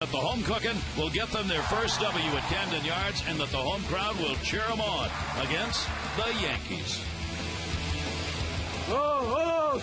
That the home cooking will get them their first W at Camden Yards, and that the home crowd will cheer them on against the Yankees. Oh, oh.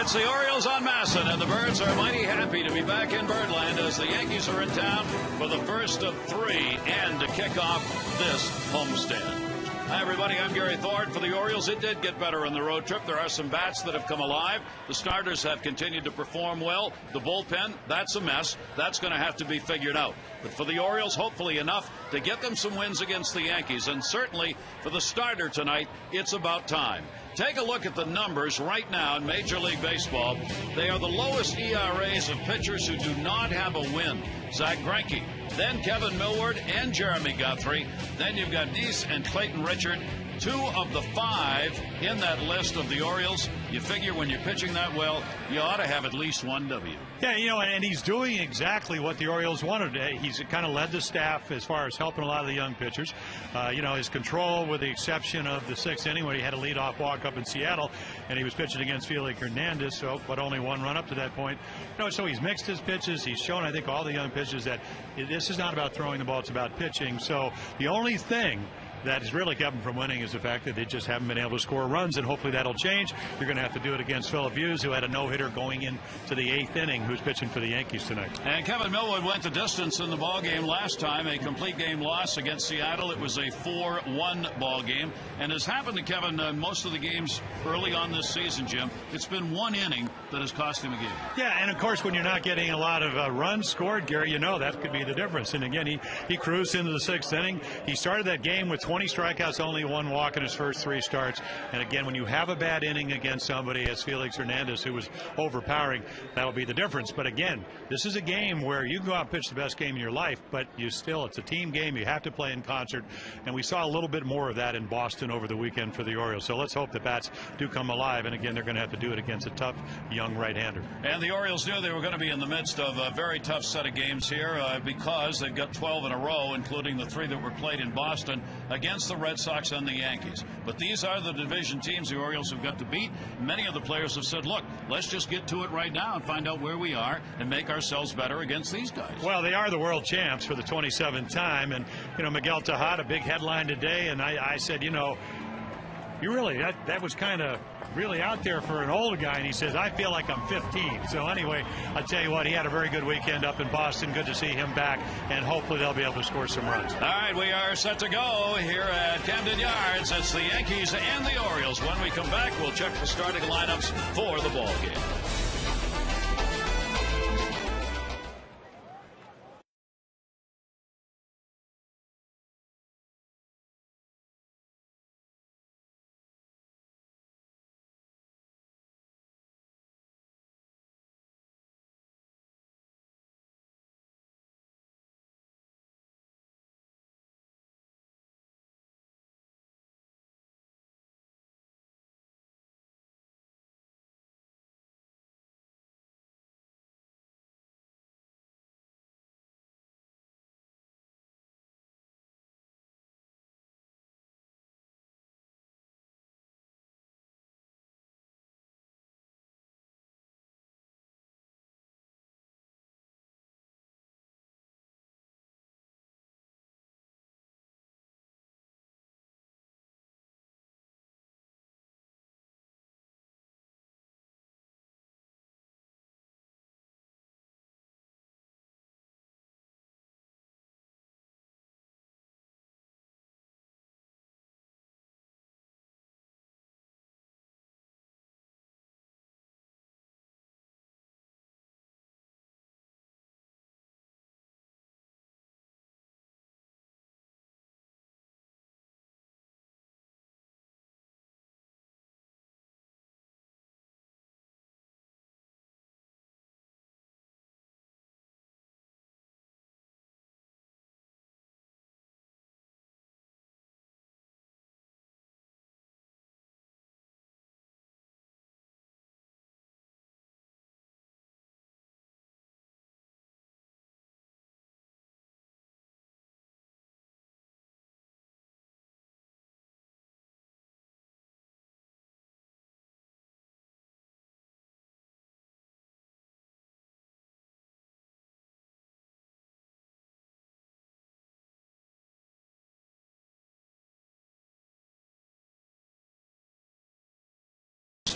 It's the Orioles on Masson, and the Birds are mighty happy to be back in Birdland as the Yankees are in town for the first of three and to kick off this homestand. Hi, everybody. I'm Gary Thorne. For the Orioles, it did get better on the road trip. There are some bats that have come alive. The starters have continued to perform well. The bullpen, that's a mess. That's going to have to be figured out. But for the Orioles, hopefully enough to get them some wins against the Yankees. And certainly for the starter tonight, it's about time. Take a look at the numbers right now in Major League Baseball. They are the lowest ERAs of pitchers who do not have a win. Zach Greinke, then Kevin Millward and Jeremy Guthrie. Then you've got Deese and Clayton Richard, 2 of the 5 in that list of the Orioles. You figure when you're pitching that well, you ought to have at least one W. Yeah, and he's doing exactly what the Orioles wanted. He's kind of led the staff as far as helping a lot of the young pitchers. His control, with the exception of the 6th inning when he had a leadoff walk up in Seattle, and he was pitching against Felix Hernandez, but only one run up to that point. So he's mixed his pitches. He's shown, I think, all the young pitchers that this is not about throwing the ball, it's about pitching. So the only thing that has really kept them from winning is the fact that they just haven't been able to score runs, and hopefully that'll change. You're going to have to do it against Phillip Hughes, who had a no-hitter going into the 8th inning, who's pitching for the Yankees tonight. And Kevin Millwood went the distance in the ball game last time, a complete game loss against Seattle. It was a 4-1 ball game, and has happened to Kevin most of the games early on this season, Jim. It's been one inning that has cost him a game. Yeah, and of course when you're not getting a lot of runs scored, Gary, that could be the difference. And again, he cruised into the 6th inning. He started that game with 20 strikeouts, only 1 walk in his first 3 starts. And again, when you have a bad inning against somebody as Felix Hernandez, who was overpowering, that'll be the difference. But again, this is a game where you can go out and pitch the best game in your life, but it's a team game. You have to play in concert. And we saw a little bit more of that in Boston over the weekend for the Orioles. So let's hope the bats do come alive. And again, they're going to have to do it against a tough young right-hander. And the Orioles knew they were going to be in the midst of a very tough set of games here because they've got 12 in a row, including the 3 that were played in Boston against the Red Sox and the Yankees. But these are the division teams the Orioles have got to beat. Many of the players have said, look, let's just get to it right now and find out where we are and make ourselves better against these guys. Well, they are the world champs for the 27th time. And, Miguel Tejada, big headline today. And I said, you really, that was kind of really out there for an older guy, and he says, I feel like I'm 15. So anyway, I'll tell you what, he had a very good weekend up in Boston. Good to see him back, and hopefully they'll be able to score some runs. All right, we are set to go here at Camden Yards. It's the Yankees and the Orioles. When we come back, we'll check the starting lineups for the ball game.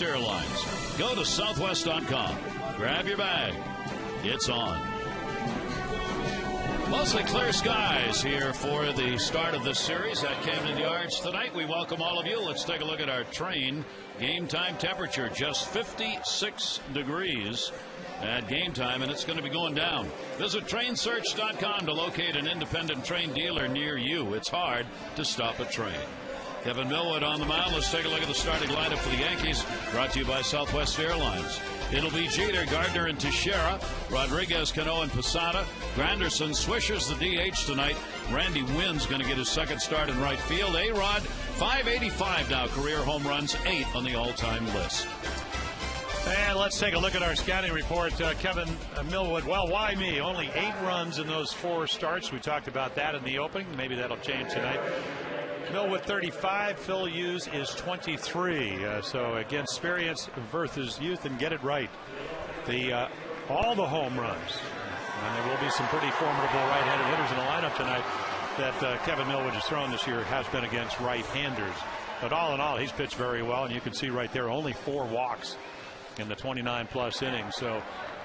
Airlines. Go to southwest.com. Grab your bag. It's on. Mostly clear skies here for the start of this series at Camden Yards tonight. We welcome all of you. Let's take a look at our train. Game time temperature just 56 degrees at game time, and it's going to be going down. Visit trainsearch.com to locate an independent train dealer near you. It's hard to stop a train. Kevin Millwood on the mound. Let's take a look at the starting lineup for the Yankees, brought to you by Southwest Airlines. It'll be Jeter, Gardner, and Teixeira, Rodriguez, Cano, and Posada. Granderson swishes the DH tonight. Randy Wynn's going to get his second start in right field. A-Rod, 585 now, career home runs, 8 on the all-time list. And let's take a look at our scouting report. Kevin Millwood, well, why me? Only 8 runs in those 4 starts. We talked about that in the opening. Maybe that'll change tonight. Millwood 35, Phil Hughes is 23. So again, experience versus youth, and get it right. All the home runs, and there will be some pretty formidable right-handed hitters in the lineup tonight that Kevin Millwood has thrown this year has been against right-handers. But all in all, he's pitched very well, and you can see right there only 4 walks in the 29-plus innings. So,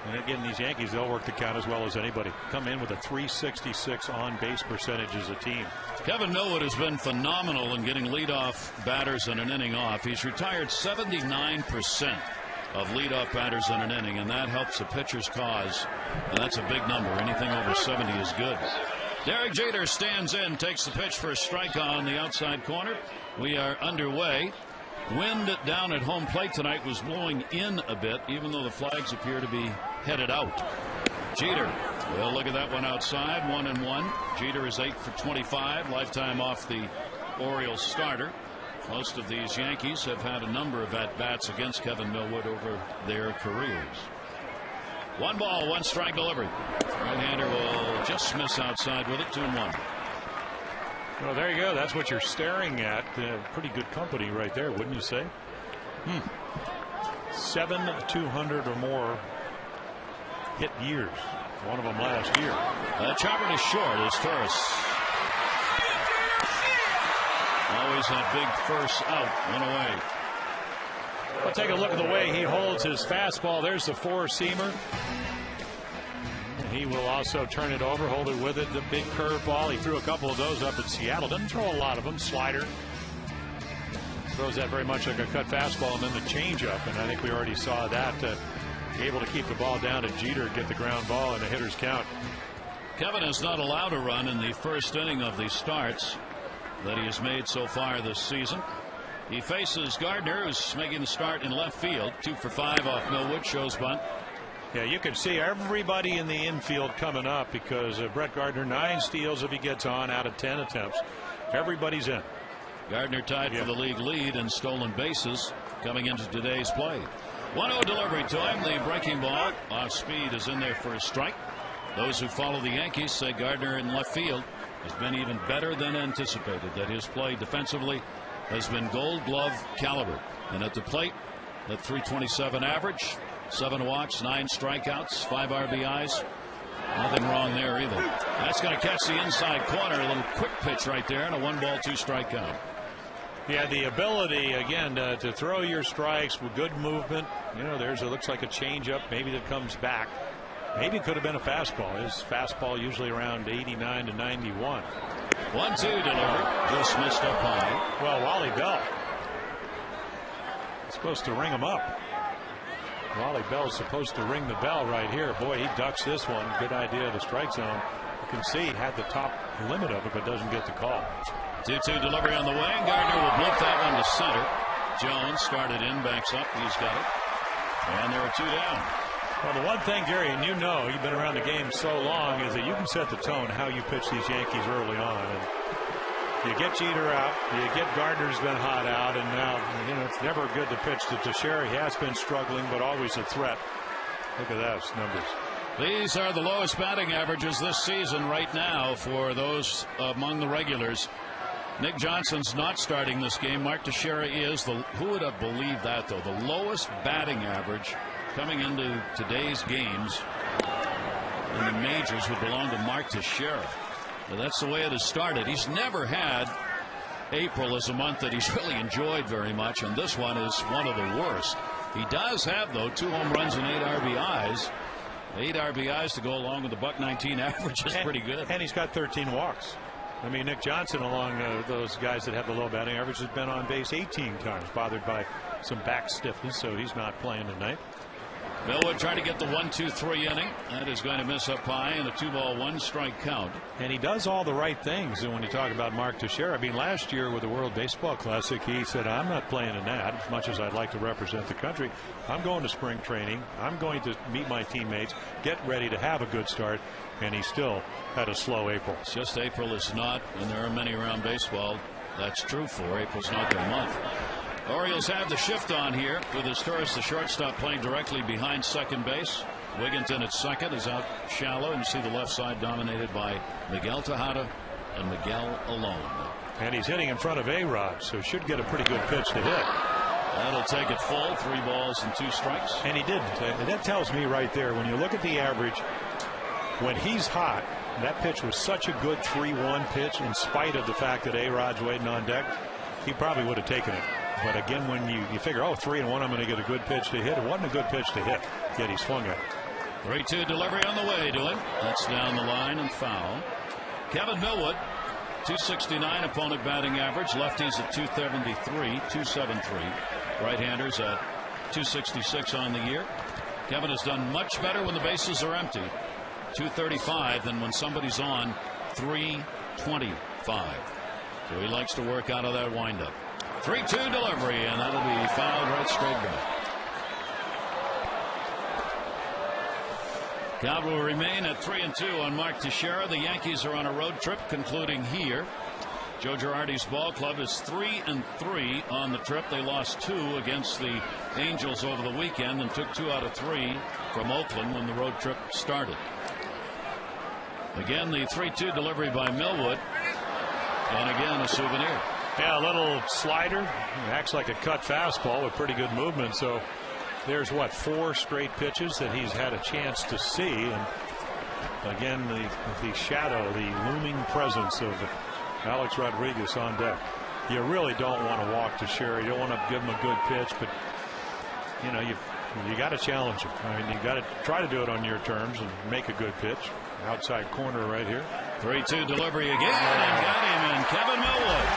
and again, these Yankees, they'll work the count as well as anybody. Come in with a 366 on-base percentage as a team. Kevin Millwood has been phenomenal in getting leadoff batters in an inning off. He's retired 79% of leadoff batters in an inning, and that helps the pitcher's cause. And that's a big number. Anything over 70 is good. Derek Jeter stands in, takes the pitch for a strike on the outside corner. We are underway. Wind down at home plate tonight was blowing in a bit, even though the flags appear to be headed out. Jeter, well, look at that one outside, 1-1. Jeter is 8 for 25, lifetime off the Orioles starter. Most of these Yankees have had a number of at-bats against Kevin Millwood over their careers. 1 ball, 1 strike delivery. Right-hander will just miss outside with it, 2-1. Well, there you go. That's what you're staring at. Pretty good company right there, wouldn't you say? 7 200 or more hit years. One of them last year. Chopper is short is Torres. Always that big first out, 1 away. Well, take a look at the way he holds his fastball. There's the 4-seamer. He will also turn it over, hold it with it. The big curveball. He threw a couple of those up in Seattle. Doesn't throw a lot of them. Slider. Throws that very much like a cut fastball, and then the changeup. And I think we already saw that. Able to keep the ball down to Jeter, get the ground ball and a hitter's count. Kevin is not allowed a run in the first inning of the starts that he has made so far this season. He faces Gardner, who's making the start in left field. 2 for 5 off Millwood. Shows bunt. Yeah, you can see everybody in the infield coming up because Brett Gardner, 9 steals if he gets on out of 10 attempts. Everybody's in. Gardner tied for the league lead in stolen bases coming into today's play. 1-0 delivery to him. The breaking ball off speed is in there for a strike. Those who follow the Yankees say Gardner in left field has been even better than anticipated, that his play defensively has been Gold Glove caliber. And at the plate, that 327 average, 7 walks, 9 strikeouts, 5 RBIs. Nothing wrong there either. That's going to catch the inside corner. A little quick pitch right there, and a 1-ball, 2-strike count. Yeah, the ability again to throw your strikes with good movement. You know, there's looks like a changeup maybe that comes back. Maybe it could have been a fastball. His fastball usually around 89 to 91. 1-2 delivered, just missed up high. Well, Wally Bell supposed to ring him up. Wally Bell's supposed to ring the bell right here. Boy, he ducks this one. Good idea of the strike zone. You can see he had the top limit of it, but doesn't get the call. 2-2 delivery on the way. Gardner will blip that one to center. Jones started in, backs up. He's got it. And there are 2 down. Well, the one thing, Gary, and you know, you've been around the game so long, is that you can set the tone how you pitch these Yankees early on. And you get Jeter out, you get Gardner's been hot out, and now, you know, it's never good to pitch to Teixeira. He has been struggling, but always a threat. Look at those numbers. These are the lowest batting averages this season right now for those among the regulars. Nick Johnson's not starting this game. Mark Teixeira is. Who would have believed that, though? The lowest batting average coming into today's games in the majors would belong to Mark Teixeira. Well, that's the way it has started. He's never had April as a month that he's really enjoyed very much, and this one is one of the worst. He does have, though, 2 home runs and 8 RBIs. 8 RBIs to go along with the .119 average is pretty good. And he's got 13 walks. I mean, Nick Johnson, along those guys that have the low batting average, has been on base 18 times, bothered by some back stiffness, so he's not playing tonight. Millwood trying to get the 1-2-3 inning. That is going to miss up high in a 2-ball 1-strike count. And he does all the right things. And when you talk about Mark Teixeira, I mean, last year with the World Baseball Classic, he said, I'm not playing in that as much as I'd like to represent the country. I'm going to spring training. I'm going to meet my teammates, get ready to have a good start. And he still had a slow April. It's just April is not, and there are many around baseball that's true for. April's not their month. Orioles have the shift on here with Astoris, the shortstop, playing directly behind second base. Wigginton at second is out shallow, and you see the left side dominated by Miguel Tejada and Miguel alone. And he's hitting in front of A-Rod, so should get a pretty good pitch to hit. That'll take it full. 3 balls and 2 strikes. And he didn't. That tells me right there, when you look at the average, when he's hot, that pitch was such a good 3-1 pitch in spite of the fact that A-Rod's waiting on deck. He probably would have taken it. But again, when you figure, oh, 3-1, I'm going to get a good pitch to hit. It wasn't a good pitch to hit, yet he swung it. 3-2 delivery on the way to him. That's down the line and foul. Kevin Millwood, .269 opponent batting average. Lefties at .273, .273. Right-handers at .266 on the year. Kevin has done much better when the bases are empty. .235 than when somebody's on. .325. So he likes to work out of that windup. 3-2 delivery, and that'll be fouled right straight back. Count will remain at 3-2 on Mark Teixeira. The Yankees are on a road trip concluding here. Joe Girardi's ball club is 3-3 on the trip. They lost 2 against the Angels over the weekend and took 2 out of 3 from Oakland when the road trip started. Again, the 3-2 delivery by Millwood, and again a souvenir. Yeah, a little slider. Acts like a cut fastball with pretty good movement. So there's, what, 4 straight pitches that he's had a chance to see. And again, the shadow, the looming presence of Alex Rodriguez on deck. You really don't want to walk Teixeira. You don't want to give him a good pitch, but you know, you got to challenge him. I mean, you got to try to do it on your terms and make a good pitch. Outside corner right here. 3-2 delivery again, and got him. And Kevin Millwood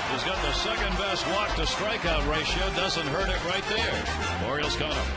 has got the second best walk to strikeout ratio. Doesn't hurt it right there. Orioles coming up.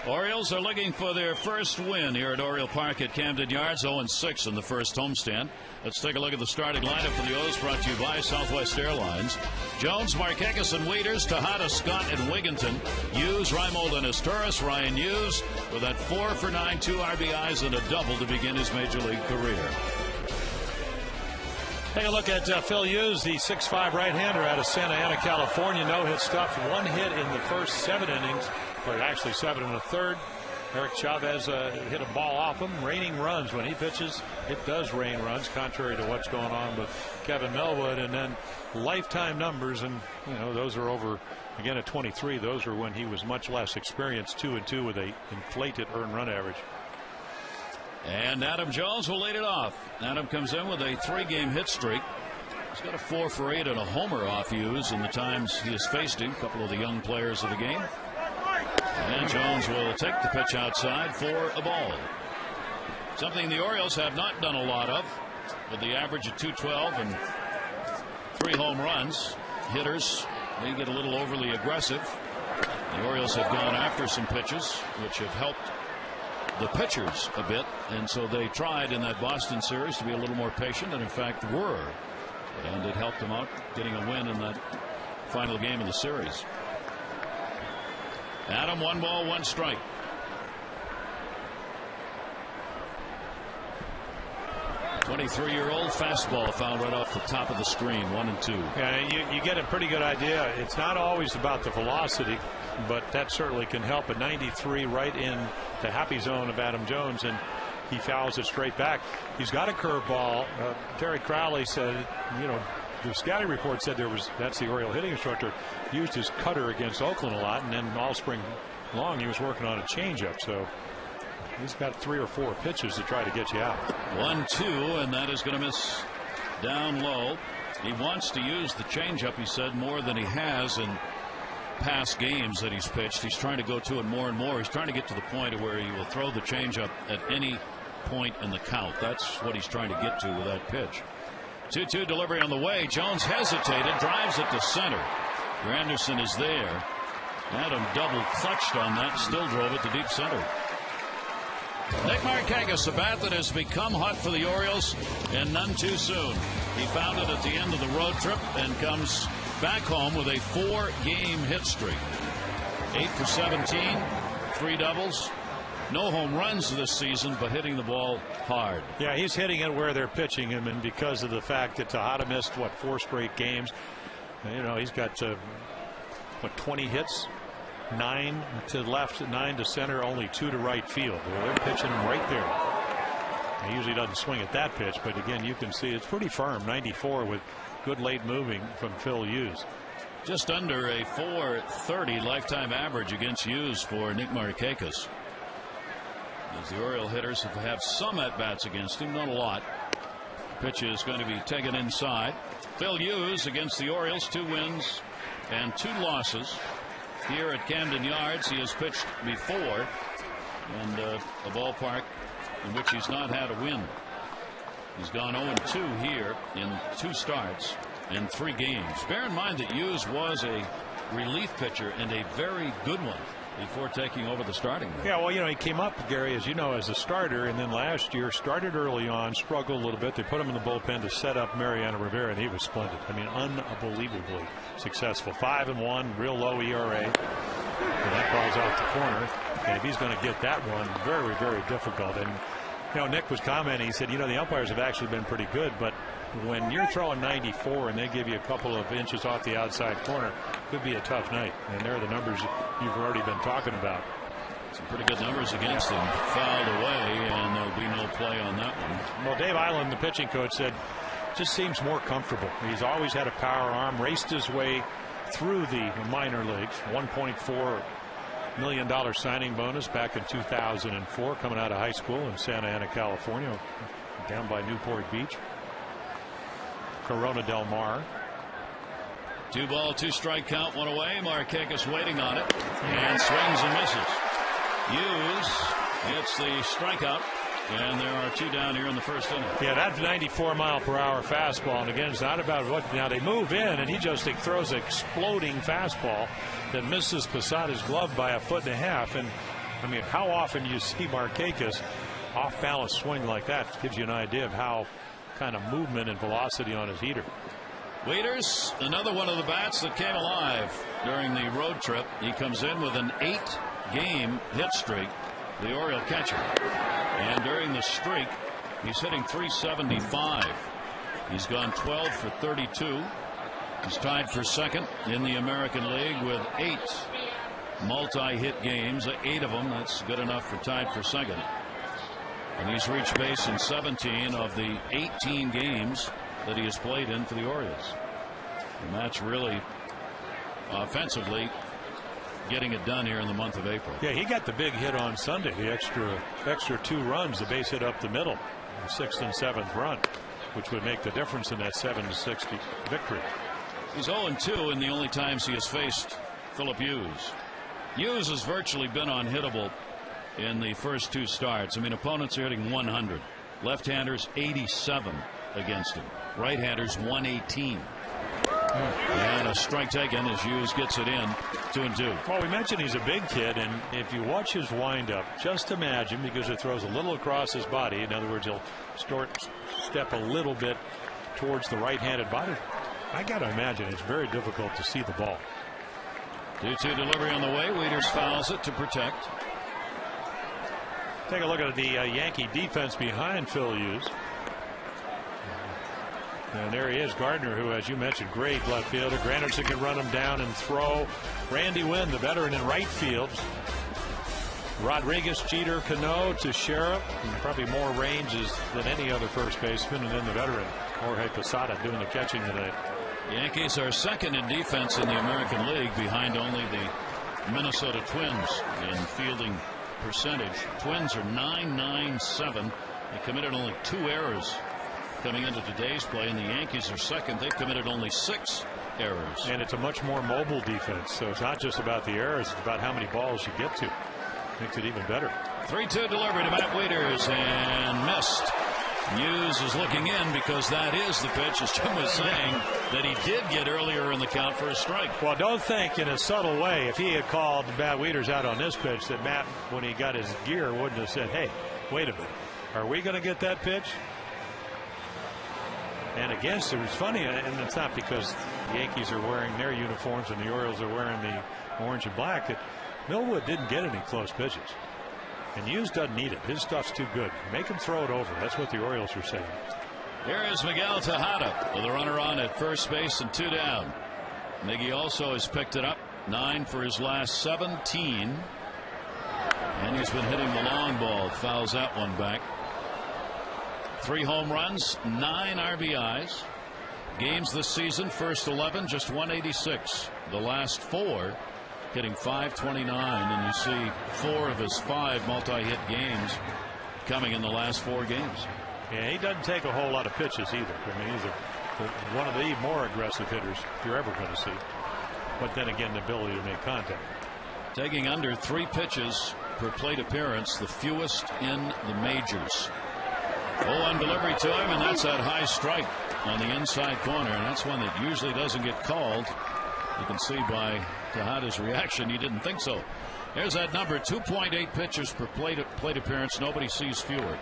Orioles are looking for their first win here at Oriole Park at Camden Yards. 0-6 in the first homestand. Let's take a look at the starting lineup for the O's, brought to you by Southwest Airlines. Jones, Markakis, and Wieters, Tejada, Scott, and Wigginton. Hughes, Reimold, and Astoris. Ryan Hughes with that 4 for 9, 2 RBIs, and a double to begin his major league career. Take a look at Phil Hughes, the 6'5" right-hander out of Santa Ana, California. No-hit stuff. 1 hit in the first 7 innings, or actually 7 in the third. Eric Chavez hit a ball off him. Raining runs when he pitches. It does rain runs, contrary to what's going on with Kevin Millwood. And then lifetime numbers, and those are over again at 23. Those are when he was much less experienced, 2-2 with a inflated earned run average. And Adam Jones will lead it off. Adam comes in with a 3-game hit streak. He's got a 4 for 8 and a homer off Hughes in the times he has faced him. A couple of the young players of the game. And Jones will take the pitch outside for a ball. Something the Orioles have not done a lot of, with the average of 212 and 3 home runs. Hitters, they get a little overly aggressive. The Orioles have gone after some pitches, which have helped the pitchers a bit, and so they tried in that Boston series to be a little more patient, and in fact were, and it helped them out getting a win in that final game of the series. Adam, 1 ball, 1 strike. '23-year-old fastball found right off the top of the screen, 1-2. Yeah, you get a pretty good idea. It's not always about the velocity, but that certainly can help. At 93, right in the happy zone of Adam Jones, and he fouls it straight back. He's got a curveball. Terry Crowley said, the scouting report said that's the Oriole hitting instructor, used his cutter against Oakland a lot, and then all spring long he was working on a changeup. So he's got 3 or 4 pitches to try to get you out. 1-2, and that is going to miss down low. He wants to use the changeup, he said, more than he has in past games that he's pitched. He's trying to go to it more and more. He's trying to get to the point where he will throw the changeup at any point in the count. That's what he's trying to get to with that pitch. 2-2 delivery on the way. Jones hesitated, drives it to center. Granderson is there. Adam double clutched on that, still drove it to deep center. Nick Markakis, a bat that has become hot for the Orioles, and none too soon. He found it at the end of the road trip and comes back home with a 4-game hit streak. 8 for 17, 3 doubles. No home runs this season, but hitting the ball hard. Yeah, he's hitting it where they're pitching him, and because of the fact that Tejada missed 4 straight games, he's got 20 hits, 9 to left, 9 to center, only 2 to right field. They're pitching him right there. He usually doesn't swing at that pitch, but again, you can see it's pretty firm. 94 with good late moving from Phil Hughes. Just under a .430 lifetime average against Hughes for Nick Markakis. As the Oriole hitters have some at-bats against him, not a lot. Pitch is going to be taken inside. Phil Hughes against the Orioles, 2 wins and 2 losses. Here at Camden Yards, he has pitched before, and a ballpark in which he's not had a win. He's gone 0-2 here in 2 starts and 3 games. Bear in mind that Hughes was a relief pitcher and a very good one before taking over the starting role. Yeah, well, he came up, Gary, as you know, as a starter, and then last year started early on, struggled a little bit. They put him in the bullpen to set up Mariano Rivera, and he was splendid. I mean, unbelievably successful. 5-1, real low ERA. And that ball's out the corner, and if he's going to get that one, very, very difficult. And Nick was commenting. He said, the umpires have actually been pretty good, but when you're throwing 94 and they give you a couple of inches off the outside corner, could be a tough night. And there are the numbers you've already been talking about. Some pretty good numbers against him. Fouled away, and there'll be no play on that one. Well, Dave Island, the pitching coach, said just seems more comfortable. He's always had a power arm, raced his way through the minor leagues. $1.4 million signing bonus back in 2004, coming out of high school in Santa Ana, California, down by Newport Beach. Corona Del Mar. 2 ball, 2 strike count, 1 away. Markakis waiting on it and swings and misses. Hughes gets the strikeout, and there are 2 down here in the first inning. Yeah, that 94-mile-per-hour fastball, and again, it's not about what. Now they move in, and he just throws an exploding fastball that misses Posada's glove by 1.5 feet. And I mean, how often do you see Markakis off-balance swing like that? It gives you an idea of how kind of movement and velocity on his heater. Waiters, another one of the bats that came alive during the road trip. He comes in with an 8-game hit streak, the Oriole catcher, and during the streak he's hitting .375. He's gone 12 for 32. He's tied for second in the American League with 8 multi-hit games, 8 of them. That's good enough for tied for second. And he's reached base in 17 of the 18 games that he has played in for the Orioles. And that's really offensively getting it done here in the month of April. Yeah, he got the big hit on Sunday, the extra 2 runs, the base hit up the middle, the 6th and 7th run, which would make the difference in that 7-6 victory. He's 0-2 in the only times he has faced Philip Hughes. Hughes has virtually been unhittable in the first 2 starts. I mean, opponents are hitting 100. Left-handers 87 against him. Right-handers 118. And a strike taken as Hughes gets it in. 2-2. Well, we mentioned he's a big kid, and if you watch his windup, just imagine, because it throws a little across his body. In other words, he'll step a little bit towards the right-handed body. I got to imagine it's very difficult to see the ball. 2-2 delivery on the way. Wieters fouls it to protect. Take a look at the Yankee defense behind Phil Hughes. And there he is, Gardner, who, as you mentioned, great left fielder. Granderson can run him down and throw. Randy Wynn, the veteran in right field. Rodriguez, Jeter, Cano to Sheriff. Probably more ranges than any other first baseman, and then the veteran, Jorge Posada, doing the catching today. Yankees are second in defense in the American League, behind only the Minnesota Twins in fielding percentage. Twins are 9.97. They committed only 2 errors coming into today's play, and the Yankees are second. They've committed only 6 errors. And it's a much more mobile defense, so it's not just about the errors, it's about how many balls you get to. Makes it even better. 3-2 delivery to Matt Wieters, and missed. Hughes is looking in because that is the pitch, as Jim was saying, that he did get earlier in the count for a strike. Well, don't think in a subtle way, if he had called Matt Wieters out on this pitch, that Matt, when he got his gear, wouldn't have said, hey, wait a minute, are we going to get that pitch? And again, it was funny, and it's not because the Yankees are wearing their uniforms and the Orioles are wearing the orange and black, that Millwood didn't get any close pitches. And Hughes doesn't need it. His stuff's too good. Make him throw it over. That's what the Orioles are saying. Here is Miguel Tejada with a runner on at first base and 2 down. Miggy also has picked it up. 9 for his last 17. And he's been hitting the long ball. Fouls that one back. 3 home runs, 9 RBIs. Games this season, first 11, just 186. The last 4 hitting 529, and you see 4 of his 5 multi-hit games coming in the last 4 games. Yeah, he doesn't take a whole lot of pitches either. I mean, he's one of the more aggressive hitters you're ever going to see. But then again, the ability to make contact. Taking under 3 pitches per plate appearance, the fewest in the majors. 0-1 delivery to him, and that's that high strike on the inside corner, and that's one that usually doesn't get called. You can see by Tejada's reaction, he didn't think so. There's that number, 2.8 pitches per plate appearance. Nobody sees fewer.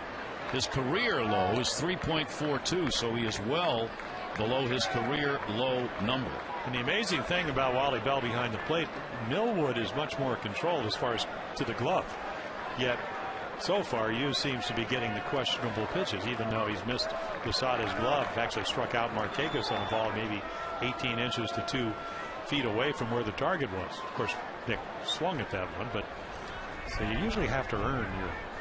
His career low is 3.42, so he is well below his career low number. And the amazing thing about Wally Bell behind the plate, Millwood is much more controlled as far as to the glove. Yet so far, Hughes seems to be getting the questionable pitches, even though he's missed Posada's glove. Actually struck out Marquez on the ball maybe 18 inches to 2 feet away from where the target was. Of course, Nick swung at that one, but so you usually have to earn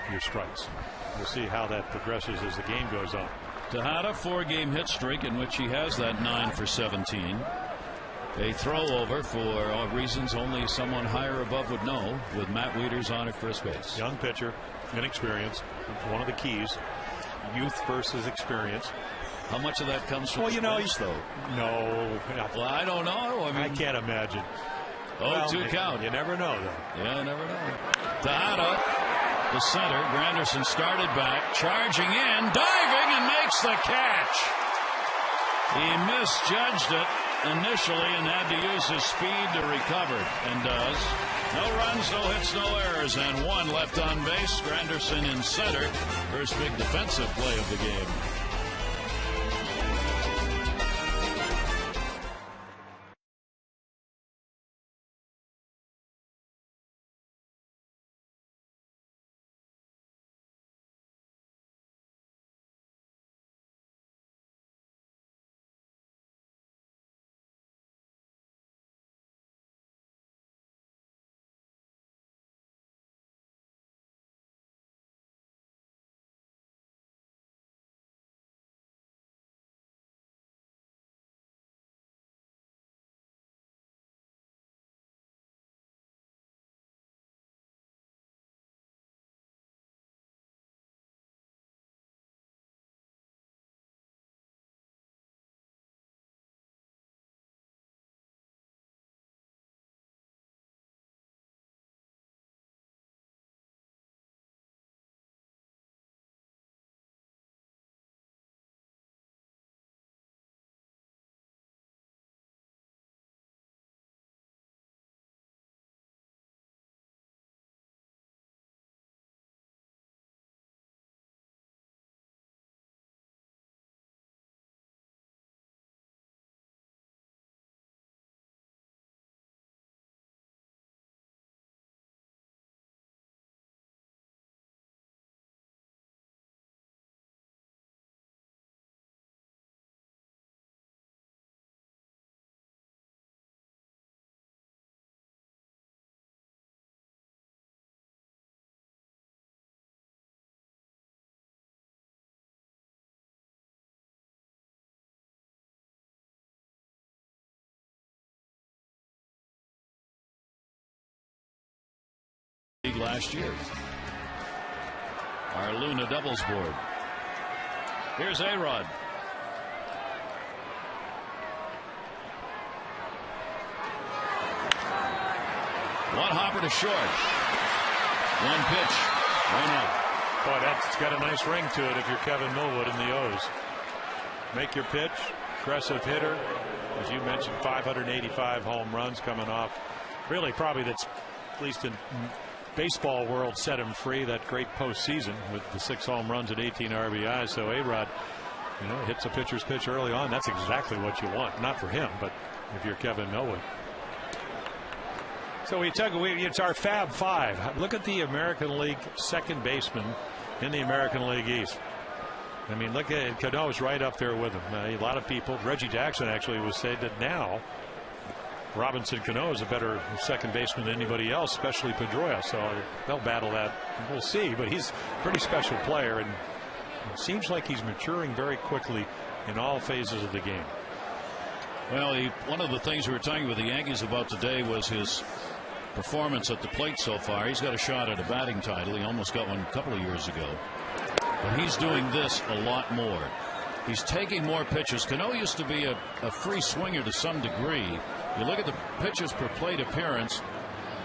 your strikes. We'll see how that progresses as the game goes on. Tejada, 4-game hit streak in which he has that 9 for 17. A throw over for reasons only someone higher above would know, with Matt Wieters on at first base. Young pitcher, inexperience, one of the keys. Youth versus experience. How much of that comes from the bench, though? No. Well, I don't know. I can't imagine. 0-2 count. You never know, though. Yeah, never know. Tejada, the center. Granderson started back, charging in, diving, and makes the catch. He misjudged it initially and had to use his speed to recover, and does. No runs, no hits, no errors, and 1 left on base. Granderson in center. First big defensive play of the game. league last year. Our Luna doubles board. Here's A-Rod. One hopper to short. One pitch. 1 out. Boy, that's got a nice ring to it if you're Kevin Millwood in the O's. Make your pitch. Aggressive hitter. As you mentioned, 585 home runs coming off. Really, probably that's, at least in baseball world, set him free. That great postseason with the 6 home runs and 18 RBIs. So A-Rod, hits a pitcher's pitch early on. That's exactly what you want. Not for him, but if you're Kevin Millwood. So it's our Fab Five. Look at the American League second baseman in the American League East. I mean, look at Cano's right up there with him. A lot of people, Reggie Jackson actually was saying that now Robinson Cano is a better second baseman than anybody else, especially Pedroia. So they'll battle that. We'll see, but he's a pretty special player, and it seems like he's maturing very quickly in all phases of the game. Well, one of the things we were talking with the Yankees about today was his performance at the plate so far. He's got a shot at a batting title. He almost got one a couple of years ago. But he's doing this a lot more. He's taking more pitches. Cano used to be a free swinger to some degree. You look at the pitches per plate appearance.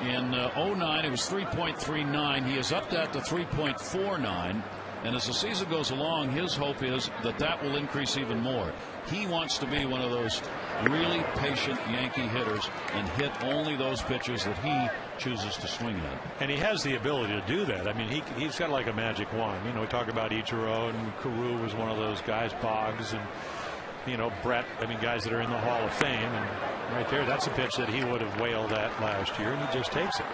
In 09, it was 3.39. He has upped that to 3.49. And as the season goes along, his hope is that will increase even more. He wants to be one of those really patient Yankee hitters and hit only those pitches that he chooses to swing at. And he has the ability to do that. I mean, he's got like a magic wand. We talk about Ichiro, and Carew was one of those guys, Boggs, and Brett. I mean, guys that are in the Hall of Fame. And right there, that's a pitch that he would have whaled at last year, and he just takes it.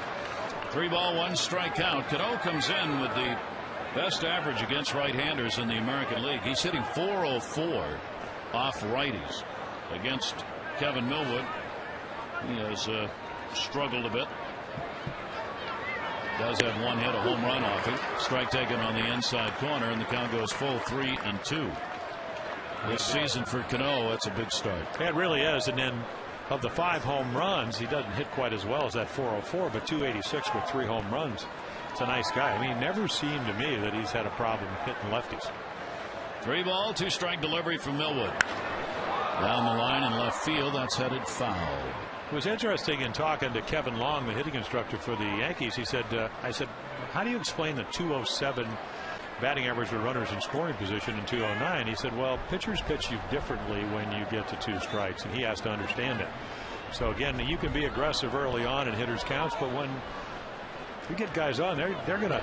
3 ball, 1 strike count. Cano comes in with the best average against right-handers in the American League. He's hitting .404 off righties against Kevin Millwood. He has struggled a bit. Does have one hit, a home run off it. Strike taken on the inside corner, and the count goes full 3-2. This season for Cano, that's a big start. Yeah, it really is. And then of the 5 home runs, he doesn't hit quite as well as that .404, but .286 with 3 home runs. It's a nice guy. I mean, it never seemed to me that he's had a problem hitting lefties. 3 ball, 2 strike delivery from Millwood. Down the line in left field, that's headed foul. It was interesting in talking to Kevin Long, the hitting instructor for the Yankees. He said, I said, how do you explain the .207 batting average with runners in scoring position in 209? He said, well, pitchers pitch you differently when you get to 2 strikes, and he has to understand it. So again, you can be aggressive early on in hitters counts, but when you get guys on, they're gonna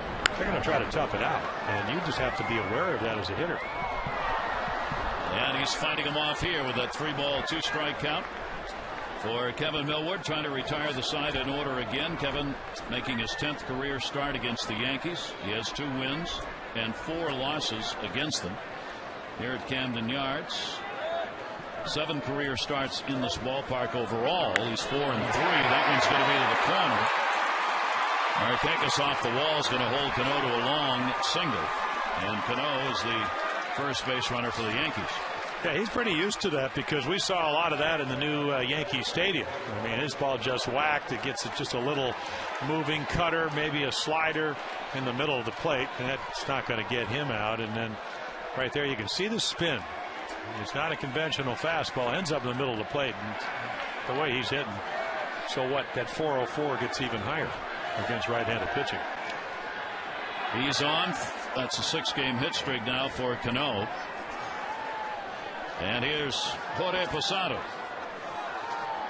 try to tough it out, and you just have to be aware of that as a hitter. And he's fighting him off here with that 3 ball, 2 strike count for Kevin Millwood, trying to retire the side in order again. Kevin making his 10th career start against the Yankees. He has 2 wins and 4 losses against them here at Camden Yards. 7 career starts in this ballpark overall. He's 4-3. That one's going to be to the corner. Markakis off the wall is going to hold Cano to a long single, and Cano is the first base runner for the Yankees. Yeah, he's pretty used to that because we saw a lot of that in the new Yankee Stadium. I mean, his ball just whacked. It gets just a little moving cutter, maybe a slider in the middle of the plate, and that's not going to get him out. And then right there, you can see the spin. It's not a conventional fastball. Ends up in the middle of the plate, and the way he's hitting. So what? That .404 gets even higher against right-handed pitching. He's on. That's a 6-game hit streak now for Cano. And here's Jorge Posada.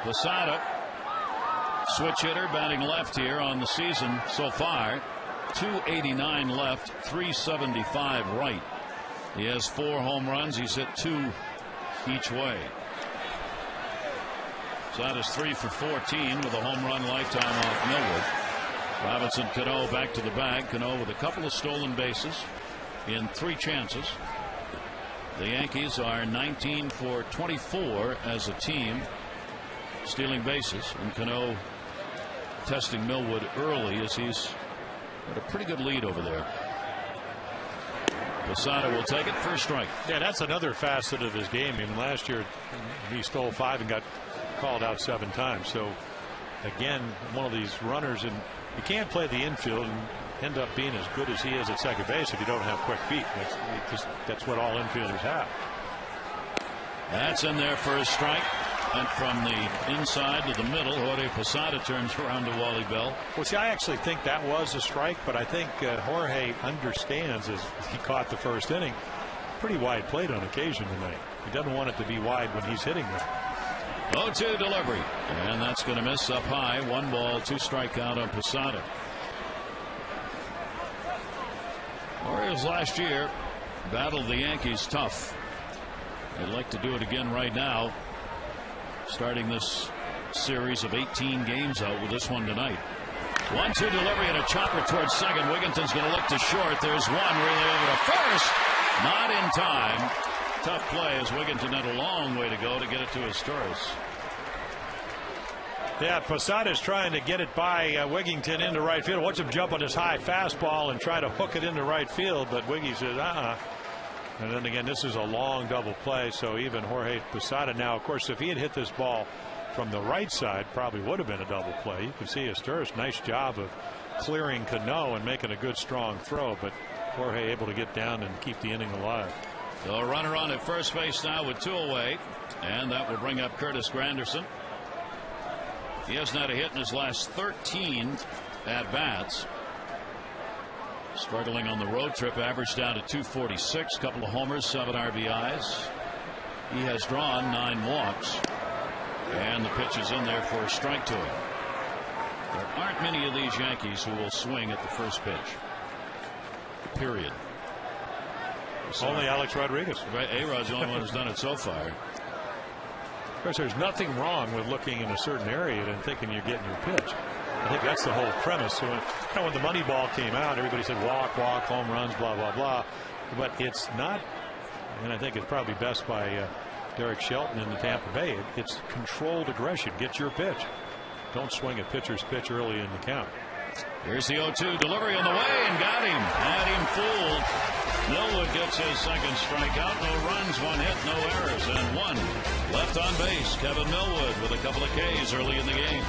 Posada, switch hitter, batting left here on the season so far. 289 left, 375 right. He has 4 home runs. He's hit 2 each way. Posada's 3 for 14 with a home run lifetime off Millwood. Robinson Cano back to the bag. Cano with a couple of stolen bases in 3 chances. The Yankees are 19 for 24 as a team stealing bases, and Cano testing Millwood early as he's got a pretty good lead over there. Posada will take it for a strike. Yeah, that's another facet of his game. I mean, last year he stole 5 and got called out 7 times. So again, one of these runners, and you can't play the infield and end up being as good as he is at second base if you don't have quick feet. That's what all infielders have. That's in there for a strike. And from the inside to the middle, Jorge Posada turns around to Wally Bell. Well, see, I actually think that was a strike, but I think Jorge understands, as he caught the first inning, pretty wide plate on occasion tonight. He doesn't want it to be wide when he's hitting them. 0-2 delivery, and that's going to miss up high. 1 ball, 2 strikeout on Posada. Orioles last year battled the Yankees tough. They'd like to do it again right now, starting this series of 18 games out with this one tonight. 1-2 delivery and a chopper towards second. Wigginton's going to look to short. There's one relay over to first. Not in time. Tough play as Wigginton had a long way to go to get it to Asturias. Yeah, Posada's trying to get it by Wigginton into right field. Watch him jump on his high fastball and try to hook it into right field, but Wiggy says, And then again, this is a long double play, so even Jorge Posada now, of course, if he had hit this ball from the right side, probably would have been a double play. You can see Asturias, nice job of clearing Cano and making a good strong throw, but Jorge able to get down and keep the inning alive. So a runner on at first base now with 2 away, and that will bring up Curtis Granderson. He hasn't had a hit in his last 13 at bats. Struggling on the road trip, averaged down to 246, couple of homers, 7 RBIs. He has drawn 9 walks, and the pitch is in there for a strike to him. There aren't many of these Yankees who will swing at the first pitch. Period. So only Alex Rodriguez. A-Rod's the only one who's done it so far. Of course, there's nothing wrong with looking in a certain area and thinking you're getting your pitch. I think that's the whole premise. So when the money ball came out, everybody said walk, walk, home runs, blah, blah, blah. But it's not, and I think it's probably best by Derek Shelton in the Tampa Bay. It's controlled aggression. Get your pitch. Don't swing a pitcher's pitch early in the count. Here's the 0-2 delivery on the way, and got him. Had him fooled. Millwood gets his second strikeout. No runs, 1 hit, no errors, and 1 left on base. Kevin Millwood with a couple of Ks early in the game.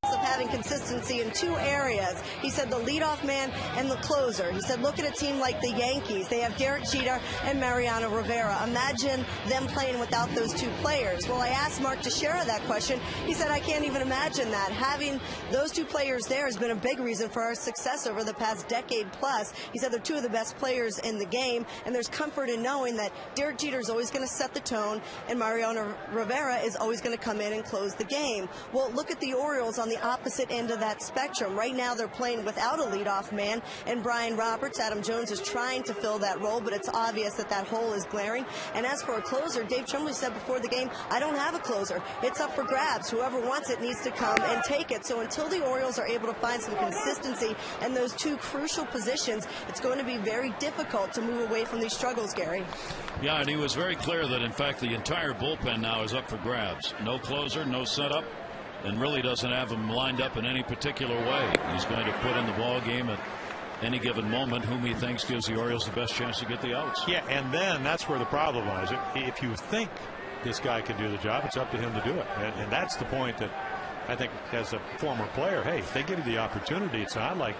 Of having consistency in 2 areas. He said the leadoff man and the closer. He said look at a team like the Yankees. They have Derek Jeter and Mariano Rivera. Imagine them playing without those 2 players. Well, I asked Mark Teixeira that question. He said I can't even imagine that. Having those 2 players there has been a big reason for our success over the past decade plus. He said they're 2 of the best players in the game, and there's comfort in knowing that Derek Jeter is always going to set the tone and Mariano Rivera is always going to come in and close the game. Well, look at the Orioles on the opposite opposite end of that spectrum. Right now they're playing without a leadoff man, and Brian Roberts, Adam Jones is trying to fill that role, but it's obvious that that hole is glaring. And as for a closer, Dave Tremblay said before the game, I don't have a closer. It's up for grabs. Whoever wants it needs to come and take it. So until the Orioles are able to find some consistency in those two crucial positions, it's going to be very difficult to move away from these struggles, Gary. Yeah, and he was very clear that, in fact, the entire bullpen now is up for grabs. No closer, no setup, and really doesn't have him lined up in any particular way. He's going to put in the ball game at any given moment whom he thinks gives the Orioles the best chance to get the outs. Yeah, and then that's where the problem lies. If you think this guy can do the job, it's up to him to do it. And that's the point that I think, as a former player, hey, if they give you the opportunity, it's not like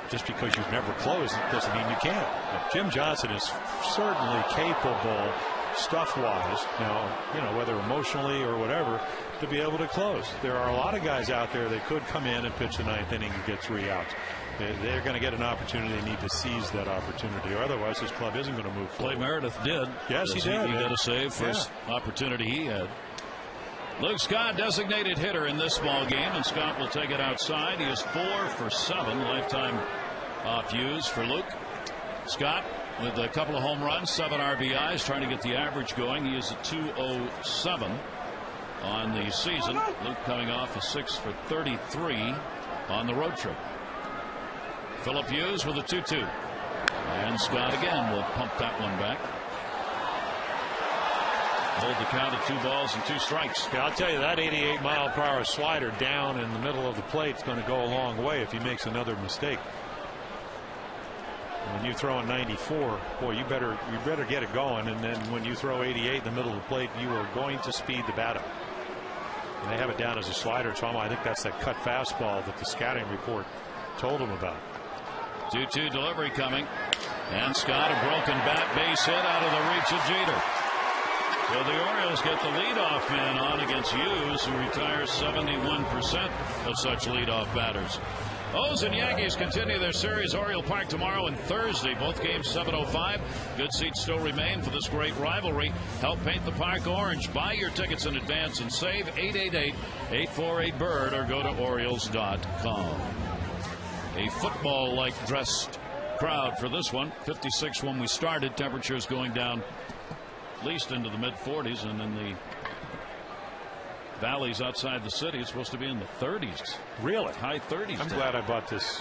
just because you've never closed, it doesn't mean you can't. But Jim Johnson is certainly capable, stuff-wise, now, whether emotionally or whatever, to be able to close. There are a lot of guys out there that could come in and pitch the ninth inning and get 3 outs. They're going to get an opportunity. They need to seize that opportunity, or otherwise this club isn't going to move forward. Clay Meredith did. Yes, he did. He got a save, first opportunity he had. Luke Scott, designated hitter in this ball game, and Scott will take it outside. He is 4 for 7 lifetime views for Luke. Scott with a couple of home runs, 7 RBIs, trying to get the average going. He is at 207 on the season. Luke coming off a 6 for 33 on the road trip. Phillip Hughes with a 2-2, and Scott again will pump that one back. Hold the count at 2 balls and 2 strikes. Yeah, I'll tell you, that 88-mile-per-hour slider down in the middle of the plate is going to go a long way if he makes another mistake. When you throw a 94, boy, you better get it going. And then when you throw 88 in the middle of the plate, you are going to speed the bat up. And they have it down as a slider. So I think that's that cut fastball that the scouting report told him about. 2-2 delivery coming, and Scott, a broken bat, base hit out of the reach of Jeter. So the Orioles get the leadoff man on against Hughes, who retires 71% of such leadoff batters. O's and Yankees continue their series, Oriole Park tomorrow and Thursday. Both games 7:05. Good seats still remain for this great rivalry. Help paint the park orange. Buy your tickets in advance and save 888-848-BIRD or go to Orioles.com. A football-like dressed crowd for this one. 56 when we started. Temperatures going down at least into the mid-40s, and in the valleys outside the city it's supposed to be in the 30s. Really? High 30s. I'm glad I bought this.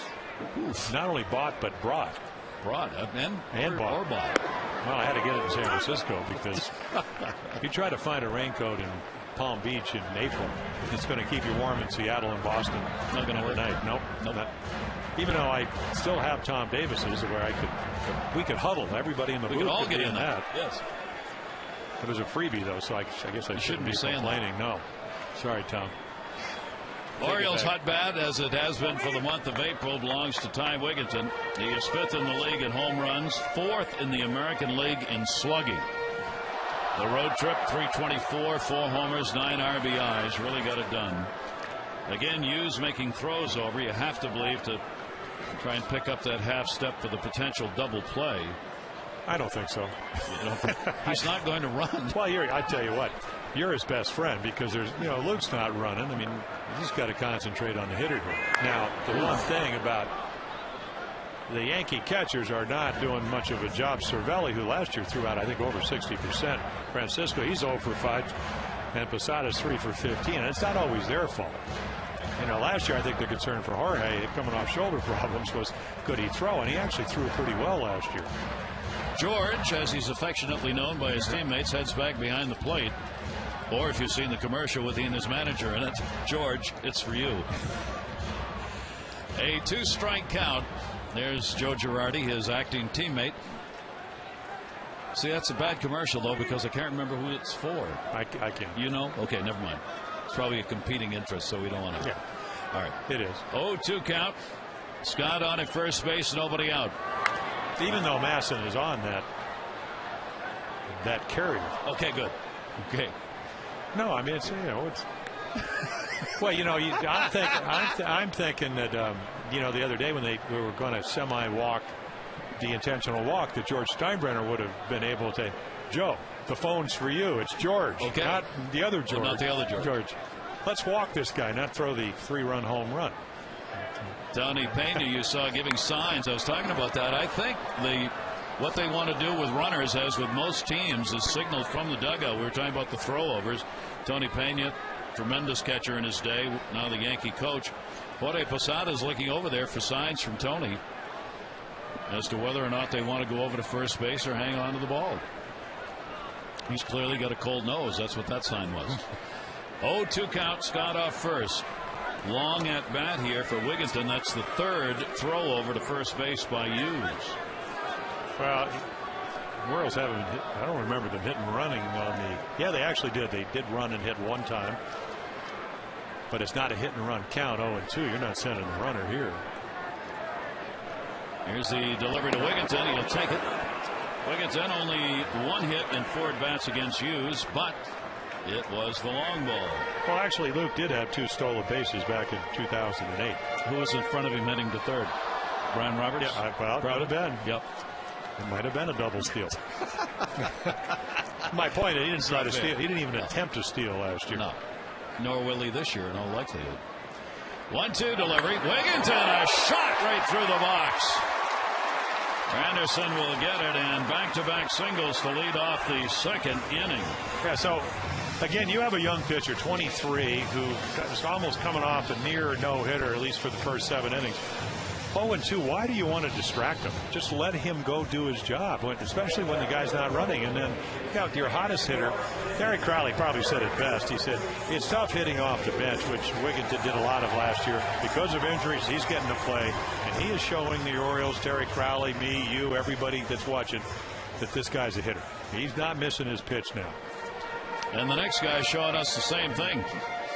Oof. Not only bought but brought. Brought and bought. Or bought. Well, I had to get it in San Francisco because if you try to find a raincoat in Palm Beach in April, it's going to keep you warm in Seattle and Boston. Not going to work. Nope. Not. Even though I still have Tom Davis's, where we could huddle. Everybody in the booth could all get in that. Yes. It was a freebie though, so I guess I shouldn't be complaining. That. No. Sorry, Tom. Orioles hotbed, as it has been for the month of April, belongs to Ty Wigginton. He is 5th in the league in home runs, 4th in the American League in slugging. The road trip, 324, 4 homers, 9 RBIs. Really got it done. Again, Hughes making throws over. You have to believe to try and pick up that half step for the potential double play. I don't think so. You don't think he's not going to run? Well, I tell you what, you're his best friend because Luke's not running. I mean, you just got to concentrate on the hitter here. Now, the one thing about the Yankee catchers are not doing much of a job. Cervelli, who last year threw out, I think, over 60%. Francisco, he's 0 for 5. And Posada's 3 for 15. And it's not always their fault. Last year I think the concern for Jorge coming off shoulder problems was could he throw, and he actually threw pretty well last year. George, as he's affectionately known by his teammates, heads back behind the plate. Or if you've seen the commercial with he and his manager in it, George, it's for you. A 2-strike count. There's Joe Girardi, his acting teammate. See, that's a bad commercial, though, because I can't remember who it's for. I can't. You know? Okay, never mind. It's probably a competing interest, so we don't want to. Yeah. All right. It is. 0-2 count. Scott on at first base, nobody out. Even though Masson is on that carrier. Okay, good. Okay. No, I mean, it's. Well, I'm thinking that the other day when we were going to semi-walk the intentional walk, that George Steinbrenner would have been able to. Joe, the phone's for you. It's George. Okay. Not the other George. Not the other George. let's walk this guy, not throw the 3-run home run. Tony Pena, you saw giving signs. I was talking about that. I think what they want to do with runners, as with most teams, is signal from the dugout. We were talking about the throwovers. Tony Pena, tremendous catcher in his day, now the Yankee coach. Jorge Posada is looking over there for signs from Tony as to whether or not they want to go over to first base or hang on to the ball. He's clearly got a cold nose. That's what that sign was. 0-2 count. Scott off first. Long at bat here for Wigginton. That's the third throw over to first base by Hughes. Well, the Royals haven't hit, I don't remember them hitting running on the. Yeah, they actually did. They did run and hit one time. But it's not a hit and run count. 0-2. You're not sending a runner here. Here's the delivery to Wigginton. He'll take it. Wigginton only 1 hit and 4 at-bats against Hughes, but it was the long ball. Well, actually, Luke did have 2 stolen bases back in 2008. Who was in front of him heading to third? Brian Roberts? Yeah, well, could have been. Yep. It might have been a double steal. My point, he didn't try to steal. He didn't even attempt to steal last year. No. Nor will he this year in all likelihood. 1-2 delivery. Wigginton, a shot right through the box. Anderson will get it, and back-to-back singles to lead off the second inning. Yeah, so again, you have a young pitcher, 23, who is almost coming off a near no-hitter, at least for the first 7 innings. 0-2, why do you want to distract him? Just let him go do his job, especially when the guy's not running. And then, your hottest hitter, Terry Crowley probably said it best. He said, it's tough hitting off the bench, which Wigginton did a lot of last year. Because of injuries, he's getting to play. And he is showing the Orioles, Terry Crowley, me, you, everybody that's watching, that this guy's a hitter. He's not missing his pitch now. And the next guy showing us the same thing.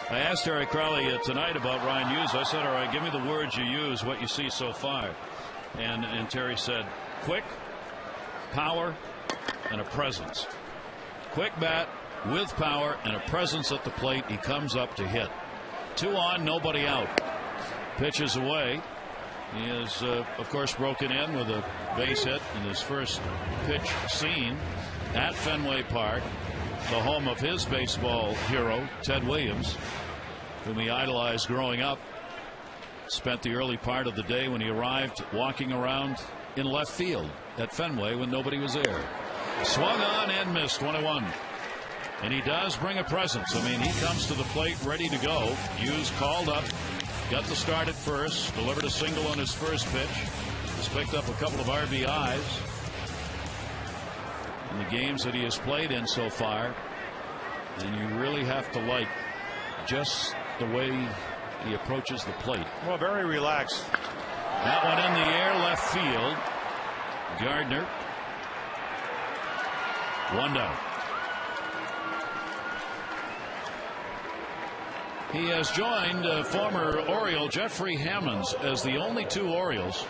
I asked Terry Crowley tonight about Ryan Hughes. I said, all right, give me the words you use, what you see so far. And Terry said, quick, power, and a presence. Quick bat with power and a presence at the plate. He comes up to hit. 2 on, nobody out. Pitches away. He is, of course, broken in with a base hit in his first pitch seen at Fenway Park, the home of his baseball hero, Ted Williams, whom he idolized growing up. Spent the early part of the day when he arrived walking around in left field at Fenway when nobody was there. Swung on and missed. 1-1. And he does bring a presence. I mean, he comes to the plate ready to go. Hughes called up, got the start at first, delivered a single on his first pitch. Has picked up a couple of RBIs in the games that he has played in so far. And you really have to like just the way he approaches the plate. Well, very relaxed. That one in the air, left field. Gardner. 1 down. He has joined former Oriole Jeffrey Hammonds as the only 2 Orioles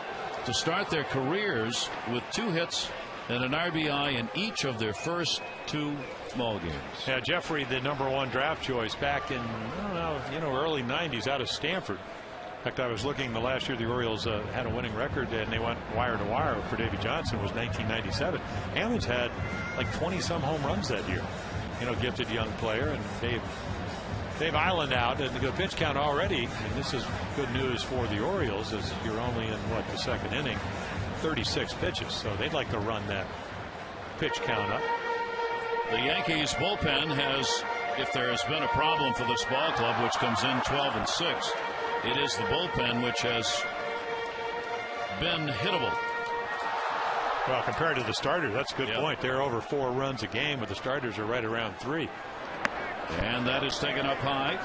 to start their careers with 2 hits and an RBI in each of their first 2 ball games. Yeah, Jeffrey, the #1 draft choice back in, I don't know, early 90s out of Stanford. In fact, I was looking the last year the Orioles had a winning record, and they went wire to wire for Davy Johnson. Was 1997. Hammonds had like 20-some home runs that year. Gifted young player, and Dave Island out, and the pitch count already. And this is good news for the Orioles, as you're only in the second inning. 36 pitches, so they'd like to run that pitch count up. The Yankees bullpen has, if there has been a problem for this ball club, which comes in 12-6, it is the bullpen which has been hittable. Well, compared to the starters, that's a good point. They're over 4 runs a game, but the starters are right around 3. And that is taken up high.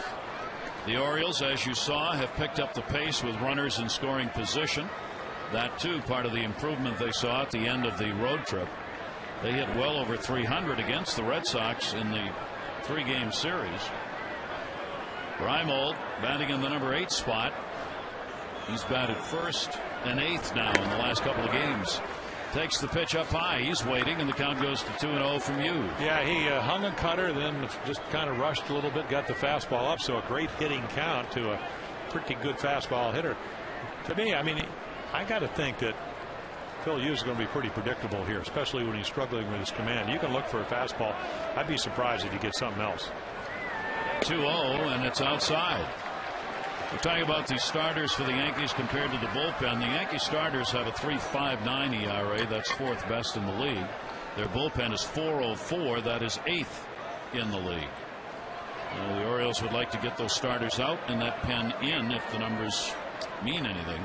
The Orioles, as you saw, have picked up the pace with runners in scoring position. That, too, part of the improvement they saw at the end of the road trip. They hit well over 300 against the Red Sox in the 3-game series. Reimold batting in the #8 spot. He's batted 1st and 8th now in the last couple of games. Takes the pitch up high. He's waiting, and the count goes to 2-0 from Hughes. Yeah, he hung a cutter, then just kind of rushed a little bit, got the fastball up. So a great hitting count to a pretty good fastball hitter. To me, I mean, I got to think that Phil Hughes is going to be pretty predictable here, especially when he's struggling with his command. You can look for a fastball. I'd be surprised if he gets something else. 2-0, and it's outside. We're talking about the starters for the Yankees compared to the bullpen. The Yankee starters have a 3.59 ERA. That's fourth best in the league. Their bullpen is 4.04. That is eighth in the league. The Orioles would like to get those starters out and that pen in if the numbers mean anything.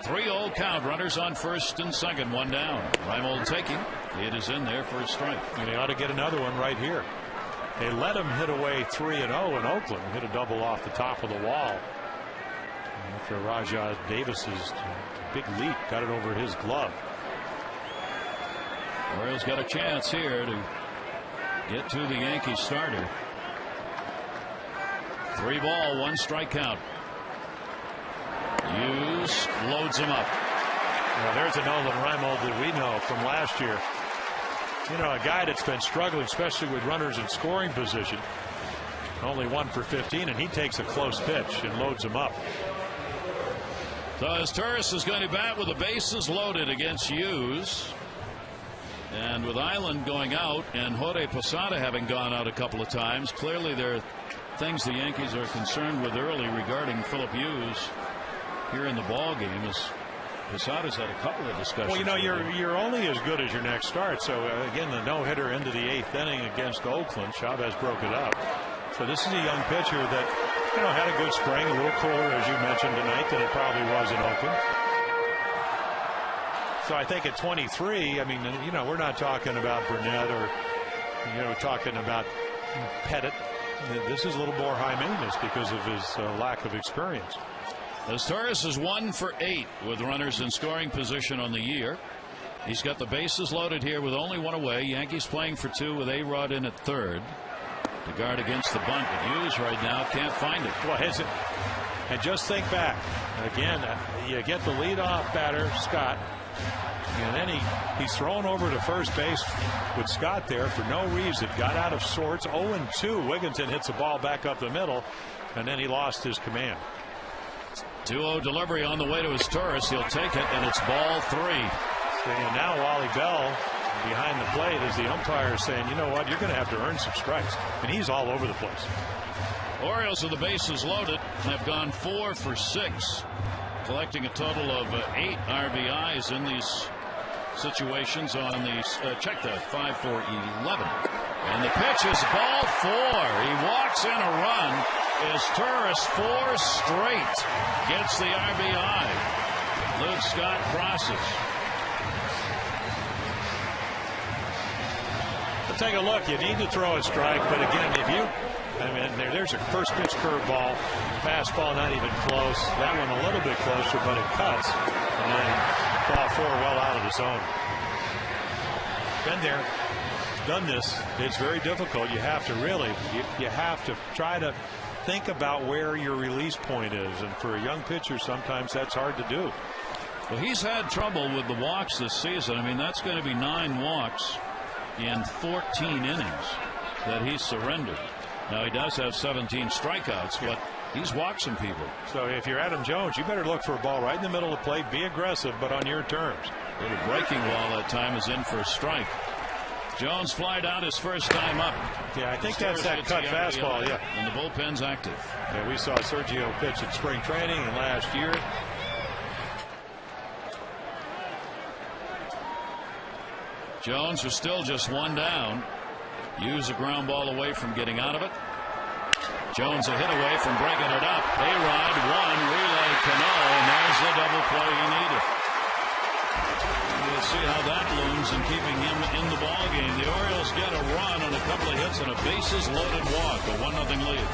3-0 count. Runners on first and second. One down. Reimold taking. It is in there for a strike. And he ought to get another one right here. They let him hit away 3-0 in Oakland. Hit a double off the top of the wall. After Rajah Davis's big leap got it over his glove. Orioles got a chance here to get to the Yankees starter. 3 ball, 1 strike count. Hughes loads him up. Well, there's a Nolan Reimold that we know from last year. You know, a guy that's been struggling, especially with runners in scoring position. Only 1 for 15, and he takes a close pitch and loads him up. So as Turris is going to bat with the bases loaded against Hughes. And with Island going out and Jorge Posada having gone out a couple of times, clearly there are things the Yankees are concerned with early regarding Philip Hughes here in the ball game. As Posada's had a couple of discussions. Well, you know, you're only as good as your next start. So again, the no-hitter into the 8th inning against Oakland. Chavez broke it up. So this is a young pitcher that, you know, had a good spring, a little cooler, as you mentioned tonight, than it probably was in Oakland. So I think at 23, I mean, you know, we're not talking about Burnett or, you know, talking about Pettit. This is a little more high maintenance because of his lack of experience. As Torres is 1 for 8 with runners in scoring position on the year. He's got the bases loaded here with only 1 away. Yankees playing for 2 with A-Rod in at third to guard against the bunt. But Hughes right now can't find it. Well, and just think back again. You get the leadoff batter, Scott, and then he's thrown over to first base with Scott there for no reason. Got out of sorts. 0-2. Wigginton hits the ball back up the middle, and then he lost his command. 2-0 delivery on the way to his Torres. He'll take it, and it's ball 3. And now Wally Bell behind the plate as the umpire is saying, you know what, you're going to have to earn some strikes. And he's all over the place. Orioles with the bases loaded have gone 4 for 6, collecting a total of 8 RBIs in these situations on these. Check that, 5 for 11. And the pitch is ball 4. He walks in a run as Torres 4 straight gets the RBI. Luke Scott crosses. Take a look. You need to throw a strike, but again, there's a first pitch curveball, fastball not even close. That one a little bit closer, but it cuts. And then ball 4 well out of the zone. Been there, done this. It's very difficult. You have to really, you have to try to think about where your release point is, and for a young pitcher, sometimes that's hard to do. Well, he's had trouble with the walks this season. I mean, that's going to be 9 walks in 14 innings that he's surrendered. Now he does have 17 strikeouts, but he's walked some people. So if you're Adam Jones, you better look for a ball right in the middle of the plate. Be aggressive, but on your terms. A little breaking ball that time is in for a strike. Jones flied out his first time up. Yeah, I think that's that cut fastball. Yeah, and the bullpen's active. Yeah, we saw Sergio pitch at spring training and last year. Jones was still just 1 down. Hughes a ground ball away from getting out of it. Jones a hit away from breaking it up. A-Rod 1, relay Cano, and there's the double play he needed. We'll see how that looms in keeping him in the ball game. The Orioles get a run on a couple of hits and a bases loaded walk, a 1-0 lead.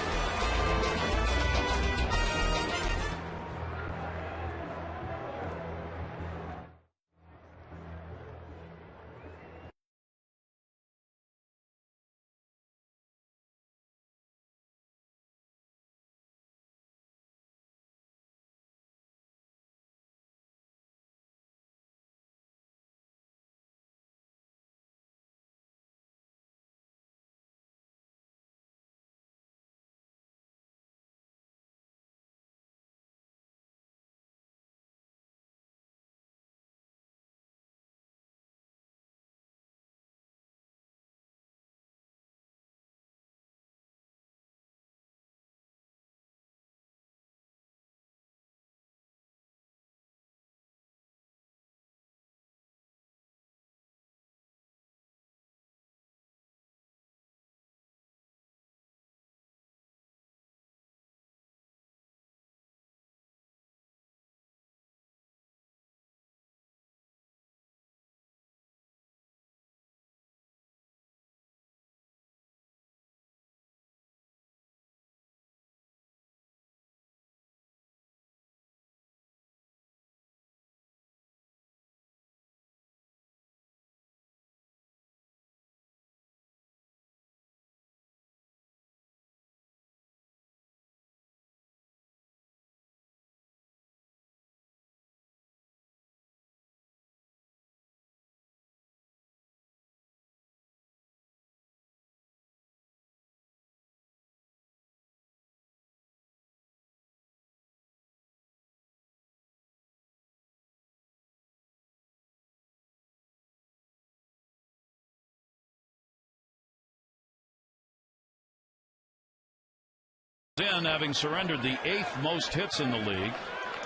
Wynn having surrendered the 8th most hits in the league,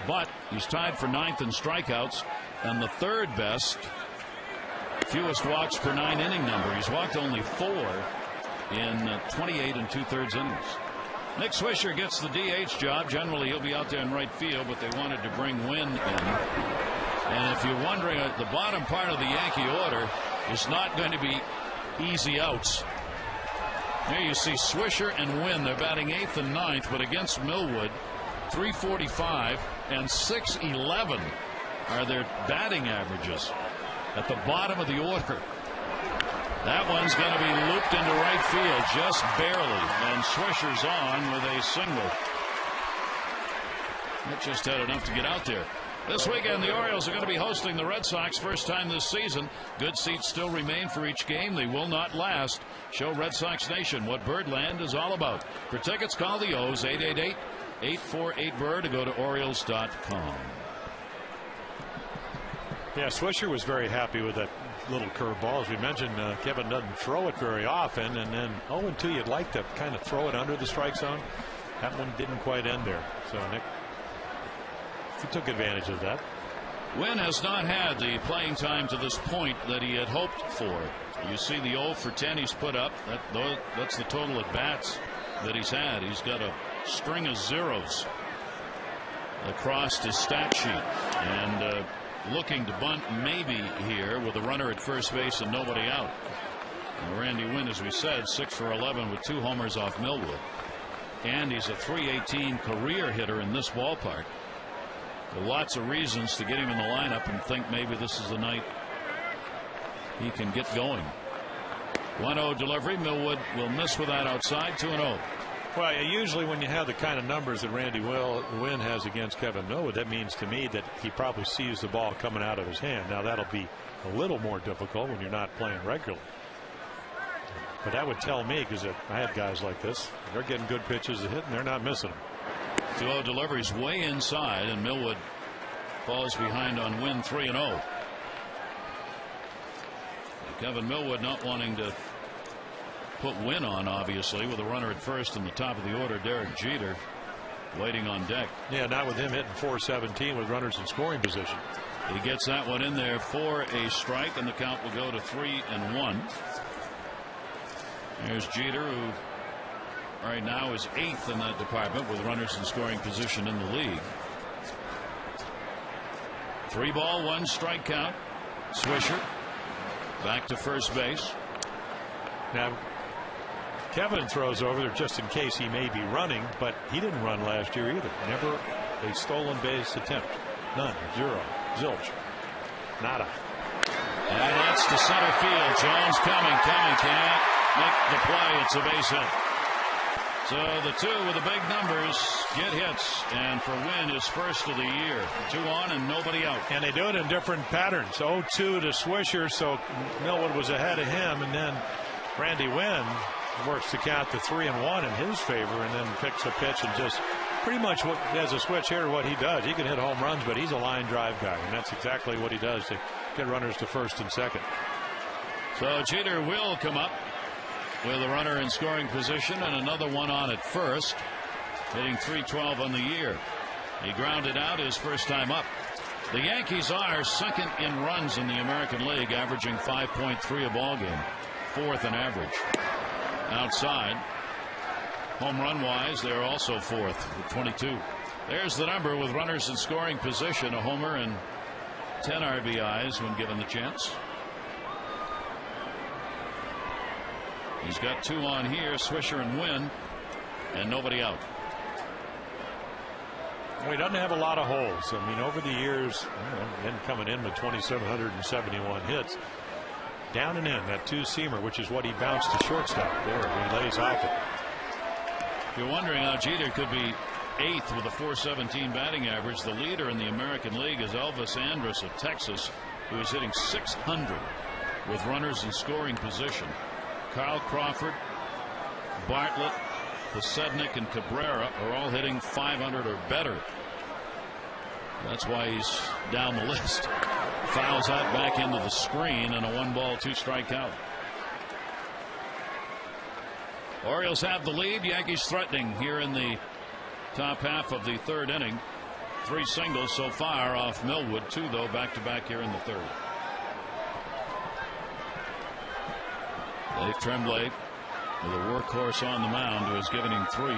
but he's tied for 9th in strikeouts and the 3rd best fewest walks per 9-inning number. He's walked only 4 in 28 2/3 innings. Nick Swisher gets the DH job. Generally he'll be out there in right field, but they wanted to bring Wynn in. And if you're wondering, the bottom part of the Yankee order is not going to be easy outs. Here you see Swisher and Wynn. They're batting 8th and 9th, but against Millwood, 345 and 611 are their batting averages at the bottom of the order. That one's going to be looped into right field just barely, and Swisher's on with a single. That just had enough to get out there. This weekend, the Orioles are going to be hosting the Red Sox, first time this season. Good seats still remain for each game. They will not last. Show Red Sox Nation what Birdland is all about. For tickets, call the O's 888-848-BIRD, to go to Orioles.com. Yeah, Swisher was very happy with that little curveball. As we mentioned, Kevin doesn't throw it very often, and then 0-2, you'd like to kind of throw it under the strike zone. That one didn't quite end there. So Nick, he took advantage of that. Wynn has not had the playing time to this point that he had hoped for. You see the 0 for 10 he's put up. That's the total at bats that he's had. He's got a string of zeros across his stat sheet, and looking to bunt maybe here with a runner at first base and nobody out. And Randy Wynn, as we said, 6 for 11 with 2 homers off Millwood, and he's a .318 career hitter in this ballpark. There are lots of reasons to get him in the lineup and think maybe this is the night he can get going. 1-0 delivery. Millwood will miss with that outside. 2-0. Well, usually when you have the kind of numbers that Randy Wynn has against Kevin Millwood, that means to me that he probably sees the ball coming out of his hand. Now that'll be a little more difficult when you're not playing regularly. But that would tell me, because I had guys like this, they're getting good pitches to hit and they're not missing them. 2-0 deliveries way inside, and Millwood falls behind on Wynn. 3-0. Kevin Millwood not wanting to put Wynn on, obviously, with a runner at first in the top of the order. Derek Jeter waiting on deck. Yeah, not with him hitting .417 with runners in scoring position. He gets that one in there for a strike, and the count will go to 3-1. There's Jeter, who right now is 8th in that department with runners in scoring position in the league. 3 ball, 1 strike count. Swisher back to first base. Now Kevin throws over there just in case he may be running, but he didn't run last year either. Never a stolen base attempt. None. 0. Zilch. Nada. And that's to center field. Jones coming. Can't make the play. It's a base hit. So the 2 with the big numbers get hits, and for Wynn, his first of the year. 2 on and nobody out. And they do it in different patterns. 0-2 to Swisher, so Millwood was ahead of him, and then Randy Wynn works to count to 3-1 in his favor, and then picks a pitch and just pretty much as a switch hitter, what he does. He can hit home runs, but he's a line drive guy, and that's exactly what he does to get runners to first and second. So Jeter will come up with a runner in scoring position and another one on at first, hitting .312 on the year. He grounded out his first time up. The Yankees are second in runs in the American League, averaging 5.3 a ball game, 4th in average. Outside, home run wise, they're also 4th with 22. There's the number with runners in scoring position, a homer and 10 RBIs when given the chance. He's got 2 on here, Swisher and Wynn, and nobody out. Well, he doesn't have a lot of holes. I mean, over the years, then coming in with 2,771 hits, down and in that 2-seamer, which is what he bounced to shortstop there. He lays off it. If you're wondering how Jeter could be 8th with a .417 batting average, the leader in the American League is Elvis Andrus of Texas, who is hitting .600 with runners in scoring position. Kyle Crawford, Bartlett, Posednik, and Cabrera are all hitting .500 or better. That's why he's down the list. Fouls out back into the screen, and a 1-ball, 2-strike count. Orioles have the lead. Yankees threatening here in the top half of the third inning. 3 singles so far off Millwood, 2 though back to back here in the third. Dave Tremblay with a workhorse on the mound who has given him 3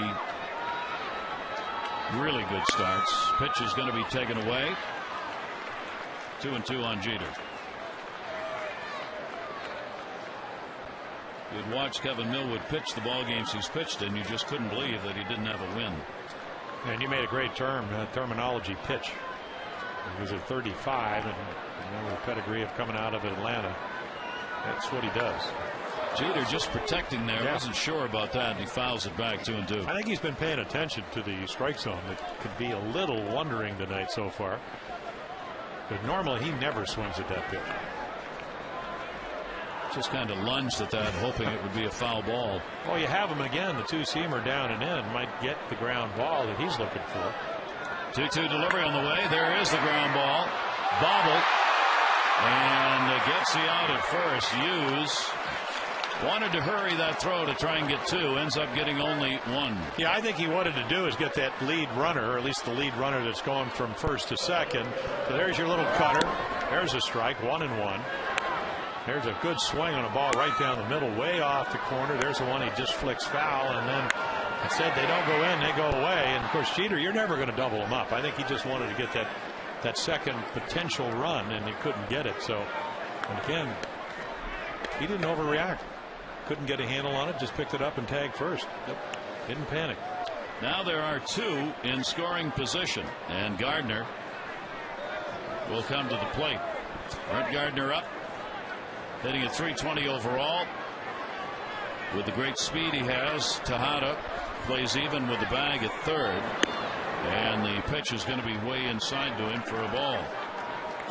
really good starts. Pitch is going to be taken away. 2-2 on Jeter. You'd watch Kevin Millwood pitch the ball games he's pitched in, you just couldn't believe that he didn't have a win. And you made a great terminology, pitch. He was at 35, and the pedigree of coming out of Atlanta. That's what he does. Jeter just protecting there. Wasn't sure about that, and he fouls it back. 2-2. I think he's been paying attention to the strike zone. That could be a little wondering tonight so far. But normally he never swings at that pitch. Just kind of lunged at that, hoping it would be a foul ball. Well, you have him again. The 2-seamer down and in might get the ground ball that he's looking for. 2-2 delivery on the way. There is the ground ball. Bobble. And gets the out at first. Hughes wanted to hurry that throw to try and get 2. Ends up getting only 1. Yeah, I think he wanted to do is get that lead runner, or at least the lead runner that's going from first to second. So there's your little cutter. There's a strike. 1-1. There's a good swing on a ball right down the middle, way off the corner. There's the one he just flicks foul, and then instead they don't go in, they go away. And of course, Jeter, you're never going to double him up. I think he just wanted to get that second potential run, and he couldn't get it. So, and again, he didn't overreact. Couldn't get a handle on it, just picked it up and tagged first. Yep. Didn't panic. Now there are 2 in scoring position, and Gardner will come to the plate. Brett Gardner up, hitting at 320 overall. With the great speed he has, Tejada plays even with the bag at third, and the pitch is going to be way inside to him for a ball.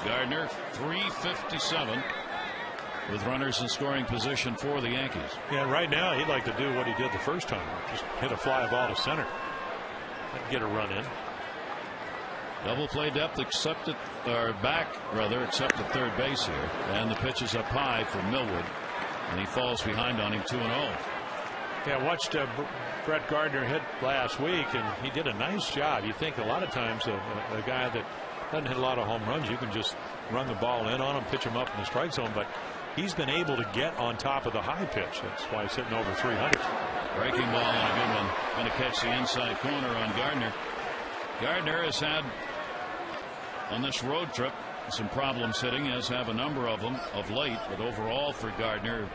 Gardner, 357. With runners in scoring position for the Yankees. Yeah, right now he'd like to do what he did the first time. Just hit a fly ball to center. That'd get a run in. Double play depth accepted, or back rather, except at third base here. And the pitch is up high for Millwood. And he falls behind on him 2-0. Yeah, I watched Brett Gardner hit last week, and he did a nice job. You think a lot of times a guy that doesn't hit a lot of home runs, you can just run the ball in on him, pitch him up in the strike zone. But he's been able to get on top of the high pitch. That's why he's hitting over 300. Breaking ball and a good one. Going to catch the inside corner on Gardner. Gardner has had on this road trip some problems hitting, as have a number of them of late. But overall for Gardner,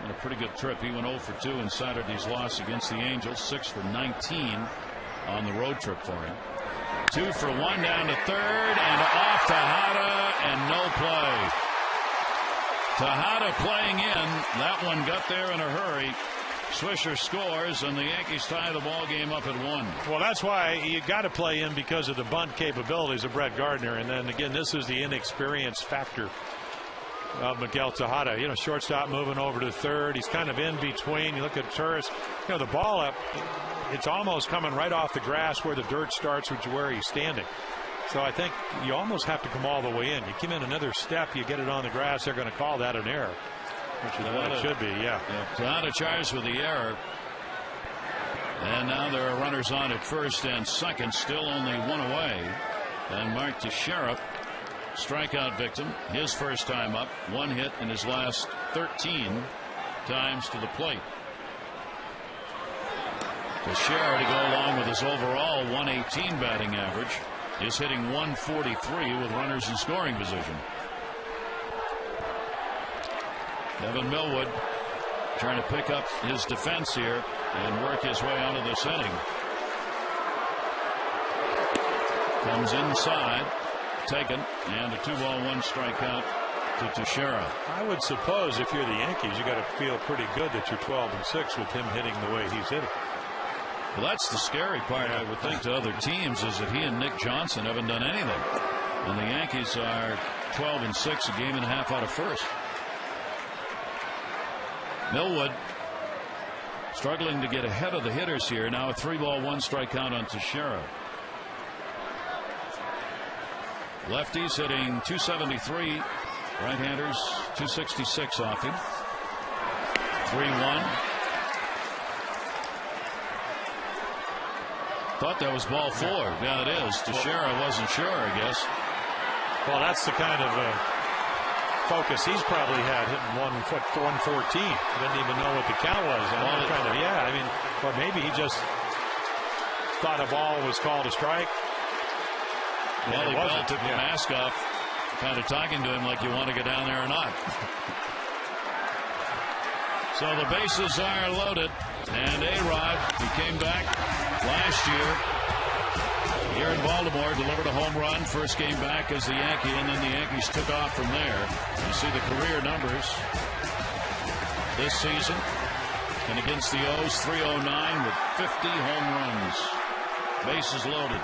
a pretty good trip. He went 0 for 2 in Saturday's loss against the Angels. 6 for 19 on the road trip for him. 2 for 1 down to third, and off Tejada, and no play. Tejada playing in. That one got there in a hurry. Swisher scores, and the Yankees tie the ball game up at 1. Well, that's why you got to play in, because of the bunt capabilities of Brett Gardner. And then again, this is the inexperience factor of Miguel Tejada. You know, shortstop moving over to third. He's kind of in between. You look at Turris. You know, the ball up, it's almost coming right off the grass where the dirt starts, which is where he's standing. So I think you almost have to come all the way in. You come in another step, you get it on the grass, they're going to call that an error, which is what it should be. Yeah. Tejada charged with the error. And now there are runners on at first and second, still only 1 away. And Mark Teixeira, strikeout victim, his first time up, 1 hit in his last 13 times to the plate. Teixeira, to go along with his overall 118 batting average, is hitting 143 with runners in scoring position. Kevin Millwood trying to pick up his defense here and work his way out of this inning. Comes inside, taken, and a 2-1 strikeout to Teixeira. I would suppose if you're the Yankees, you got to feel pretty good that you're 12-6 with him hitting the way he's hitting. Well, that's the scary part, I would think, to other teams, is that he and Nick Johnson haven't done anything. And the Yankees are 12-6, a game and a half out of first. Millwood struggling to get ahead of the hitters here. Now a 3-1 strikeout on Teixeira. Lefties hitting 273. Right-handers 266 off him. 3-1. Thought that was ball 4. Yeah, it is. Teixeira wasn't sure, I guess. Well, that's the kind of focus he's probably had, hitting 114. Didn't even know what the count was. I mean, or maybe he just thought a ball was called a strike. Well, he took the mask off, kind of talking to him like you want to get down there or not. So the bases are loaded, and A-Rod, he came back last year here in Baltimore, delivered a home run, first game back as a Yankee, and then the Yankees took off from there. You see the career numbers this season, and against the O's, 309 with 50 home runs. Bases loaded.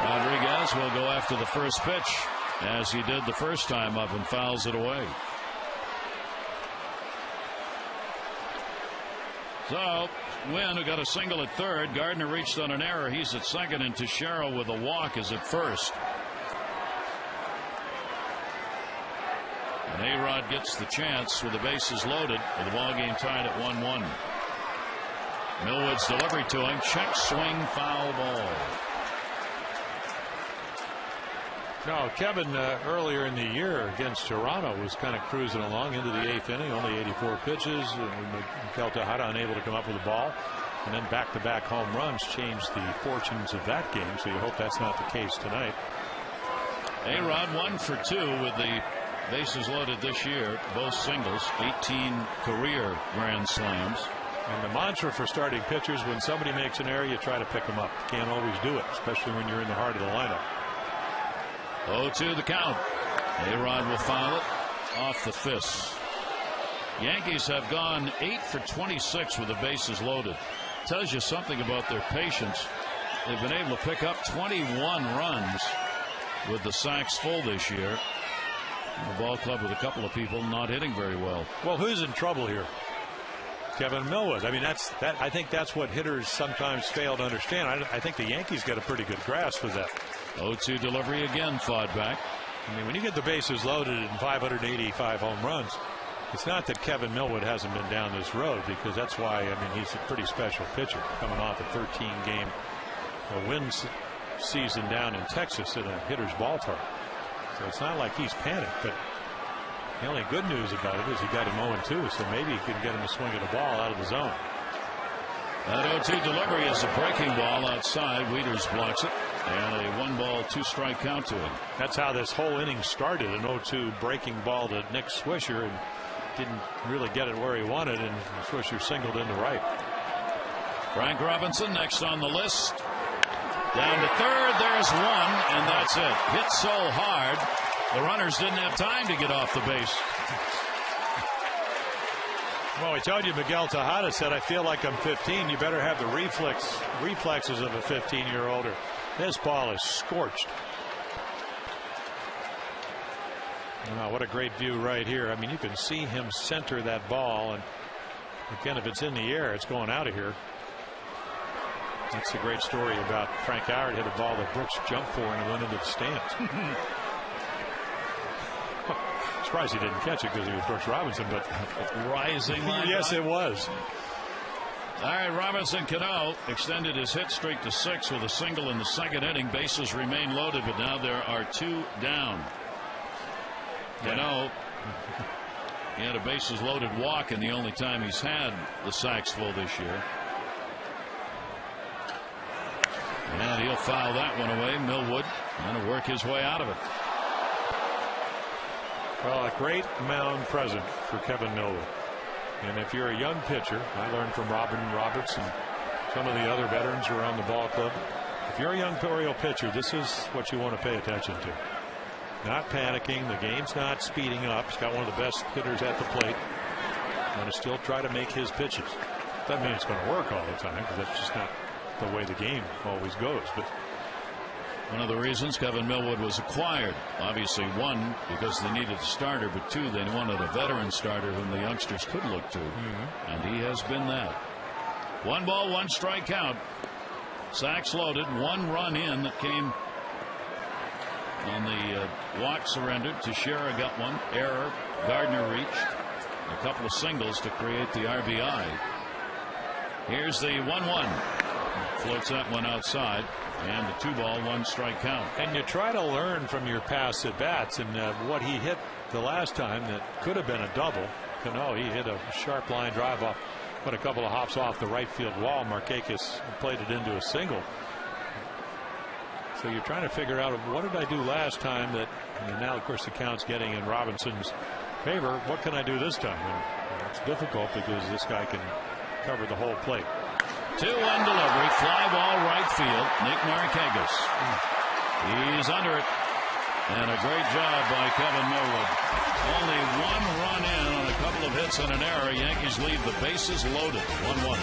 Rodriguez will go after the first pitch, as he did the first time up, and fouls it away. So, Wynn, who got a single at third. Gardner reached on an error. He's at second, and Teixeira with a walk is at first. And A-Rod gets the chance with the bases loaded, with the ball game tied at 1-1. Millwood's delivery to him. Check swing, foul ball. No, Kevin earlier in the year against Toronto was kind of cruising along into the 8th inning, only 84 pitches. Miguel Tejada unable to come up with the ball, and then back-to-back home runs changed the fortunes of that game. So you hope that's not the case tonight. A-Rod 1 for 2 with the bases loaded this year, both singles, 18 career grand slams. And the mantra for starting pitchers: when somebody makes an error, you try to pick them up. You can't always do it, especially when you're in the heart of the lineup. 0-2 the count. A-Rod will foul it off the fist. Yankees have gone 8 for 26 with the bases loaded. Tells you something about their patience. They've been able to pick up 21 runs with the sacks full this year. The ball club with a couple of people not hitting very well. Well, who's in trouble here? Kevin Millwood. I mean, I think that's what hitters sometimes fail to understand. I think the Yankees got a pretty good grasp of that. 0-2 delivery again, fought back. I mean, when you get the bases loaded and 585 home runs, it's not that Kevin Millwood hasn't been down this road, because that's why, I mean, he's a pretty special pitcher, coming off a 13-game win season down in Texas at a hitter's ballpark. So it's not like he's panicked, but the only good news about it is he got him 0-2, so maybe he can get him to swing at the ball out of the zone. That 0-2 delivery is a breaking ball outside. Wieters blocks it, and a 1-ball 2-strike count to him. That's how this whole inning started, an 0-2 breaking ball to Nick Swisher, and didn't really get it where he wanted, and Swisher singled into right. Frank Robinson next on the list. Down to third, there's one, and that's it. Hit so hard, the runners didn't have time to get off the base. Well, I told you, Miguel Tejada said, I feel like I'm 15. You better have the reflexes of a 15-year-old, or this ball is scorched. Wow, what a great view right here. I mean, you can see him center that ball, and again, if it's in the air, it's going out of here. That's a great story about Frank Howard hit a ball that Brooks jumped for and it went into the stands. Surprised he didn't catch it because he was Brooks Robinson, but rising. Yes, it was. All right, Robinson Cano extended his hit streak to 6 with a single in the second inning. Bases remain loaded, but now there are 2 down. Cano, he had a bases loaded walk, and the only time he's had the sacks full this year. And he'll foul that one away. Millwood going to work his way out of it. Well, a great mound present for Kevin Millwood. And if you're a young pitcher, I learned from Robin Roberts and some of the other veterans around the ball club. If you're a young Oriole pitcher, this is what you want to pay attention to. Not panicking. The game's not speeding up. He's got one of the best hitters at the plate. Going to still try to make his pitches. Doesn't mean it's going to work all the time, because that's just not the way the game always goes. But one of the reasons Kevin Millwood was acquired, obviously, 1, because they needed a starter, but 2, they wanted a veteran starter whom the youngsters could look to. And he has been that. 1 ball, 1 strike count. Sacks loaded, 1 run in that came on the walk surrendered. Teixeira got 1 error. Gardner reached a couple of singles to create the RBI. Here's the 1-1. floats that one outside, and a 2-ball, 1-strike count. And you try to learn from your past at bats, and what he hit the last time that could have been a double. No, he hit a sharp line drive off, put a couple of hops off the right field wall. Markakis played it into a single. So you're trying to figure out, what did I do last time that, and now of course the count's getting in Robinson's favor. What can I do this time? And it's difficult because this guy can cover the whole plate. 2-1 delivery, fly ball right field. Nick Markakis. He's under it. And a great job by Kevin Millwood. Only 1 run in on a couple of hits and an error. Yankees leave the bases loaded. 1-1.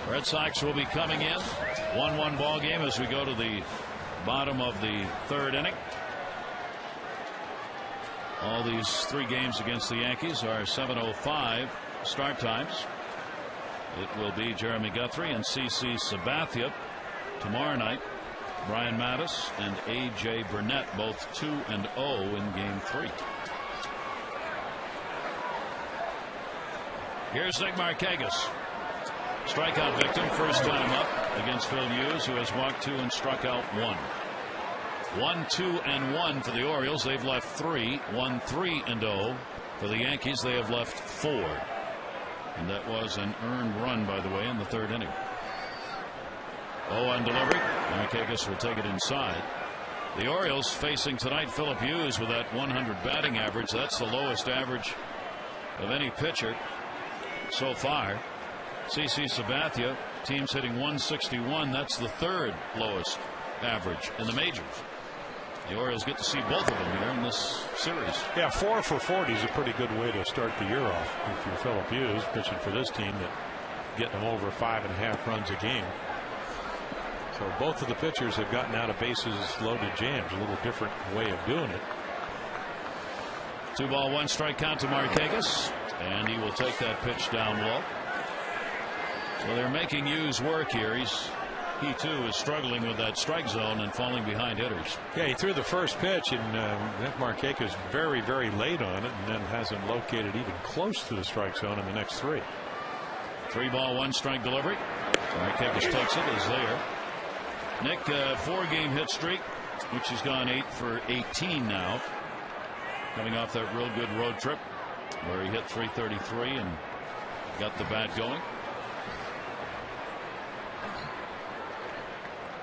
Red Sox will be coming in. 1-1 ball game as we go to the bottom of the 3rd inning. All these 3 games against the Yankees are 7:05 start times. It will be Jeremy Guthrie and CC Sabathia tomorrow night. Brian Mattis and A.J. Burnett both 2-0 in game 3. Here's Nick Markakis. Strikeout victim, first time up against Phil Hughes, who has walked 2 and struck out 1. 1-2-1 for the Orioles. They've left 3. 1-3-0 for the Yankees. They have left 4. And that was an earned run, by the way, in the 3rd inning. 0-1 delivery. Markakis will take it inside. The Orioles facing tonight Philip Hughes with that 100 batting average. That's the lowest average of any pitcher so far. CC Sabathia, teams hitting 161. That's the 3rd lowest average in the majors. The Orioles get to see both of them here in this series. Yeah, 4 for 40 is a pretty good way to start the year off. If you're Philip Hughes pitching for this team, that getting them over 5.5 runs a game. So both of the pitchers have gotten out of bases loaded jams. A little different way of doing it. 2-ball, 1-strike count to Markakis, and he will take that pitch down low. So they're making Hughes work here. He too is struggling with that strike zone and falling behind hitters. Yeah, he threw the first pitch, and that Markakis very, very late on it, and then hasn't located even close to the strike zone in the next 3. 3-ball, 1-strike delivery. Markakis takes it, is there. Nick, 4-game hit streak, which has gone 8 for 18 now. Coming off that real good road trip where he hit .333 and got the bat going.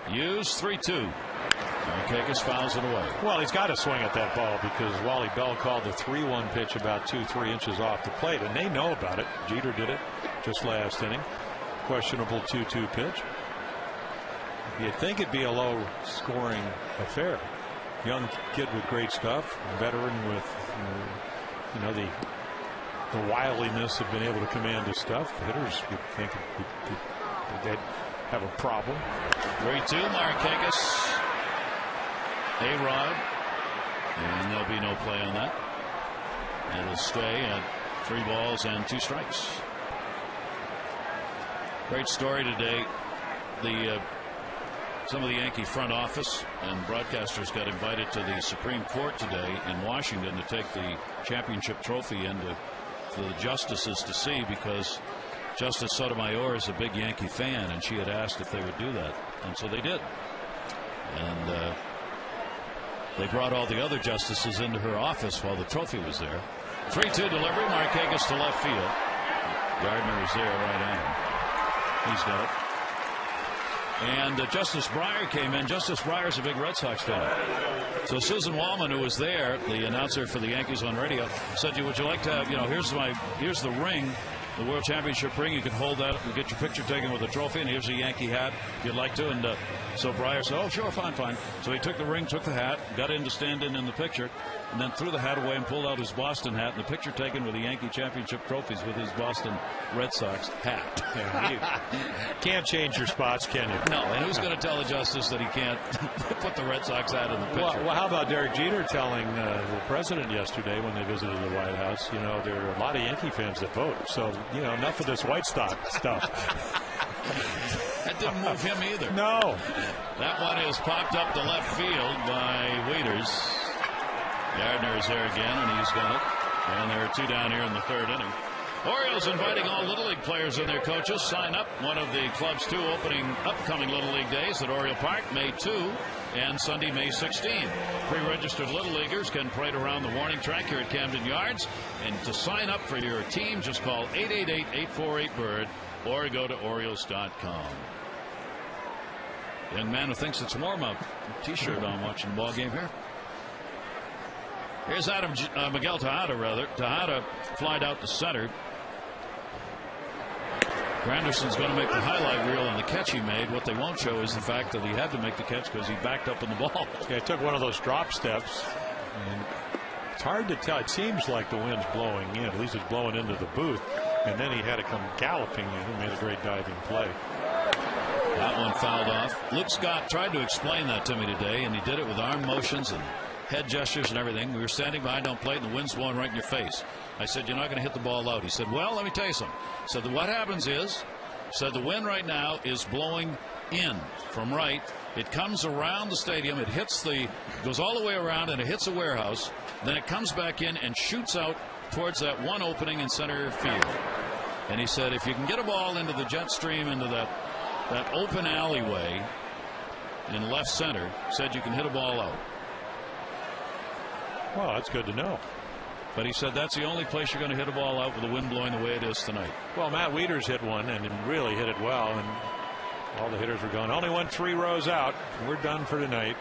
Hughes 3-2. Markakis fouls it away. Well, he's got to swing at that ball because Wally Bell called the 3-1 pitch about 2-3 inches off the plate, and they know about it. Jeter did it just last inning. Questionable 2-2 pitch. You'd think it'd be a low scoring affair. Young kid with great stuff, veteran with the the wiliness of being able to command his stuff, the hitters would think they'd have a problem. 3-2, Markakis. A-Rod. And there'll be no play on that. It'll stay at 3 balls and 2 strikes. Great story today. Some of the Yankee front office and broadcasters got invited to the Supreme Court today in Washington to take the championship trophy into for the justices to see, because Justice Sotomayor is a big Yankee fan, and she had asked if they would do that, and so they did. And they brought all the other justices into her office while the trophy was there. 3-2 delivery. Markakis to left field. Gardner is there right on him. He's got it. And Justice Breyer came in. Justice Breyer's a big Red Sox fan. So Susan Wallman, who was there, the announcer for the Yankees on radio, said, "Would you like to have, here's the ring, the World Championship ring. You can hold that and get your picture taken with a trophy, and here's a Yankee hat if you'd like to." And so Breyer said, "Oh, sure, fine." So he took the ring, took the hat, got in to stand in the picture, and then threw the hat away and pulled out his Boston hat, and the picture taken with the Yankee championship trophies with his Boston Red Sox hat. Yeah, you can't change your spots, can you? No, and who's going to tell the justice that he can't put the Red Sox hat in the picture? Well, how about Derek Jeter telling the president yesterday when they visited the White House, there are a lot of Yankee fans that vote, so, enough of this White Sox stuff. That didn't move him either. No. That one is popped up to left field by Waiters. Gardner is there again, and he's got it. And there are 2 down here in the 3rd inning. Orioles inviting all Little League players and their coaches. Sign up. One of the club's 2 upcoming Little League days at Oriole Park, May 2 and Sunday, May 16. Pre-registered Little Leaguers can parade around the warning track here at Camden Yards. And to sign up for your team, just call 888-848-BIRD or go to Orioles.com. Young man who thinks it's warm up. T-shirt on watching the ball game here. Here's Miguel Tejada, rather. Tejada flied out to center. Granderson's going to make the highlight reel on the catch he made. What they won't show is the fact that he had to make the catch because he backed up on the ball. Yeah, he took one of those drop steps. And it's hard to tell. It seems like the wind's blowing in. At least it's blowing into the booth. And then he had to come galloping in and made a great diving play. That one fouled off. Luke Scott tried to explain that to me today, and he did it with arm motions and head gestures and everything. We were standing behind home plate, and the wind's blowing right in your face. I said, "You're not going to hit the ball out." He said, "Well, let me tell you something." He said, "What happens is," said, "the wind right now is blowing in from right. It comes around the stadium. It goes all the way around, and it hits a warehouse. Then it comes back in and shoots out towards that one opening in center field." And he said, "If you can get a ball into the jet stream, into that open alleyway in left center," said, "you can hit a ball out." Well, that's good to know. But he said that's the only place you're going to hit a ball out with the wind blowing the way it is tonight. Well, Matt Wieters hit one and really hit it well, and all the hitters were gone. Only went 3 rows out. We're done for tonight.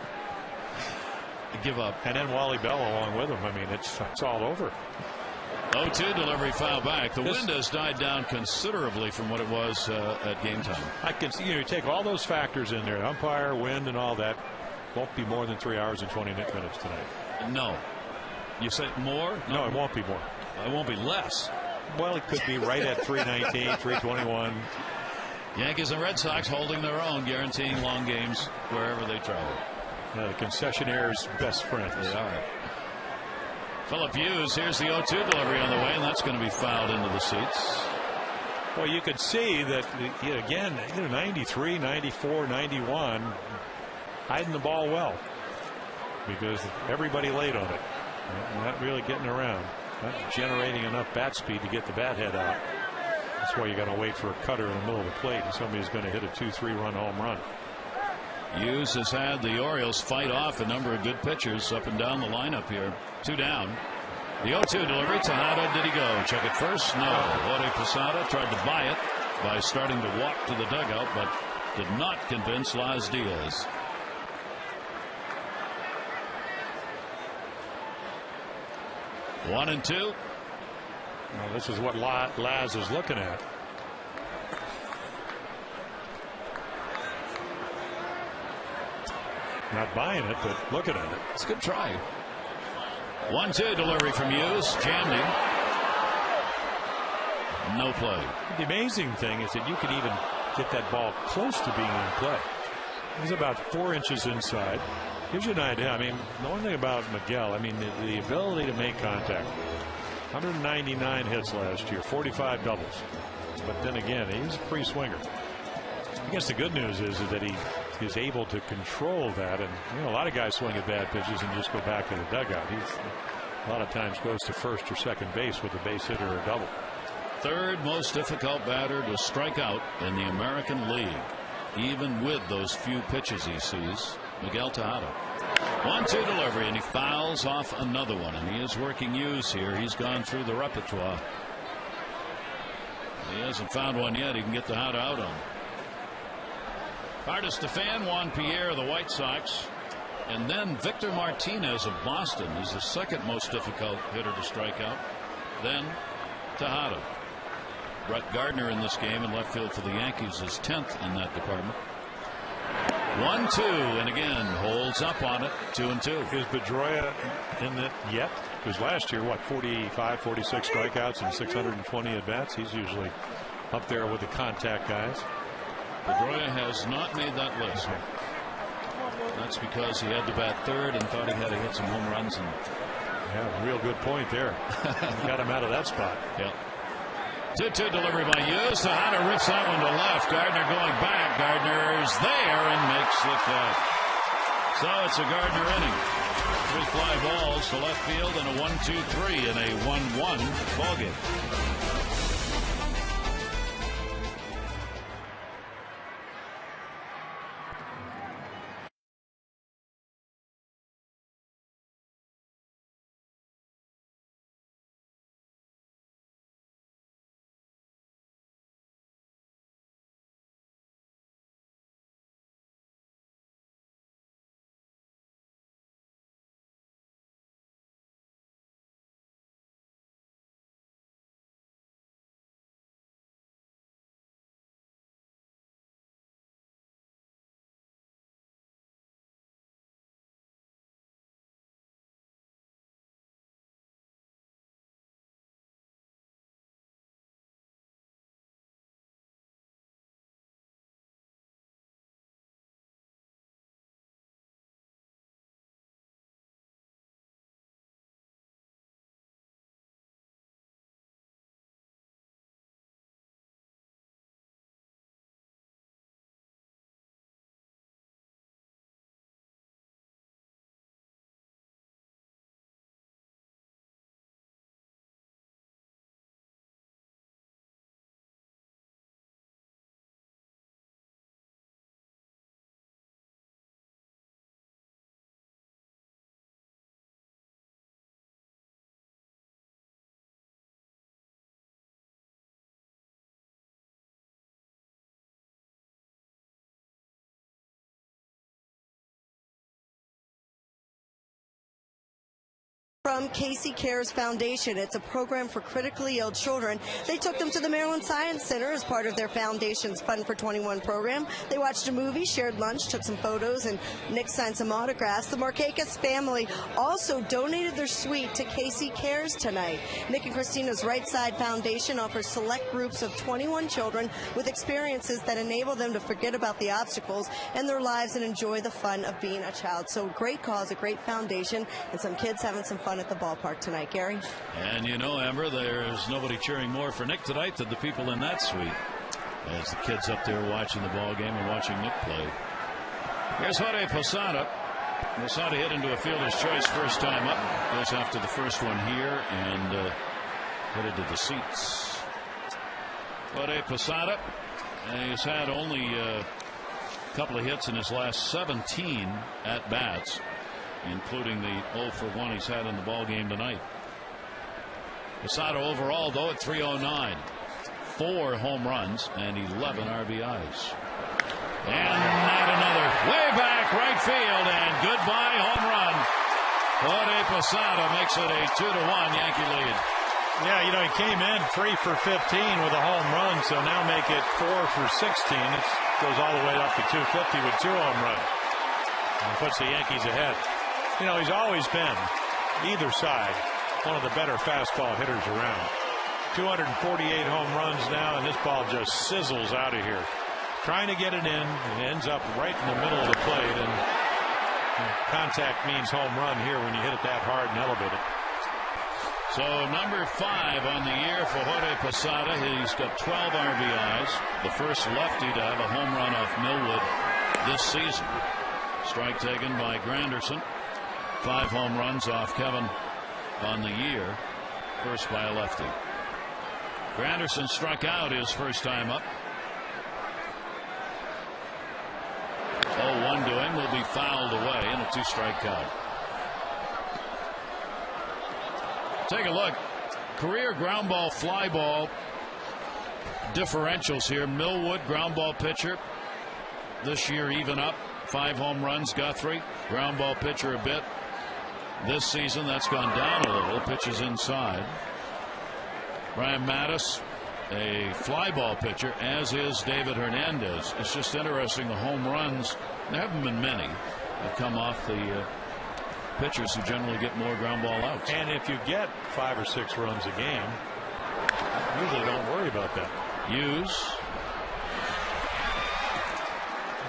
Give up. And then Wally Bell along with him. I mean, it's all over. 0-2 delivery foul back. The wind has died down considerably from what it was at game time. I can see you take all those factors in there, umpire, wind, and all that. Won't be more than 3 hours and 20 minutes tonight. No. You said more? No, it won't be more. It won't be less. Well, it could be right at 3:19, 3:21. Yankees and Red Sox holding their own, guaranteeing long games wherever they travel. The concessionaire's best friends. They are. Philip Hughes, here's the 0-2 delivery on the way, and that's going to be fouled into the seats. Well, you could see that, again, 93, 94, 91, hiding the ball well because everybody laid on it. Not really getting around, not generating enough bat speed to get the bat head out. That's why you got to wait for a cutter in the middle of the plate, and somebody's going to hit a 2-3 run home run. Hughes has had the Orioles fight off a number of good pitchers up and down the lineup here. 2 down. The 0-2 delivery. Tejada, did he go? Check it first. No. Jorge Posada tried to buy it by starting to walk to the dugout, but did not convince Laz Diaz. One and 2. Well, this is what Laz is looking at. Not buying it, but looking at it. It's a good try. 1-2 delivery from Hughes. Jammed him. no play. The amazing thing is that you could even get that ball close to being in play. He's about 4 inches inside. Gives you an idea. I mean, the one thing about Miguel, I mean, the ability to make contact. 199 hits last year, 45 doubles. But then again, he's a free swinger. I guess the good news is that he is able to control that. And, you know, a lot of guys swing at bad pitches and just go back to the dugout. He a lot of times goes to first or second base with a base hit or a double. Third most difficult batter to strike out in the American League, even with those few pitches he sees. Miguel Tejada. 1-2 delivery, and he fouls off another one, and he is working use here. He's gone through the repertoire. He hasn't found one yet he can get Tejada out on. Hardest to fan, Juan Pierre of the White Sox, and then Victor Martinez of Boston is the second most difficult hitter to strike out. Then Tejada. Brett Gardner in this game in left field for the Yankees is 10th in that department. 1-2, and again holds up on it. 2-2. Is Pedroia in it yet? Because last year, what, 45, 46 strikeouts and 620 at bats. He's usually up there with the contact guys. Pedroia has not made that list. That's because he had to bat third and thought he had to hit some home runs. And yeah, real good point there. Got him out of that spot. Yeah. 2-2 delivery by Hughes. Tejada rips that one to left. Gardner going back. Gardner's there and makes the catch. So it's a Gardner inning. 3 fly balls to left field and a 1-2-3 in a 1-1 ball game. From Casey Cares Foundation. It's a program for critically ill children. They took them to the Maryland Science Center as part of their foundation's Fun for 21 program. They watched a movie, shared lunch, took some photos, and Nick signed some autographs. The Markakis family also donated their suite to Casey Cares tonight. Nick and Christina's Right Side Foundation offers select groups of 21 children with experiences that enable them to forget about the obstacles in their lives and enjoy the fun of being a child. So great cause, a great foundation, and some kids having some fun at the ballpark tonight. Gary? And you know, Amber, there's nobody cheering more for Nick tonight than the people in that suite, as the kids up there watching the ball game and watching Nick play. Here's Jorge Posada. Posada hit into a fielder's choice first time up. Goes after the first one here and headed to the seats. Jorge Posada, he's had only a couple of hits in his last 17 at bats, including the 0 for 1 he's had in the ball game tonight. Posada overall, though, at .309, 4 home runs and 11 RBIs. And not another, way back right field, and goodbye home run. Jorge Posada makes it a 2-1 Yankee lead. Yeah, you know, he came in 3 for 15 with a home run, so now make it 4 for 16. It goes all the way up to 250 with 2 home runs. And puts the Yankees ahead. You know, he's always been, either side, one of the better fastball hitters around. 248 home runs now, and this ball just sizzles out of here. Trying to get it in, and ends up right in the middle of the plate, and contact means home run here when you hit it that hard and elevate it. So number 5 on the year for Jorge Posada. He's got 12 RBIs. The first lefty to have a home run off Millwood this season. Strike taken by Granderson. 5 home runs off Kevin on the year. First by a lefty. Granderson struck out his first time up. 0-1 to him, will be fouled away in a 2-strike count. Take a look. Career ground ball, fly ball differentials here. Millwood, ground ball pitcher. This year even up. 5 home runs. Guthrie, ground ball pitcher a bit. This season that's gone down a little. Pitches inside. Brian Mattis, a fly ball pitcher, as is David Hernandez. It's just interesting, the home runs, there haven't been many, have come off the pitchers who generally get more ground ball outs. And if you get 5 or 6 runs a game, usually don't worry about that. Hughes.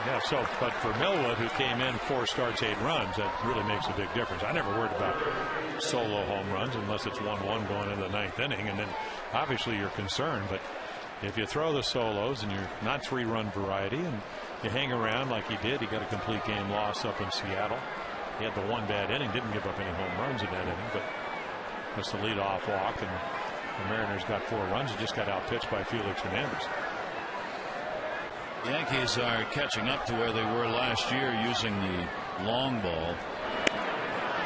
Yeah, so, but for Millwood, who came in 4 starts, 8 runs, that really makes a big difference. I never worried about solo home runs unless it's 1-1 going into the 9th inning, and then obviously you're concerned. But if you throw the solos and you're not 3-run variety and you hang around like he did, he got a complete game loss up in Seattle. He had the 1 bad inning, didn't give up any home runs in that inning, but that's the leadoff walk, and the Mariners got 4 runs and just got outpitched by Felix Hernandez. Yankees are catching up to where they were last year using the long ball.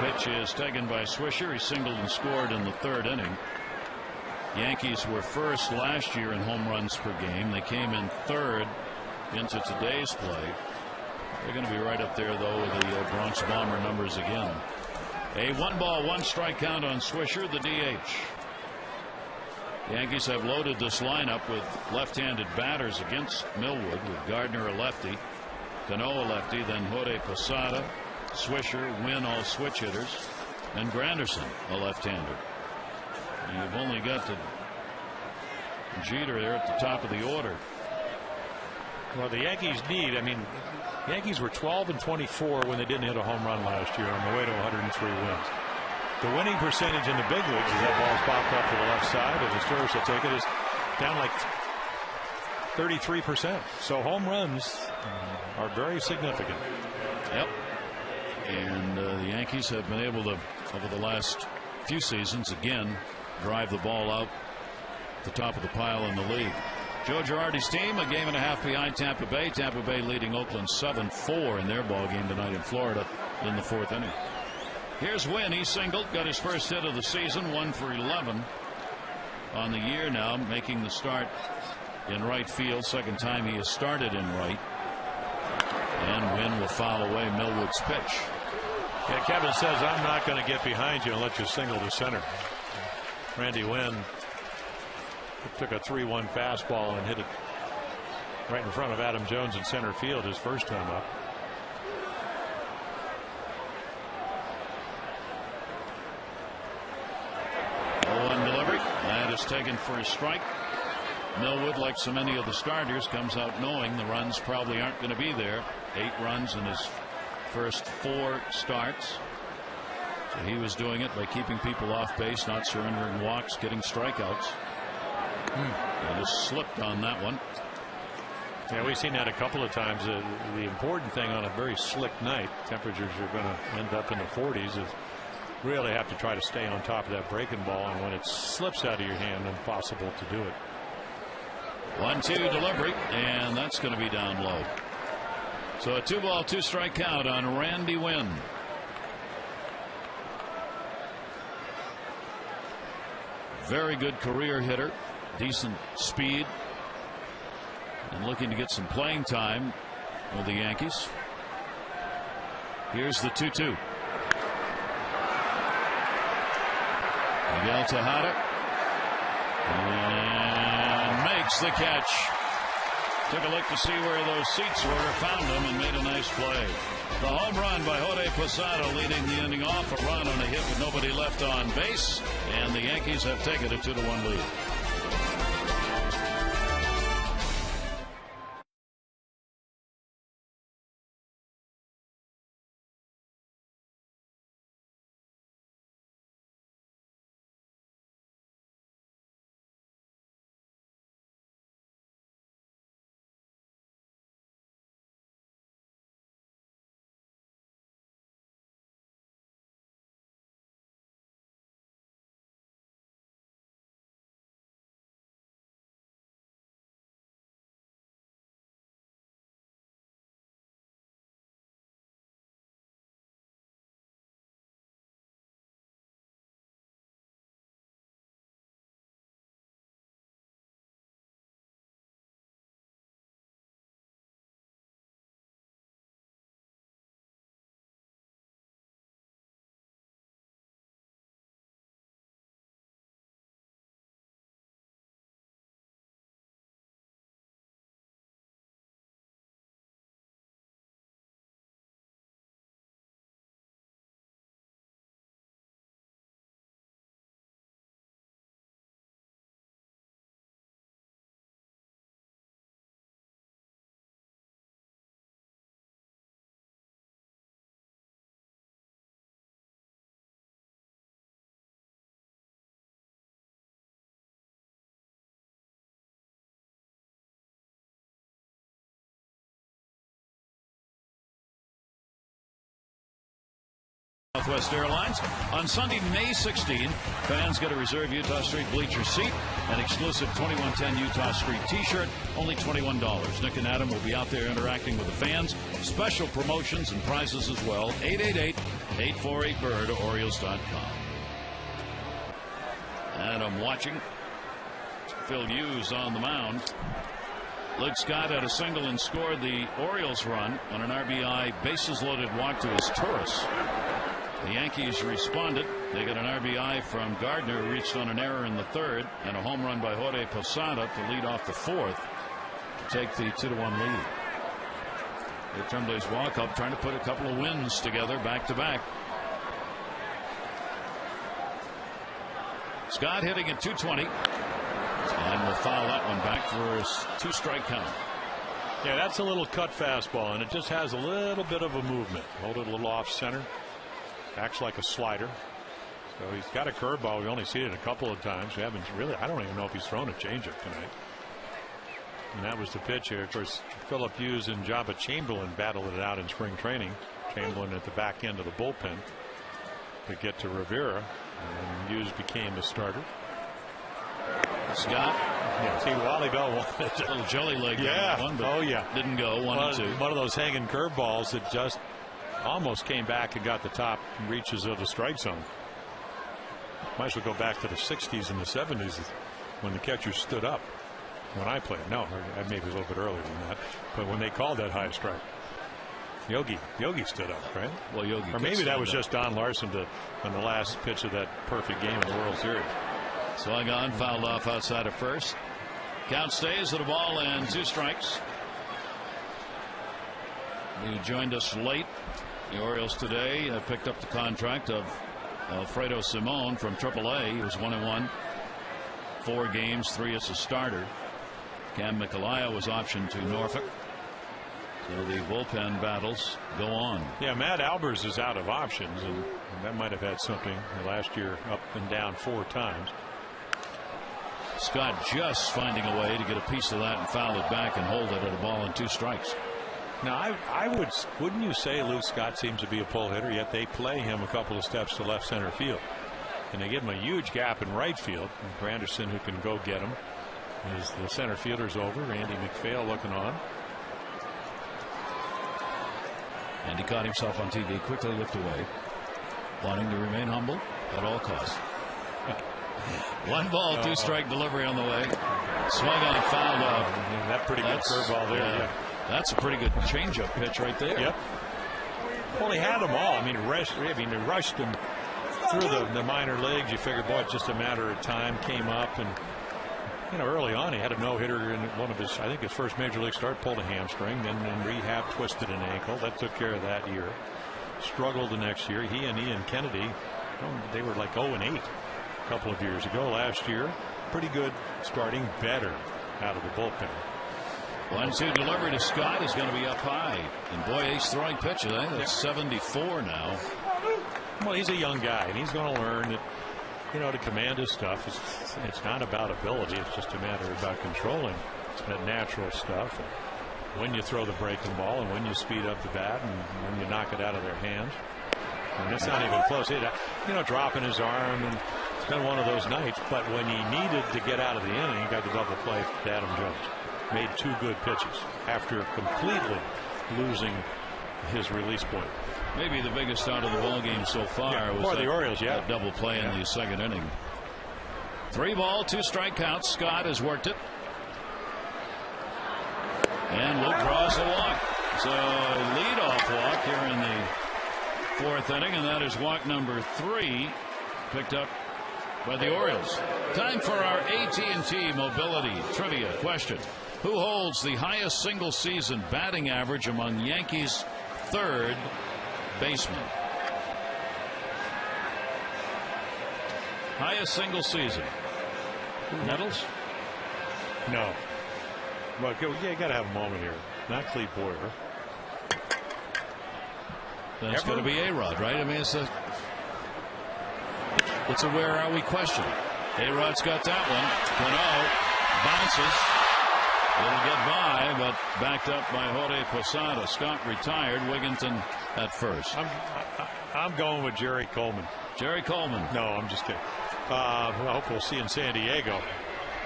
Pitch is taken by Swisher. He singled and scored in the 3rd inning. Yankees were first last year in home runs per game. They came in 3rd into today's play. They're going to be right up there, though, with the Bronx Bomber numbers again. A 1-ball, 1-strike count on Swisher, the DH. Yankees have loaded this lineup with left-handed batters against Millwood, with Gardner a lefty, Cano a lefty, then Jorge Posada, Swisher, Wynn, all switch hitters, and Granderson a left-hander. You've only got the Jeter there at the top of the order. Well, the Yankees need, Yankees were 12-24 when they didn't hit a home run last year, on the way to 103 wins. The winning percentage in the big leagues, as that ball's popped up to the left side, as the Steelers will take it, is down like 33%. So home runs are very significant. Yep. And the Yankees have been able to, over the last few seasons, again, drive the ball out the top of the pile in the league. Joe Girardi's team a game and a half behind Tampa Bay. Tampa Bay leading Oakland 7-4 in their ball game tonight in Florida in the 4th inning. Here's Wynn. He singled, got his first hit of the season, 1 for 11 on the year now, making the start in right field. Second time he has started in right. And Wynn will foul away Millwood's pitch. Yeah, Kevin says, I'm not going to get behind you and let you single to center. Randy Wynn took a 3-1 fastball and hit it right in front of Adam Jones in center field his first time up. Taken for a strike. Millwood, like so many of the starters, comes out knowing the runs probably aren't going to be there. 8 runs in his first 4 starts. So he was doing it by keeping people off base, not surrendering walks, getting strikeouts. He just slipped on that one. Yeah, we've seen that a couple of times. The important thing on a very slick night, temperatures are going to end up in the 40s, is really have to try to stay on top of that breaking ball, and when it slips out of your hand, impossible to do it. 1-2 delivery, and that's going to be down low. So a 2-ball, 2-strike count on Randy Wynn. Very good career hitter, decent speed, and looking to get some playing time with the Yankees. Here's the 2-2. Miguel Tejada, and makes the catch. Took a look to see where those seats were, found them, and made a nice play. The home run by Jorge Posada leading the inning off. A run on a hit with nobody left on base, and the Yankees have taken a 2-1 lead. Southwest Airlines. On Sunday, May 16, fans get a reserve Utah Street bleacher seat, an exclusive 2110 Utah Street t-shirt, only $21. Nick and Adam will be out there interacting with the fans. Special promotions and prizes as well. 888-848-BIRD, Orioles.com. And I'm watching Phil Hughes on the mound. Luke Scott had a single and scored the Orioles run on an RBI bases loaded walk to his Taurus. The Yankees responded. They got an RBI from Gardner, who reached on an error in the third, and a home run by Jorge Posada to lead off the fourth to take the 2-1 lead. The Tremblay's walk up, trying to put a couple of wins together back to back. Scott hitting at 220. And will foul that one back for his 2-strike count. Yeah, that's a little cut fastball, and it just has a little bit of a movement. Hold it a little off center. Acts like a slider. So he's got a curveball. We've only seen it a couple of times. We haven't really. I don't even know if he's thrown a changeup tonight. And that was the pitch here. Of course, Philip Hughes and Jabba Chamberlain battled it out in spring training. Chamberlain at the back end of the bullpen to get to Rivera, and Hughes became the starter. Scott. Yeah, see, Wally Bell wanted a little jelly leg. Yeah. One, but oh, yeah. Didn't go. One and two. One of those hanging curveballs that just almost came back and got the top reaches of the strike zone. Might as well go back to the 60s and the 70s when the catcher stood up. When I played. No, maybe a little bit earlier than that. But when they called that high strike. Yogi stood up, right? Well, Yogi. Or maybe that was just Don Larson on the last pitch of that perfect game in the World Series. Swung on, fouled off outside of first. Count stays at a ball and 2 strikes. He joined us late. The Orioles today picked up the contract of Alfredo Simon from AAA. He was 1-1, 4 games, 3 as a starter. Cam Michalaya was optioned to Norfolk. So the bullpen battles go on. Yeah, Matt Albers is out of options, and that might have had something last year, up and down 4 times. Scott just finding a way to get a piece of that and foul it back and hold it at a ball and 2 strikes. Now, wouldn't you say Luke Scott seems to be a pull hitter, yet they play him a couple of steps to left center field. And they give him a huge gap in right field. And Granderson, who can go get him, is the center fielder's over. Randy McPhail looking on. And he caught himself on TV, quickly looked away, wanting to remain humble at all costs. 1 ball, 2 strike delivery on the way. Swung on, fouled off. That pretty good curveball there. Yeah. That's a pretty good changeup pitch right there. Yep. Well, he had them all. I mean, he rushed him through the minor leagues. You figure, boy, it's just a matter of time. Came up, and early on he had a no-hitter in one of his, I think his first major league start, pulled a hamstring, then in rehab twisted an ankle. That took care of that year. Struggled the next year. He and Ian Kennedy, they were like 0-8. A couple of years ago. Last year, pretty good starting, better out of the bullpen. 1-2 delivery to Scott is going to be up high, and boy, he's throwing pitches. I think that's 74 now. Well, he's a young guy, and he's going to learn that to command his stuff. It's not about ability. It's just a matter about controlling that natural stuff. And when you throw the breaking ball, and when you speed up the bat, and when you knock it out of their hands. And it's not even close. Dropping his arm, and it's been one of those nights. But when he needed to get out of the inning, he got the double play to Adam Jones. Made 2 good pitches after completely losing his release point. Maybe the biggest out of the ball game so far was the Orioles. that double play in the second inning. 3 ball, 2 strike counts. Scott has worked it, and Luke draws a walk. So leadoff walk here in the 4th inning, and that is walk number 3, picked up by the Orioles. Time for our AT&T Mobility Trivia question. Who holds the highest single season batting average among Yankees' 3rd basemen? Highest single season. Nettles? No. But you got to have a moment here. Not Cleve Boyer. That's going to be A-Rod, right? I mean, it's a where are we question. A-Rod's got that one. Cano bounces. It'll get by, but backed up by Jorge Posada. Scott retired. Wigginton at first. I'm going with Jerry Coleman. Jerry Coleman. No, I'm just kidding. I hope we'll see in San Diego.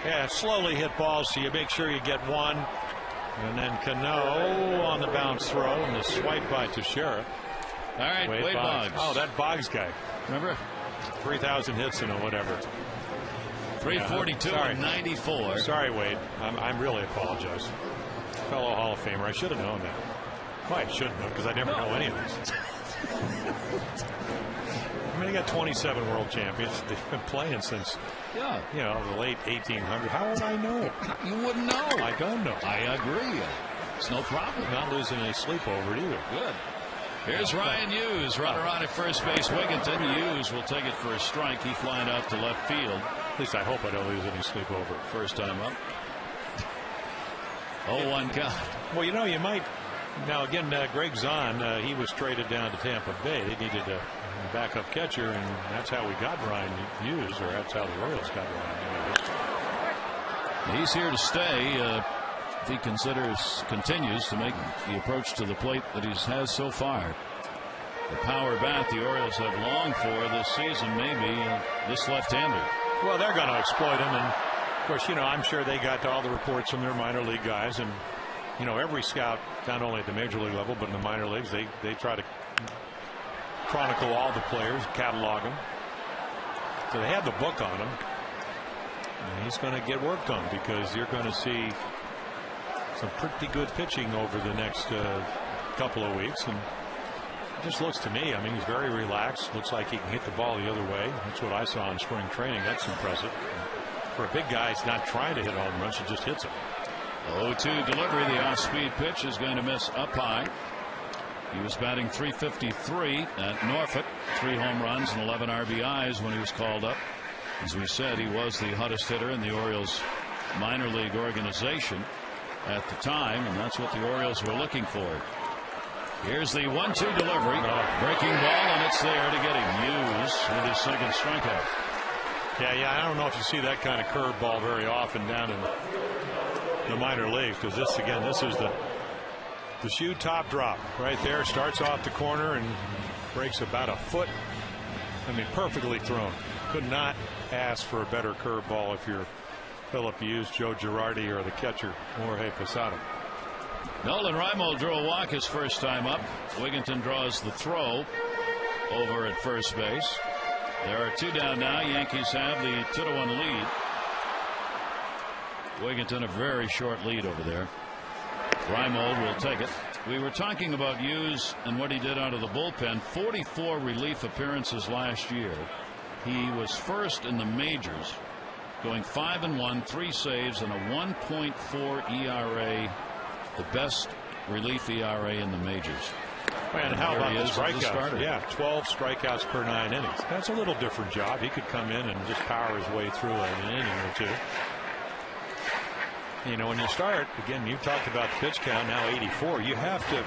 Yeah, slowly hit balls so you make sure you get one. And then Cano on the bounce throw and the swipe by Teixeira. All right, Wade Boggs. Oh, that Boggs guy. Remember? 3,000 hits and whatever. 342 and 94. Sorry, Wade. I'm really apologize. Fellow Hall of Famer. I should have known that. Well, I shouldn't have because I never know any of this. I mean, they got 27 world champions. They've been playing since, the late 1800s. How would I know? You wouldn't know. I don't know. I agree. It's no problem. Not losing any sleep over it either. Good. Here's Ryan Hughes, runner on at first base. Wigginton. Hughes will take it for a strike. He flying out to left field. At least I hope I don't lose any sleep over it. First time up. 0-1 count. Well, you might. Now, again, Greg Zahn, he was traded down to Tampa Bay. They needed a backup catcher, and that's how we got Ryan Hughes, or that's how the Orioles got Ryan Hughes. He's here to stay. If he continues to make the approach to the plate that he has so far. The power bat the Orioles have longed for this season, maybe this left-hander. Well, they're going to exploit him, and of course, I'm sure they got all the reports from their minor league guys, and every scout, not only at the major league level but in the minor leagues, they try to chronicle all the players, catalog them. So they have the book on him. And he's going to get worked on because you're going to see some pretty good pitching over the next couple of weeks. And it just looks to me, he's very relaxed. Looks like he can hit the ball the other way. That's what I saw in spring training. That's impressive. For a big guy, he's not trying to hit home runs. He just hits them. 0-2 delivery. The off-speed pitch is going to miss up high. He was batting .353 at Norfolk. 3 home runs and 11 RBIs when he was called up. As we said, he was the hottest hitter in the Orioles minor league organization at the time, and that's what the Orioles were looking for. Here's the 1-2 delivery. Breaking ball, and it's there to get him. Hughes with his second strikeout. Yeah, I don't know if you see that kind of curveball very often down in the minor leagues, because this is the shoe top drop right there. Starts off the corner and breaks about a foot. Perfectly thrown. Could not ask for a better curveball if you're Philip Hughes, Joe Girardi, or the catcher Jorge Posada. Nolan Reimold drew a walk his first time up. Wigginton draws the throw over at first base. There are 2 down now. Yankees have the 2-1 lead. Wigginton a very short lead over there. Reimold will take it. We were talking about Hughes and what he did out of the bullpen. 44 relief appearances last year. He was first in the majors, going 5-1, 3 saves, and a 1.4 ERA, the best relief ERA in the majors. And how about the strikeouts? Yeah, 12 strikeouts per 9 innings. That's a little different job. He could come in and just power his way through an inning or two. When you start, again, you talked about the pitch count, now 84. You have to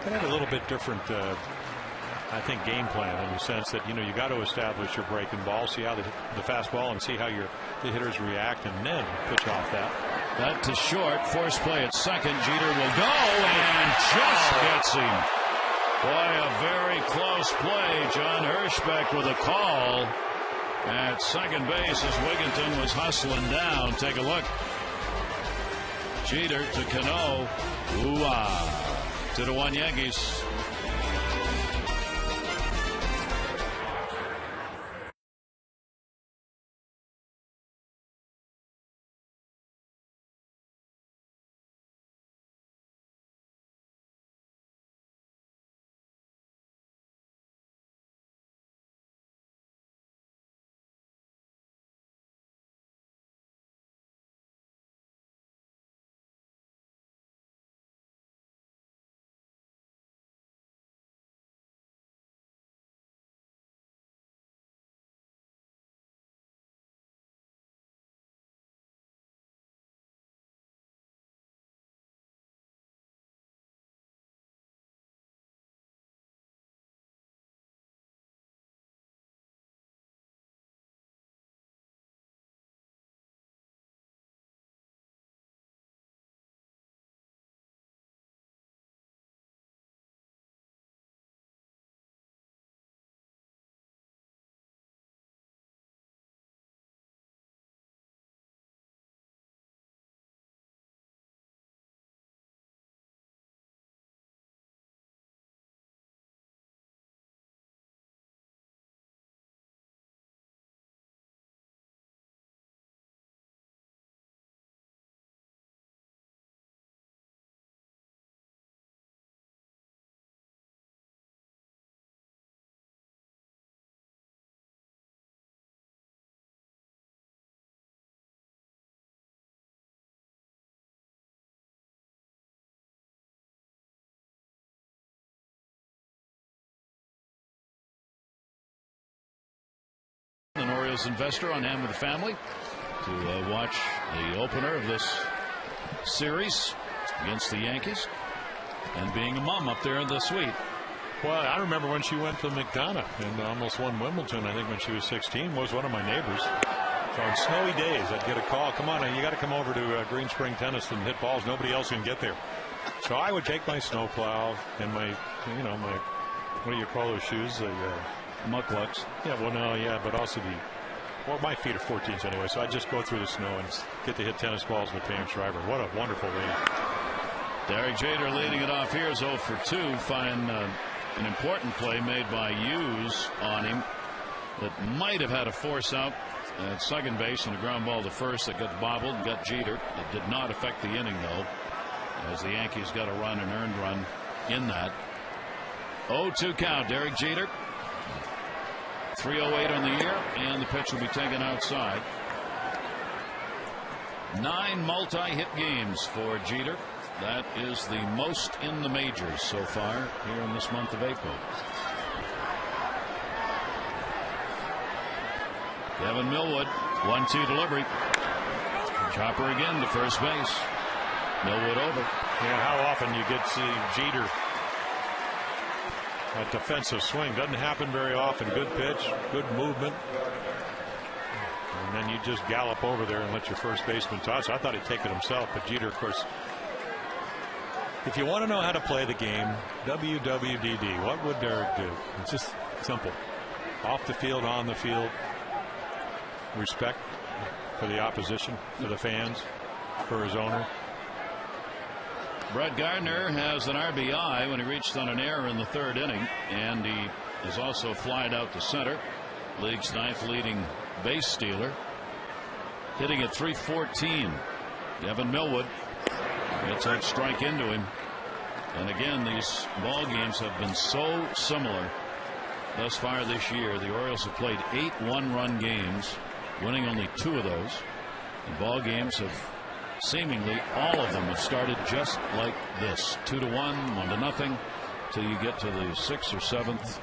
have a little bit different, I think, game plan in the sense that, you got to establish your breaking ball, see how the fastball, and see how the hitters react, and then pitch off that. That to short. Force play at second. Jeter will go and just gets him. Boy, a very close play. John Hirschbeck with a call at second base as Wigginton was hustling down. Take a look. Jeter to Cano. Ooh-ah. 2-1 Yankees. as investor on hand with the family to watch the opener of this series against the Yankees, and being a mom up there in the suite. Well, I remember when she went to McDonough and almost won Wimbledon, I think, when she was 16, was one of my neighbors. So on snowy days, I'd get a call, come on, you got to come over to Green Spring Tennis and hit balls. Nobody else can get there. So I would take my snowplow and my, what do you call those shoes? The Mucklucks. Yeah, well, no, yeah, but also well, my feet are 14s anyway, so I just go through the snow and get to hit tennis balls with Pam Shriver. What a wonderful lead. Derek Jeter leading it off here is 0 for 2. Find an important play made by Hughes on him that might have had a force out at second base and a ground ball to first that got bobbled and got Jeter. It did not affect the inning, though, as the Yankees got a run, an earned run in that. 0-2 count. Derek Jeter. 3:08 on the year, and the pitch will be taken outside. 9 multi-hit games for Jeter. That is the most in the majors so far here in this month of April. Kevin Millwood, 1-2 delivery. Chopper again to first base. Millwood over. Yeah, how often you get to see Jeter a defensive swing? Doesn't happen very often. Good pitch, good movement, and then you just gallop over there and let your first baseman toss. I thought he'd take it himself, but Jeter, of course, if you want to know how to play the game, WWDD, what would Derek do? It's just simple. Off the field, on the field, respect for the opposition, for the fans, for his owner. Brett Gardner has an RBI when he reached on an error in the 3rd inning, and he is also flied out to center. League's 9th leading base stealer, hitting at .314. Kevin Millwood gets that strike into him. And again, these ball games have been so similar thus far this year. The Orioles have played 8 one-run games, winning only 2 of those. The ball games have seemingly all of them have started just like this, 2-1, 1-0, till you get to the 6th or 7th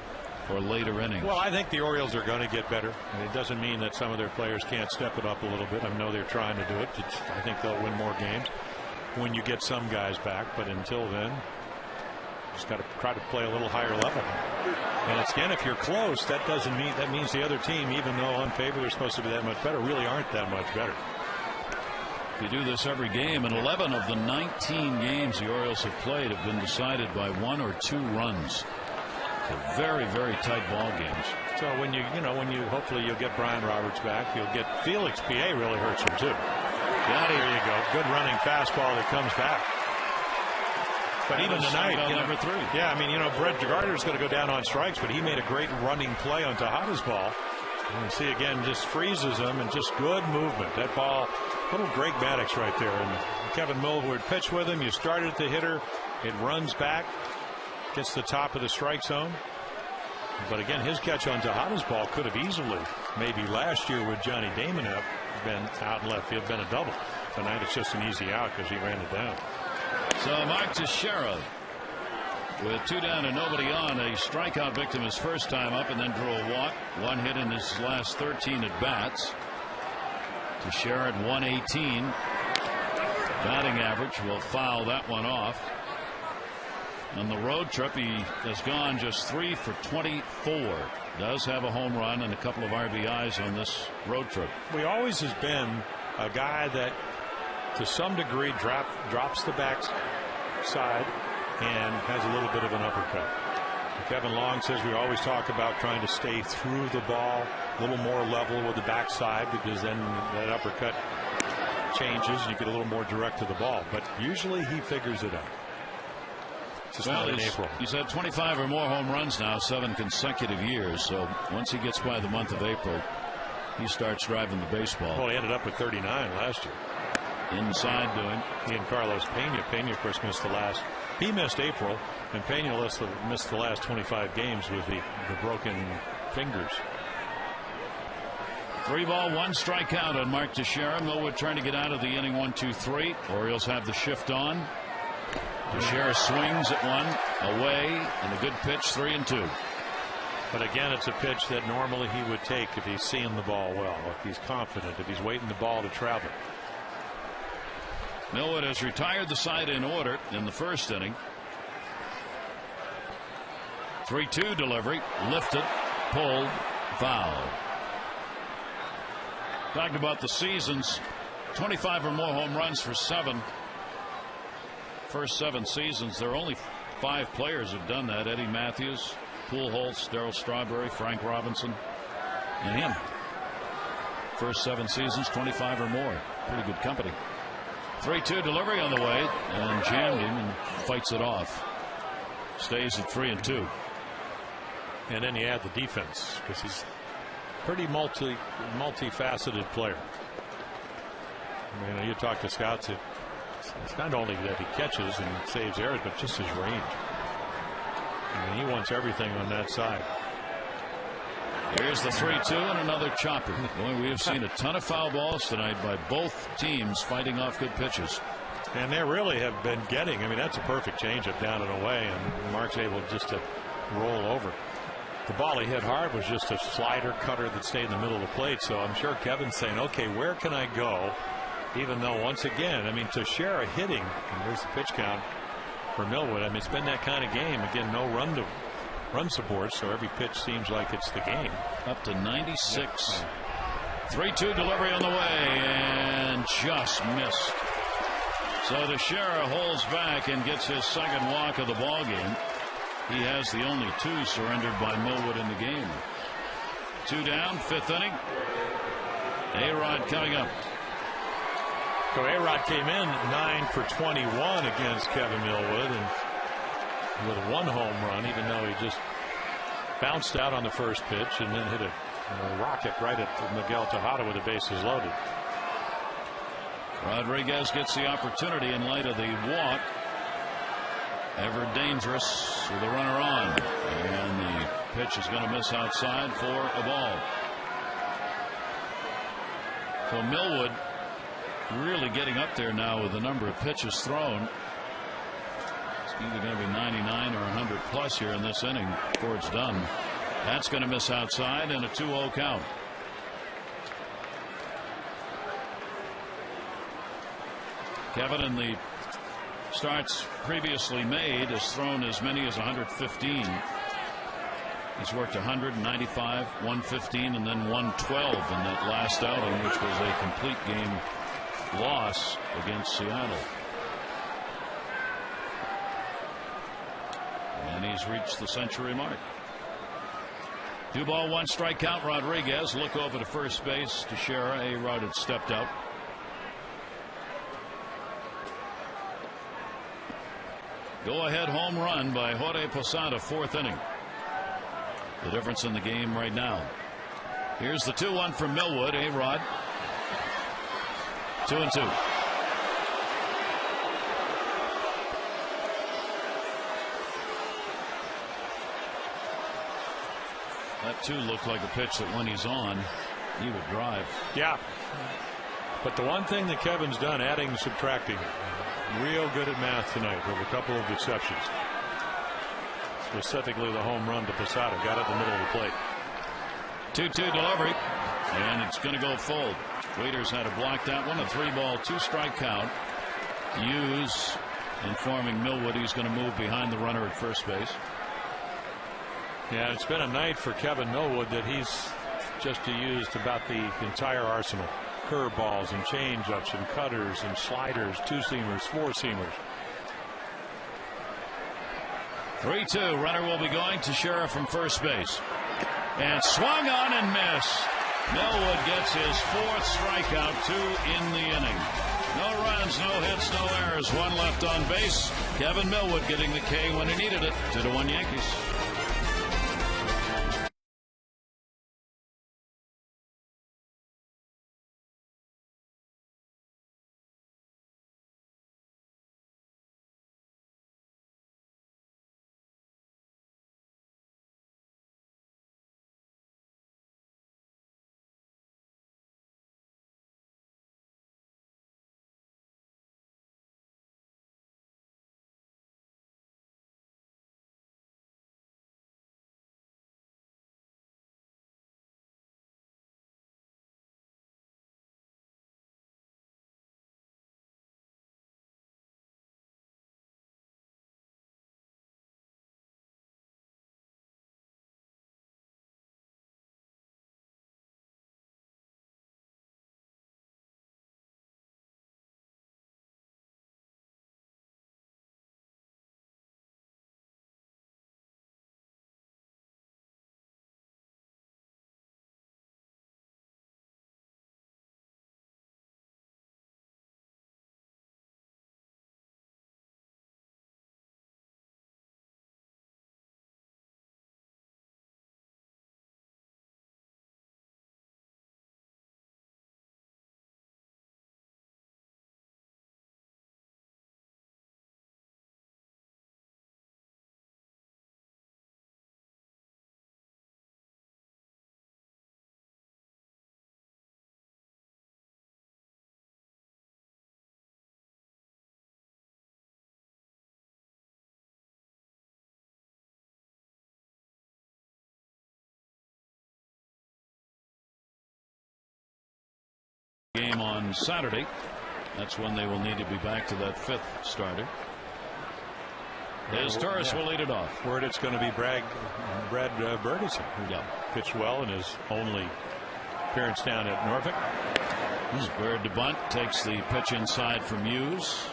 or later innings. Well, I think the Orioles are going to get better. And it doesn't mean that some of their players can't step it up a little bit. I know they're trying to do it. I think they'll win more games when you get some guys back. But until then, just got to try to play a little higher level. And it's, again, if you're close, that means the other team, even though on paper they're supposed to be that much better, really aren't that much better. If you do this every game, and 11 of the 19 games the Orioles have played have been decided by 1 or 2 runs. So very, very tight ball games. So when you hopefully you'll get Brian Roberts back, you'll get Felix PA really hurts him too. Yeah, there you go. Good running fastball that comes back. But even tonight, number 3. Yeah, I mean, Brett Gardner's going to go down on strikes, but he made a great running play on Tejada's ball. And you see again, just freezes him and just good movement. That ball, little Greg Maddux right there. And Kevin Millwood pitched with him. You started at the hitter. It runs back, gets the top of the strike zone. But again, his catch on Tejada's ball could have easily, maybe last year with Johnny Damon up, been out in left field, been a double. Tonight it's just an easy out because he ran it down. So Mark Teixeira, with 2 down and nobody on, a strikeout victim his first time up, and then drew a walk. 1 hit in his last 13 at bats. Teixeira at 118. Batting average will foul that one off. On the road trip, he has gone just 3 for 24. Does have a home run and a couple of RBIs on this road trip. He always has been a guy that, to some degree, drops the back side and has a little bit of an uppercut. Kevin Long says we always talk about trying to stay through the ball, a little more level with the backside, because then that uppercut changes and you get a little more direct to the ball. But usually he figures it out. Just not in April. He's had 25 or more home runs now, 7 consecutive years. So once he gets by the month of April, he starts driving the baseball. Well, he ended up with 39 last year. Inside doing. He and Carlos Pena. Pena, of course, missed the last. He missed April, and Pena missed the last 25 games with the broken fingers. 3 ball, 1 strikeout on Mark Teixeira. Millwood trying to get out of the inning. 1-2-3. Orioles have the shift on. Teixeira swings at one, away, and a good pitch, 3-2. But again, it's a pitch that normally he would take if he's seeing the ball well, if he's confident, if he's waiting the ball to travel. Millwood has retired the side in order in the first inning. 3-2 delivery, lifted, pulled, foul. Talked about the seasons, 25 or more home runs for 7. First 7 seasons, there are only 5 players who've done that. Eddie Matthews, Pujols, Darryl Strawberry, Frank Robinson, and him. First 7 seasons, 25 or more. Pretty good company. 3-2 delivery on the way, and jammed him and fights it off. Stays at 3-2. And then you add the defense, because he's pretty multifaceted player. I mean, you talk to scouts, it's not only that he catches and saves errors, but just his range. I mean, he wants everything on that side. Here's the 3-2 and another chopper. Boy, we have seen a ton of foul balls tonight by both teams fighting off good pitches. And they really have been getting, I mean, that's a perfect changeup down and away, and Mark's able just to roll over. The ball he hit hard was just a slider cutter that stayed in the middle of the plate. So I'm sure Kevin's saying, okay, where can I go? Even though, once again, I mean, Teixeira hitting, and there's the pitch count for Millwood. I mean, it's been that kind of game. Again, no run support, so every pitch seems like it's the game. Up to 96. 3-2 delivery on the way, and just missed. So Teixeira holds back and gets his second walk of the ball game. He has the only 2 surrendered by Millwood in the game. 2 down, 5th inning. A-Rod coming up. So A-Rod came in 9 for 21 against Kevin Millwood, and with 1 home run, even though he just bounced out on the first pitch and then hit a rocket right at Miguel Tejada with the bases loaded. Rodriguez gets the opportunity in light of the walk. Ever dangerous with a runner on, and the pitch is going to miss outside for a ball. So Millwood really getting up there now with the number of pitches thrown. It's either going to be 99 or 100 plus here in this inning before it's done. That's going to miss outside, and a 2-0 count. Kevin, in the starts previously made, has thrown as many as 115. He's worked 195, 115, and then 112 in that last outing, which was a complete game loss against Seattle. And he's reached the century mark. 2 ball, 1 strikeout. Rodriguez look over to first base. Teixeira, A-Rod had stepped up. Go ahead home run by Jorge Posada, 4th inning. The difference in the game right now. Here's the 2-1 from Millwood. A-Rod. 2-2. That 2 looked like a pitch that when he's on, he would drive. Yeah. But the one thing that Kevin's done, adding and subtracting, real good at math tonight with a couple of exceptions. Specifically the home run to Posada, got it in the middle of the plate. 2-2 delivery, and it's going to go full. Waiters had to block that one. A 3 ball, 2 strike count. Hughes informing Millwood he's going to move behind the runner at first base. Yeah, it's been a night for Kevin Millwood that he's just used about the entire arsenal. Curveballs and changeups and cutters and sliders, 2-seamers, 4-seamers. 3-2. Runner will be going to Sheriff from first base. And swung on and missed. Millwood gets his 4th strikeout, 2 in the inning. No runs, no hits, no errors. 1 left on base. Kevin Millwood getting the K when he needed it. 2-1 Yankees. game on Saturday. That's when they will need to be back to that 5th starter. As Torres will lead it off. Word it's going to be Brad Bergeson, who pitched well in his only appearance down at Norfolk. Squared to bunt, takes the pitch inside from Hughes.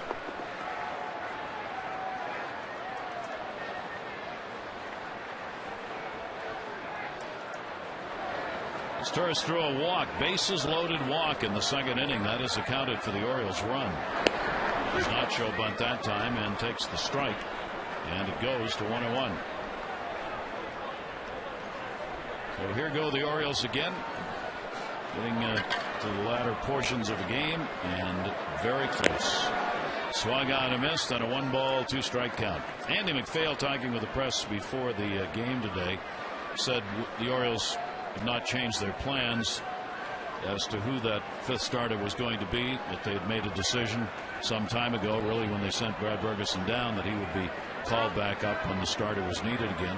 Torres threw a walk, bases loaded walk in the 2nd inning. That is accounted for the Orioles' run. Does not show bunt that time and takes the strike, and it goes to 1-1. So here go the Orioles again, getting to the latter portions of the game, and very close. Swung on and missed on a 1-ball, 2-strike count. Andy McPhail, talking with the press before the game today, said the Orioles did not change their plans as to who that 5th starter was going to be, that they had made a decision some time ago, really when they sent Brad Bergeson down, that he would be called back up when the starter was needed again.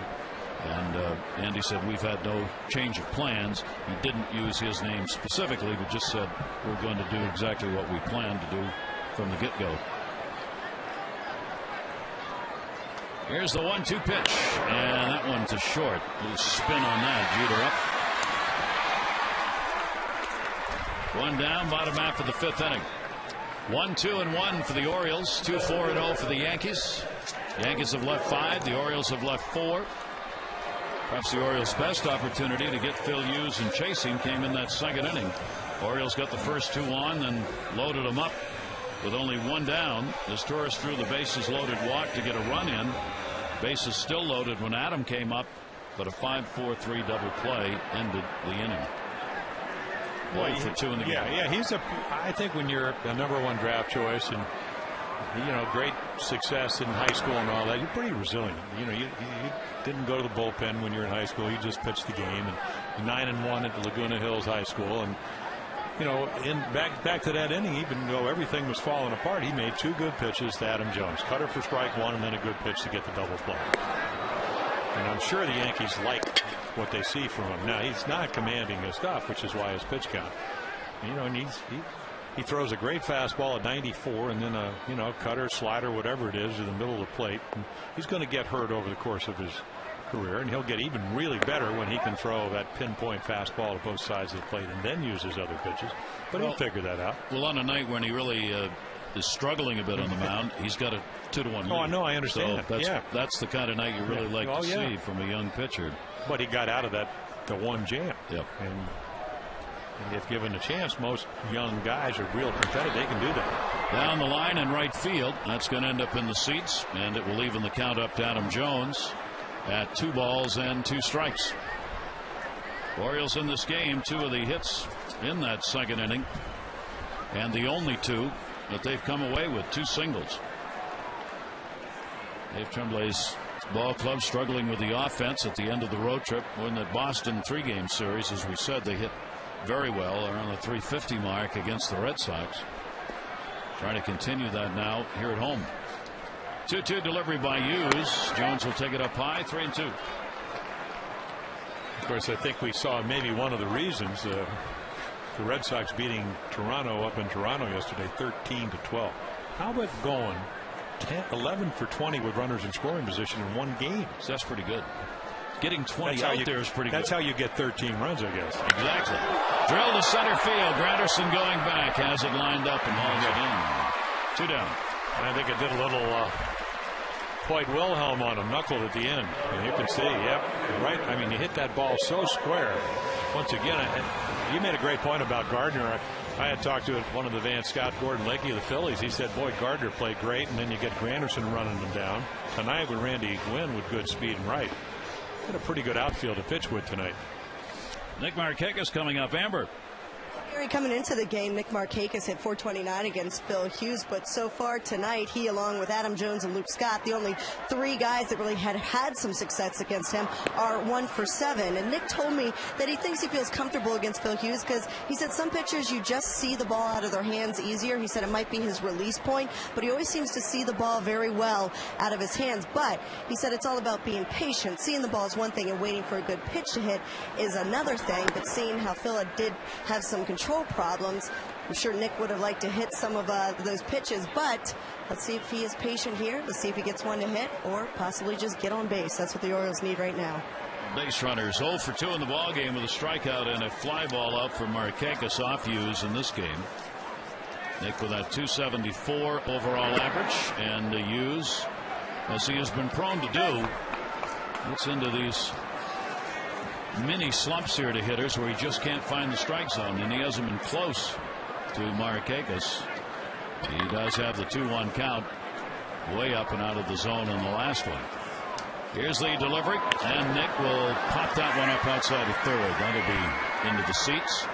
And Andy said, we've had no change of plans. He didn't use his name specifically, but just said we're going to do exactly what we planned to do from the get-go. Here's the 1-2 pitch, and that one to short. A little spin on that. Jeter up. 1 down, bottom half of the 5th inning. 1-2-1 for the Orioles. 2-4-0 for the Yankees. The Yankees have left 5. The Orioles have left 4. Perhaps the Orioles' best opportunity to get Phil Hughes and chasing came in that 2nd inning. Orioles got the first 2 on, then loaded them up with only 1 down as Torres threw the bases loaded walk to get a run in. Bases still loaded when Adam came up, but a 5-4-3 double play ended the inning. Boy, for 2 in the game. Yeah, I think when you're a #1 draft choice and great success in high school and all that, you're pretty resilient. You didn't go to the bullpen when you're in high school. You just pitched the game, and 9-1 at Laguna Hills High School. And back to that inning, even though everything was falling apart, he made 2 good pitches to Adam Jones. Cutter for strike 1, and then a good pitch to get the double play. And I'm sure the Yankees like what they see from him. Now, he's not commanding his stuff, which is why his pitch count. And he throws a great fastball at 94, and then a cutter, slider, whatever it is, in the middle of the plate. And he's going to get hurt over the course of his career, and he'll get even really better when he can throw that pinpoint fastball to both sides of the plate and then use his other pitches. But he'll figure that out. Well, on a night when he really is struggling a bit on the mound, he's got a 2-1 lead. Oh, no, I understand. So that's the kind of night you really like to see from a young pitcher. But he got out of the 1 jam. Yep. And if given a chance, most young guys are real competitive. They can do that. Down the line in right field. That's going to end up in the seats, and it will even the count up to Adam Jones at 2 balls and 2 strikes. Orioles in this game, 2 of the hits in that 2nd inning, and the only 2 that they've come away with, 2 singles. Dave Tremblay's ball club struggling with the offense at the end of the road trip. In the Boston 3-game series, as we said, they hit very well around the 350 mark against the Red Sox. Trying to continue that now here at home. 2-2 delivery by Hughes. Jones will take it up high, 3-2. Of course, I think we saw maybe one of the reasons the Red Sox beating Toronto up in Toronto yesterday, 13-12. How about going 11 for 20 with runners in scoring position in 1 game? So that's pretty good. Getting 20 out there is pretty good. That's how you get 13 runs, I guess. Exactly. Drill to center field. Granderson going back, has it lined up and hauls it in. 2 down. And I think it did a little White Wilhelm on him, knuckled at the end. And you can see, right. I mean, you hit that ball so square. Once again, you made a great point about Gardner. I had talked to one of the Van Scott Gordon Lakey of the Phillies. He said, boy, Gardner played great, and then you get Granderson running them down. Tonight with Randy Gwynn with good speed and right. Got a pretty good outfield to pitch with tonight. Nick Markakis coming up. Amber. Coming into the game, Nick Markakis hit .429 against Phil Hughes, but so far tonight, he, along with Adam Jones and Luke Scott, the only 3 guys that really had some success against him, are 1 for 7. And Nick told me that he thinks he feels comfortable against Phil Hughes because he said some pitchers, you just see the ball out of their hands easier. He said it might be his release point, but he always seems to see the ball very well out of his hands. But he said it's all about being patient. Seeing the ball is one thing, and waiting for a good pitch to hit is another thing. But seeing how Phil did have some control control problems. I'm sure Nick would have liked to hit some of those pitches, but let's see if he is patient here. Let's see if he gets one to hit or possibly just get on base. That's what the Orioles need right now. Base runners 0 for 2 in the ball game with a strikeout and a fly ball out for Markakis off Hughes in this game. Nick with that 274 overall average, and Hughes, as he has been prone to do, gets into these mini slumps here to hitters where he just can't find the strike zone, and he hasn't been close to Markakis. He does have the 2-1 count, way up and out of the zone in the last one. Here's the delivery, and Nick will pop that one up outside of third. That'll be into the seats,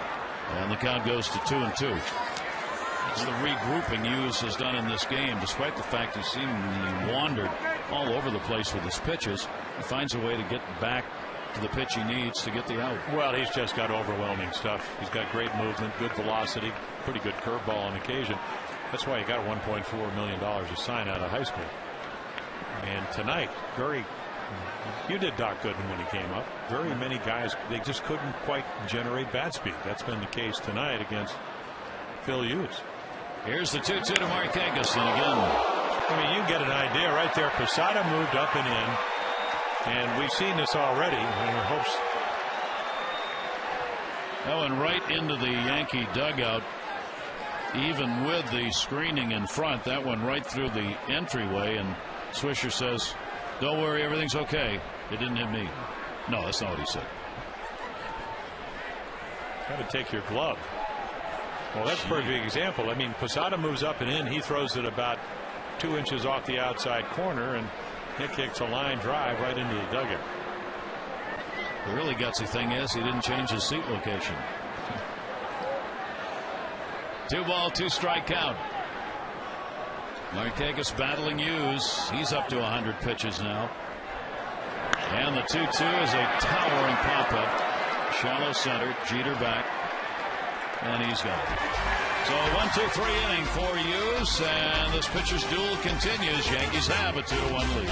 and the count goes to 2-2. It's the regrouping Hughes has done in this game, despite the fact he seemingly wandered all over the place with his pitches. He finds a way to get back to the pitch he needs to get the out. Well, he's just got overwhelming stuff. He's got great movement, good velocity, pretty good curveball on occasion. That's why he got $1.4 million to sign out of high school. And tonight, you did Doc Goodman when he came up. Very many guys, they just couldn't quite generate bat speed. That's been the case tonight against Phil Hughes. Here's the 2-2 to Markakis, and again, I mean, you get an idea right there. Posada moved up and in, and we've seen this already. And our hopes. that went right into the Yankee dugout, even with the screening in front. That went right through the entryway, and Swisher says, "Don't worry, everything's okay. It didn't hit me." No, that's not what he said. Got to take your glove. Well, that's a perfect example. I mean, Posada moves up and in. He throws it about 2 inches off the outside corner, and Nick kicks a line drive right into the dugout. The really gutsy thing is he didn't change his seat location. 2-ball, 2-strike count. Markakis battling Hughes. He's up to 100 pitches now. And the 2-2 is a towering pop-up. Shallow center. Jeter back. And he's gone. So a 1-2-3 inning for Hughes, and this pitcher's duel continues. Yankees have a 2-1 lead.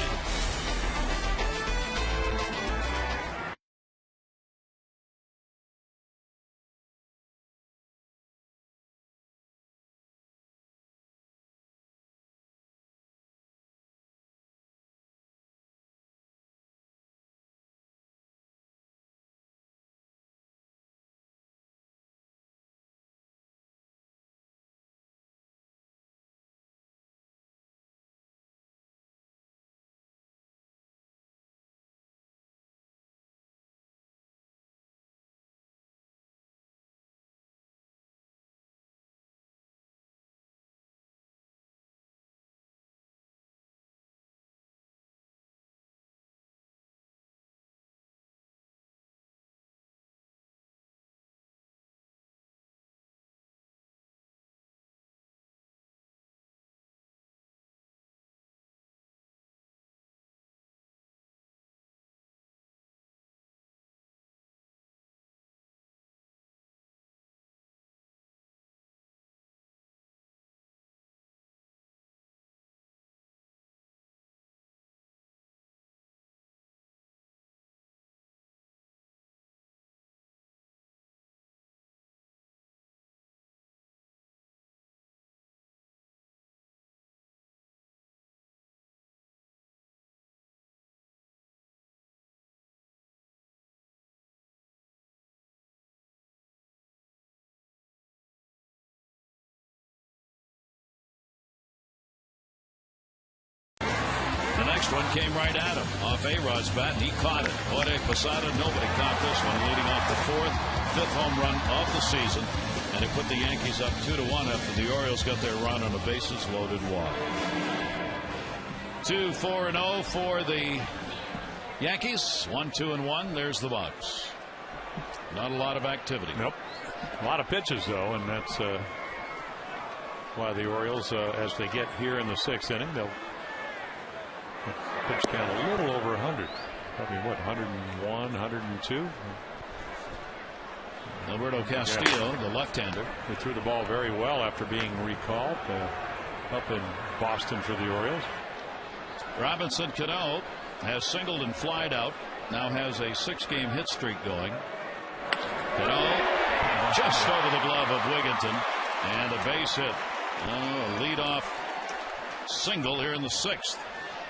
Next one came right at him off A-Rod's bat, and he caught it. Jorge Posada, nobody caught this one, leading off the fifth home run of the season, and it put the Yankees up 2-1 after the Orioles got their run on a bases loaded walk. 2-4-0 for the Yankees. 1-2-1. There's the box. Not a lot of activity. Nope. A lot of pitches though, and that's why the Orioles, as they get here in the 6th inning, they'll pitch count a little over 100. Probably what, 101, 102? Alberto Castillo, the left-hander. They threw the ball very well after being recalled up in Boston for the Orioles. Robinson Cano has singled and flied out. Now has a 6-game hit streak going. Cano just over the glove of Wigginton, and a base hit. A leadoff single here in the 6th.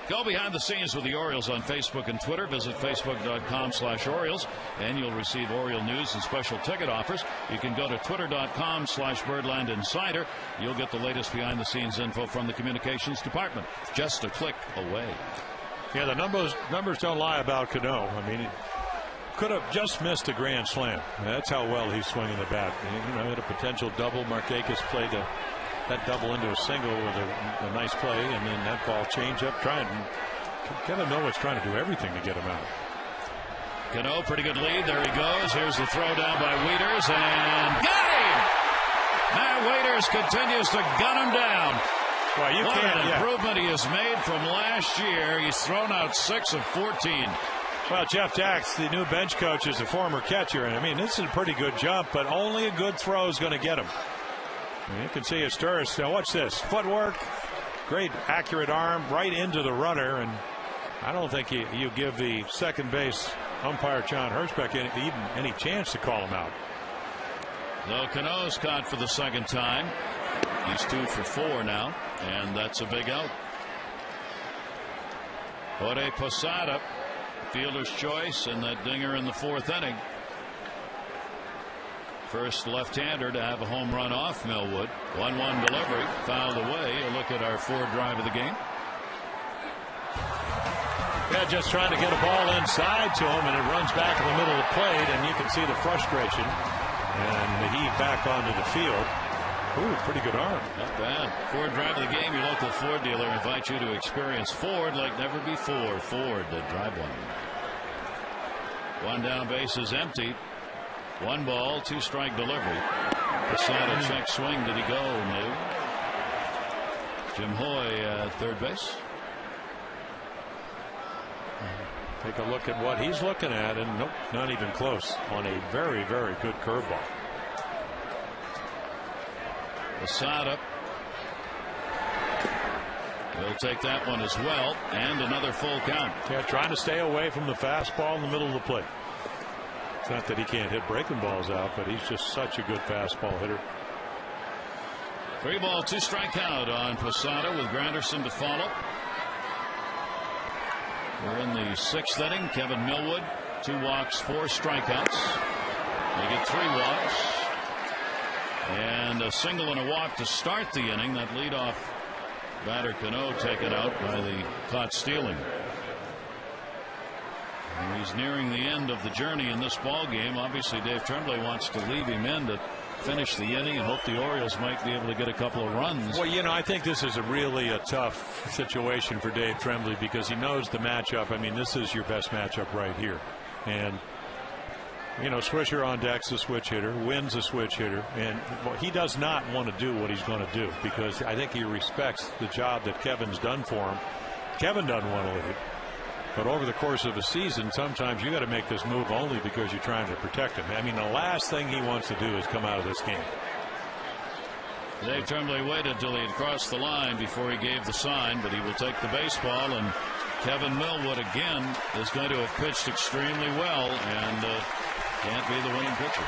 Go behind the scenes with the Orioles on Facebook and Twitter. Visit facebook.com/Orioles, and you'll receive Oriole news and special ticket offers. You can go to twitter.com/Birdland Insider. You'll get the latest behind the scenes info from the communications department, just a click away. Yeah, the numbers don't lie about Cano. I mean, he could have just missed a grand slam. That's how well he's swinging the bat. You know, had a potential double. Markakis played that double into a single with a nice play, and then that ball change up. Kevin Millwood's trying to do everything to get him out. Cano, pretty good lead. There he goes. Here's the throw down by Wieters, and got him! Matt Wieters continues to gun him down. Well, you what can't. An improvement he has made from last year. He's thrown out 6 of 14. Well, Jeff Dax, the new bench coach, is a former catcher, and I mean, this is a pretty good jump, but only a good throw is going to get him. And you can see his Sturris. Now watch this footwork, great accurate arm right into the runner, and I don't think you give the second base umpire John Hirschbeck even any chance to call him out. Though Cano's caught for the 2nd time. He's 2 for 4 now, and that's a big out. Jorge Posada, fielder's choice, and that dinger in the 4th inning. First left-hander to have a home run off Millwood. 1-1 delivery, fouled away. A look at our 4th drive of the game. Yeah, just trying to get a ball inside to him, and it runs back in the middle of the plate, and you can see the frustration and the heat back onto the field. Ooh, pretty good arm. Not bad. 4th drive of the game. Your local Ford dealer invites you to experience Ford like never before. Ford, drive one. One down, base is empty. 1 ball, 2 strike delivery. Posada check swing. Did he go? No. Jim Hoy at 3rd base. Take a look at what he's looking at, and nope, not even close on a very, very good curveball. Posada will take that one as well, and another full count. Yeah, trying to stay away from the fastball in the middle of the plate. It's not that he can't hit breaking balls out, but he's just such a good fastball hitter. 3 ball, 2 strike count on Posada with Granderson to follow. We're in the 6th inning. Kevin Millwood, 2 walks, 4 strikeouts. They get 3 walks. And a single and a walk to start the inning. That leadoff batter Cano taken out by the caught stealing. And he's nearing the end of the journey in this ball game. Obviously, Dave Tremblay wants to leave him in to finish the inning and hope the Orioles might be able to get a couple of runs. Well, you know, I think this is really a tough situation for Dave Tremblay because he knows the matchup. I mean, this is your best matchup right here. And, you know, Swisher on deck's a switch hitter, Wynn's a switch hitter, and he does not want to do what he's going to do because I think he respects the job that Kevin's done for him. Kevin doesn't want to leave. But over the course of a season, sometimes you got to make this move only because you're trying to protect him. I mean, the last thing he wants to do is come out of this game. Dave Tremblay waited till he had crossed the line before he gave the sign, but he will take the baseball. And Kevin Millwood again is going to have pitched extremely well and can't be the winning pitcher.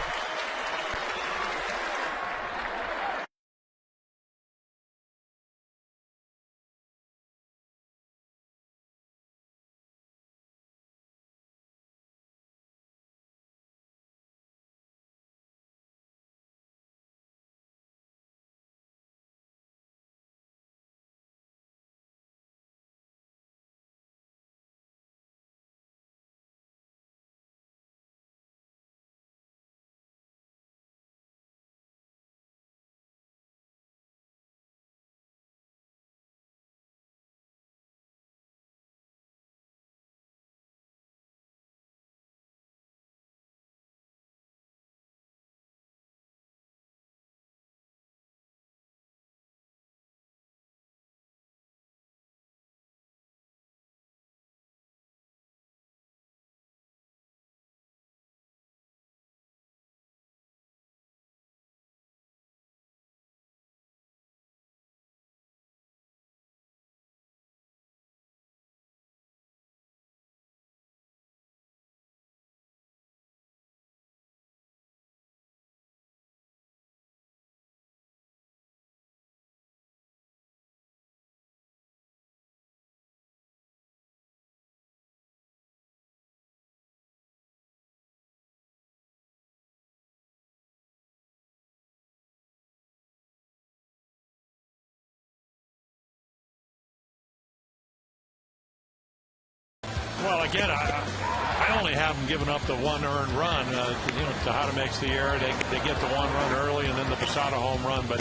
Well, again, I only have them giving up the one earned run. Tejada makes the error. They get the one run early and then the Posada home run, but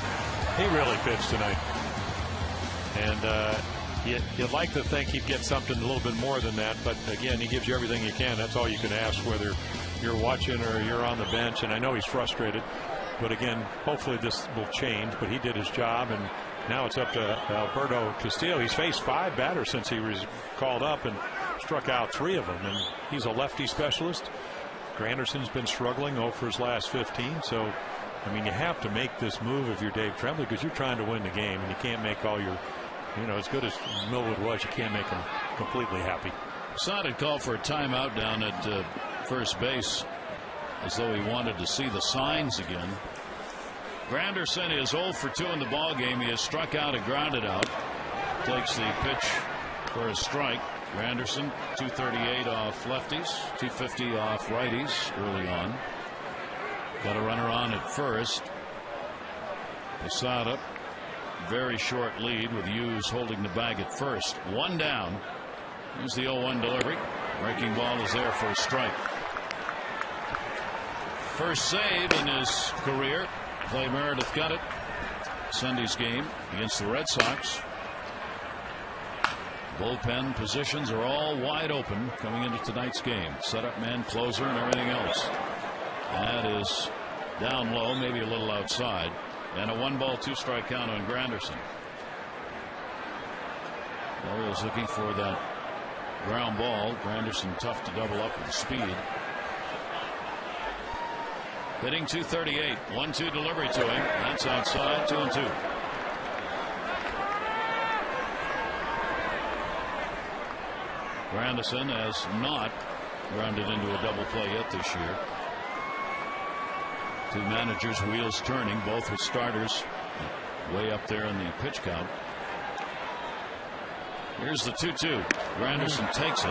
he really pitched tonight. And you'd like to think he'd get something a little bit more than that, but again, he gives you everything you can. That's all you can ask, whether you're watching or you're on the bench. And I know he's frustrated, but again, hopefully this will change. But he did his job, and now it's up to Alberto Castillo. He's faced 5 batters since he was called up and struck out 3 of them, and he's a lefty specialist. Granderson's been struggling for his last 15, so I mean, you have to make this move if you're Dave Tremblay, because you're trying to win the game, and you can't make all your, as good as Millwood was, you can't make him completely happy. Posada called for a timeout down at first base, as though he wanted to see the signs again. Granderson is 0 for 2 in the ball game. He has struck out and grounded out. Takes the pitch for a strike. Granderson 238 off lefties, 250 off righties early on. Got a runner on at first. Posada, very short lead with Hughes holding the bag at first. 1 down. Here's the 0-1 delivery. Breaking ball is there for a strike. First save in his career. Clay Meredith got it. Sunday's game against the Red Sox. Bullpen positions are all wide open coming into tonight's game. Setup man, closer, and everything else. That is down low, maybe a little outside. And a 1-ball, 2-strike count on Granderson. Orioles looking for that ground ball. Granderson tough to double up with speed. Hitting 238. 1-2 delivery to him. That's outside. 2-2. Granderson has not grounded into a double play yet this year. 2 managers, wheels turning, both with starters way up there in the pitch count. Here's the 2-2. Granderson takes it.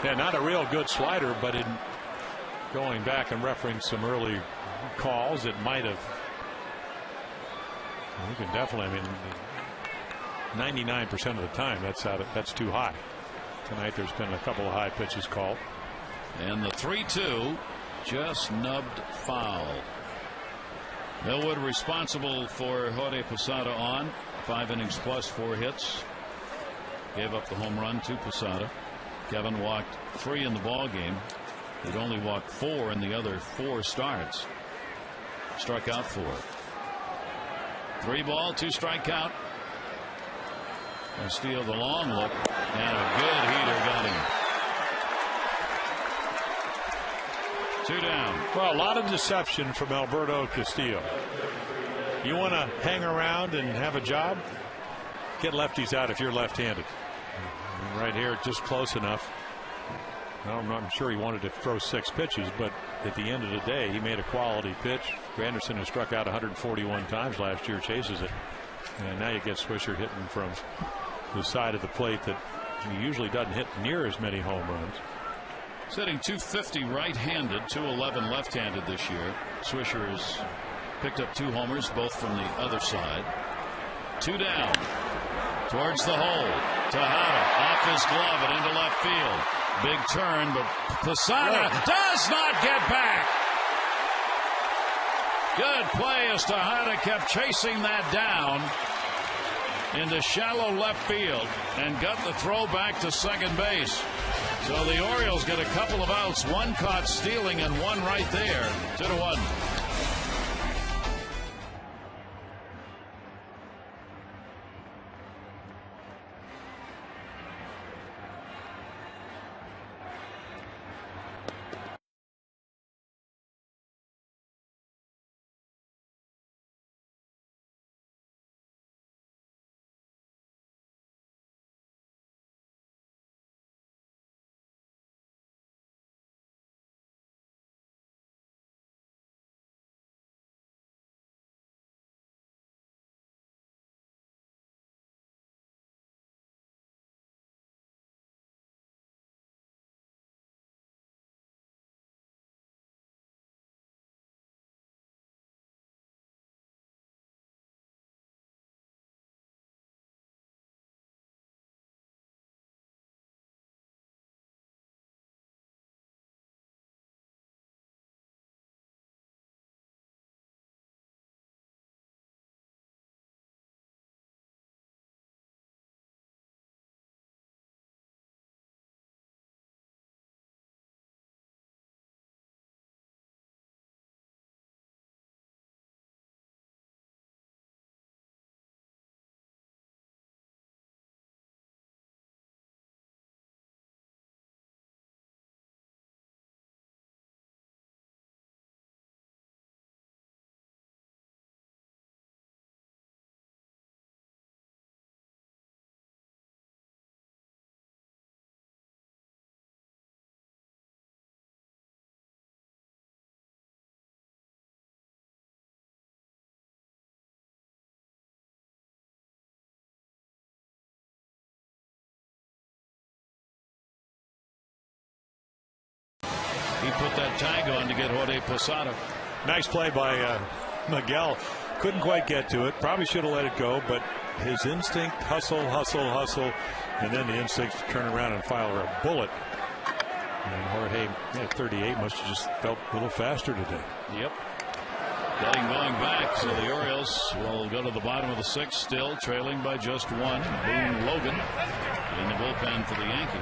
Yeah, not a real good slider, but in going back and referencing some early calls, it might have. You can definitely, 99% of the time that's too high. Tonight there's been a couple of high pitches called. And the 3-2 just nubbed foul. Millwood responsible for Jorge Posada on 5 innings plus 4 hits. Gave up the home run to Posada. Kevin walked 3 in the ball game. He'd only walked 4 in the other 4 starts. Struck out 4. 3-ball, 2-strike count. Castillo the long look, and a good heater got him. 2 down. Well, a lot of deception from Alberto Castillo. You want to hang around and have a job? Get lefties out if you're left-handed. Right here, just close enough. I'm sure he wanted to throw 6 pitches, but at the end of the day, he made a quality pitch. Granderson has struck out 141 times last year, chases it. And now you get Swisher hitting from the side of the plate that he usually doesn't hit near as many home runs. He's hitting 250 right-handed, 211 left-handed this year. Swisher has picked up 2 homers, both from the other side. 2 down. Towards the hole. Tejada off his glove and into left field. Big turn, but Posada does not get back. Good play as Tejada kept chasing that down into shallow left field and got the throw back to second base. So the Orioles get a couple of outs, 1 caught stealing and 1 right there. 2-1. he put that tag on to get Jorge Posada. Nice play by Miguel. Couldn't quite get to it. Probably should have let it go, but his instinct, hustle, and then the instinct to turn around and fire a bullet. And Jorge at 38 must have just felt a little faster today. Yep. Getting going back, so the Orioles will go to the bottom of the sixth, still trailing by just one. Boone Logan in the bullpen for the Yankees.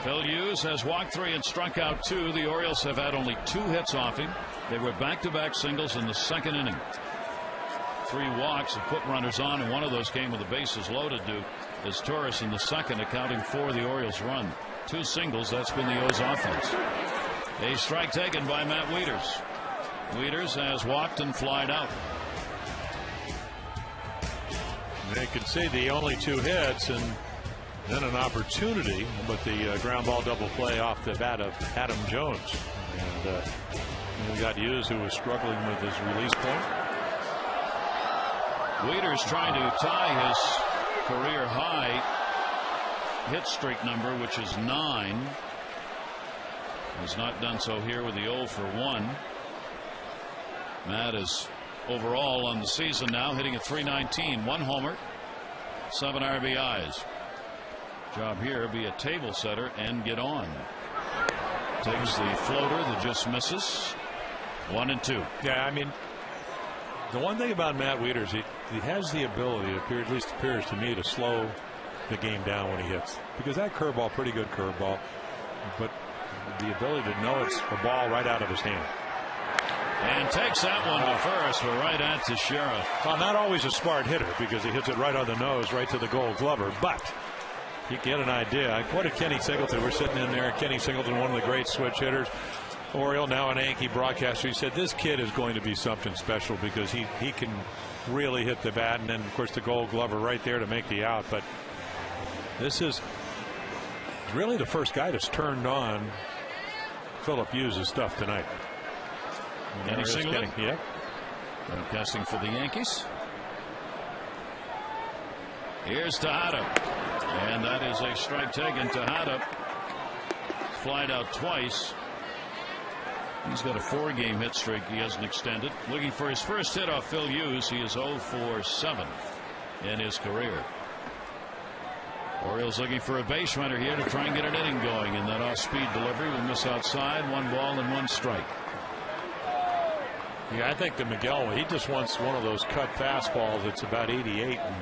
Phil Hughes has walked 3 and struck out 2. The Orioles have had only 2 hits off him. They were back-to-back singles in the second inning. 3 walks have put runners on, and one of those came with the bases loaded to as Torres in the second, accounting for the Orioles' run. 2 singles, that's been the O's offense. A strike taken by Matt Wieters. Wieters has walked and flied out. They could say the only 2 hits and then an opportunity, but the ground ball double play off the bat of Adam Jones. And we got Hughes, who was struggling with his release point. Wieters trying to tie his career high hit streak number, which is 9. Has not done so here with the 0 for 1. Matt is overall on the season now hitting at .319, 1 homer, 7 RBIs. Job here, be a table setter and get on. Takes the floater that just misses. 1 and 2. Yeah, I mean, the one thing about Matt Wieters, he has the ability, at least appears to me, to slow the game down when he hits. Because that curveball, pretty good curveball, but the ability to know it's a ball right out of his hand. And takes that one to first, but right at Teixeira. Well, not always a smart hitter because he hits it right on the nose, right to the Gold Glover, but you get an idea. What did Kenny Singleton? We're sitting in there. Kenny Singleton, one of the great switch hitters. Oriole, now an Yankee broadcaster. He said this kid is going to be something special because he can really hit the bat, and then of course the Gold Glover right there to make the out. But this is really the first guy that's turned on Philip Hughes' stuff tonight. Kenny Singleton. Yeah. Broadcasting for the Yankees. Here's Tejada. And that is a strike taken. Tejada flied out twice. He's got a 4-game hit streak he hasn't extended. Looking for his first hit off Phil Hughes. He is 0 for 7 in his career. Orioles looking for a base runner here to try and get an inning going. And that off-speed delivery will miss outside. 1 ball and 1 strike. Yeah, I think the Miguel, he just wants one of those cut fastballs that's about 88 and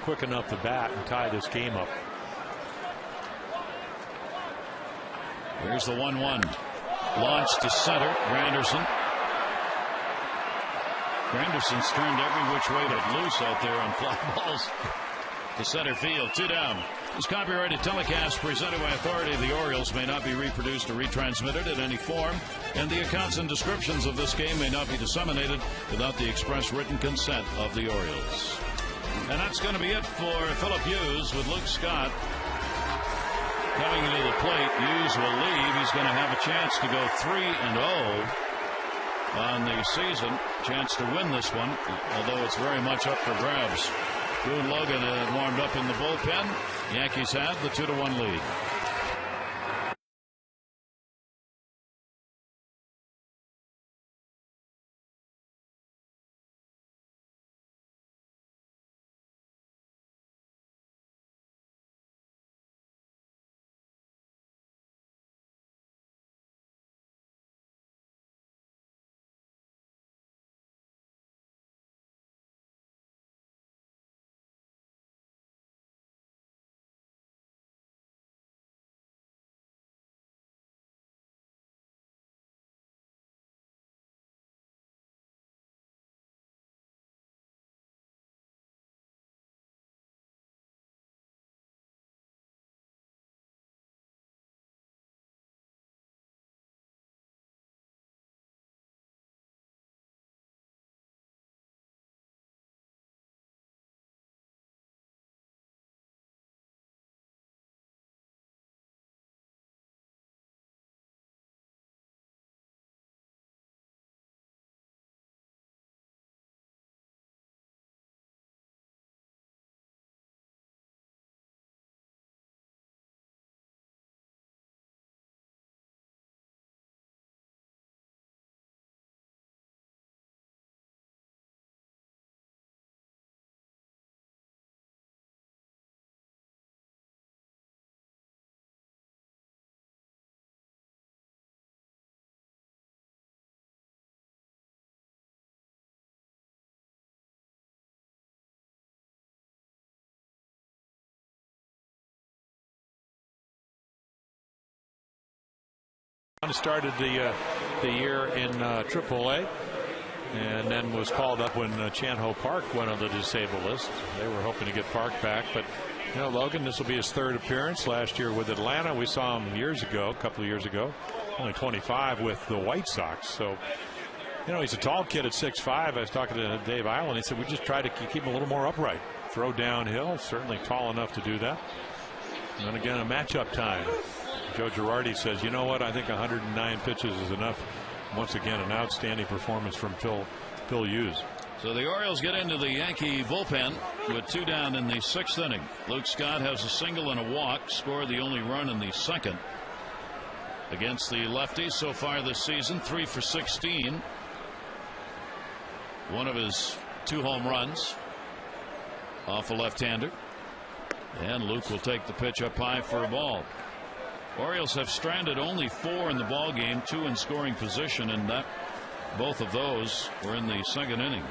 quick enough to bat and tie this game up. Here's the 1-1. Launched to center. Granderson's turned every which way but loose out there on fly balls to center field. 2 down. This copyrighted telecast presented by authority of the Orioles may not be reproduced or retransmitted in any form, and the accounts and descriptions of this game may not be disseminated without the express written consent of the Orioles. And that's going to be it for Philip Hughes with Luke Scott coming into the plate. Hughes will leave. He's going to have a chance to go 3-0 on the season. Chance to win this one, although it's very much up for grabs. Boone Logan had warmed up in the bullpen. Yankees have the 2-1 lead. Logan started the year in AAA, and then was called up when Chan-Ho Park went on the disabled list. They were hoping to get Park back, but you know, Logan, this will be his third appearance. Last year with Atlanta, we saw him years ago, a couple of years ago, only 25 with the White Sox. So, you know, he's a tall kid at 6'5". I was talking to Dave Island. He said we just try to keep him a little more upright, throw downhill. Certainly tall enough to do that. And then again, a matchup time. Joe Girardi says, you know what? I think 109 pitches is enough. Once again, an outstanding performance from Phil Hughes. So the Orioles get into the Yankee bullpen with 2 down in the 6th inning. Luke Scott has a single and a walk, scored the only run in the 2nd against the lefties so far this season. 3 for 16. One of his 2 home runs off a left-hander. And Luke will take the pitch up high for a ball. Orioles have stranded only 4 in the ball game, 2 in scoring position, and both of those were in the 2nd inning.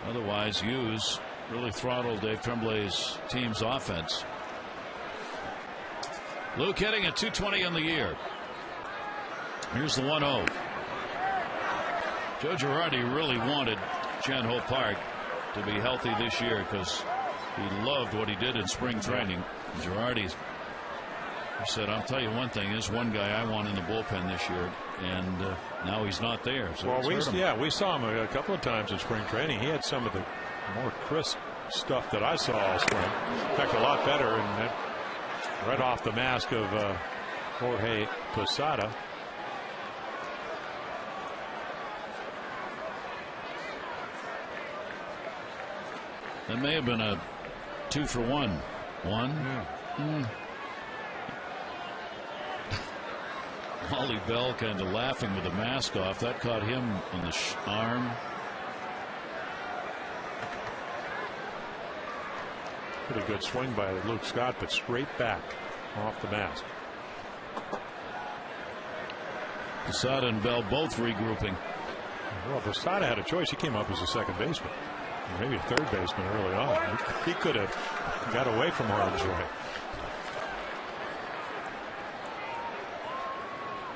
Otherwise, Hughes really throttled Dave Tremblay's team's offense. Luke hitting at .220 in the year. Here's the 1-0. Joe Girardi really wanted Chan-Ho Park to be healthy this year because he loved what he did in spring training. Girardi said, I'll tell you one thing, there's one guy I want in the bullpen this year, and now he's not there. So well, we saw him a couple of times in spring training. He had some of the more crisp stuff that I saw all spring. In fact, a lot better, and that right off the mask of Jorge Posada. That may have been a 2 for 1. Wally Bell kind of laughing with the mask off. That caught him on the arm. Pretty good swing by Luke Scott, but straight back off the mask. Posada and Bell both regrouping. Well, Posada had a choice. He came up as a second baseman, maybe a third baseman early on. He could have got away from harm's way.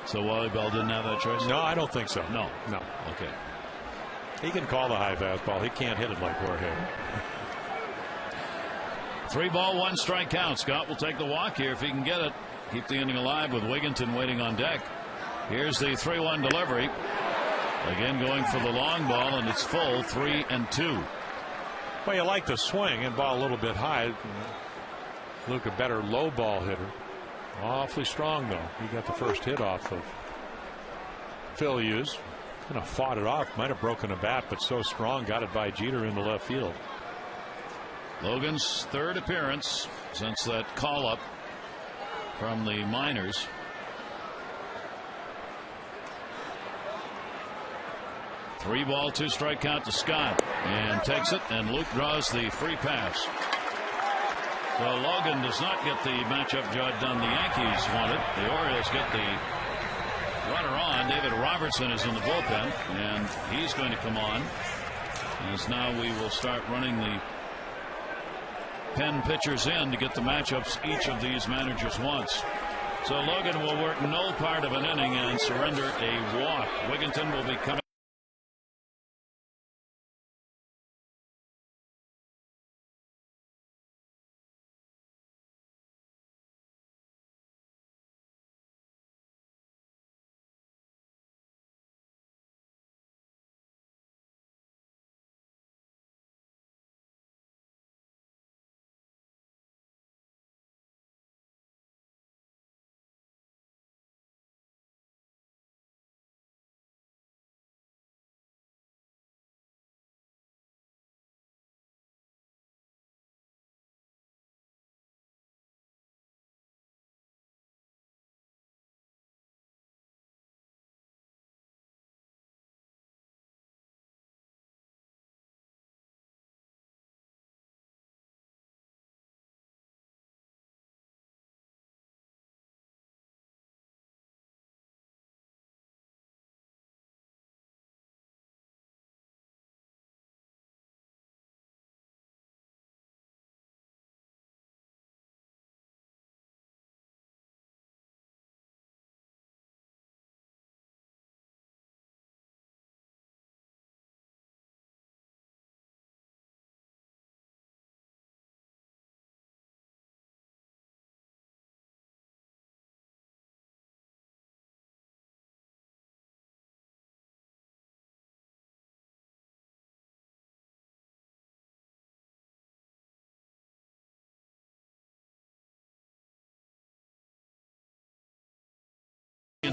So Wally Bell didn't have that choice? No, I don't think so. No. Okay. He can call the high fastball. He can't hit it like Jorge. 3 ball, 1 strike count. Scott will take the walk here if he can get it. Keep the inning alive with Wigginton waiting on deck. Here's the 3-1 delivery. Again going for the long ball, and it's full. 3-2. Well, you like the swing and ball a little bit high. Luke, a better low ball hitter. Awfully strong, though. He got the first hit off of Phil Hughes. Kind of fought it off. Might have broken a bat, but so strong. Got it by Jeter into left field. Logan's 3rd appearance since that call-up from the minors. Three ball, 2 strike count to Scott, and takes it, and Luke draws the free pass. So Logan does not get the matchup job done the Yankees wanted. The Orioles get the runner on. David Robertson is in the bullpen, and he's going to come on, as now we will start running the pen pitchers in to get the matchups each of these managers wants. So Logan will work no part of an inning and surrender a walk. Wigginton will be coming.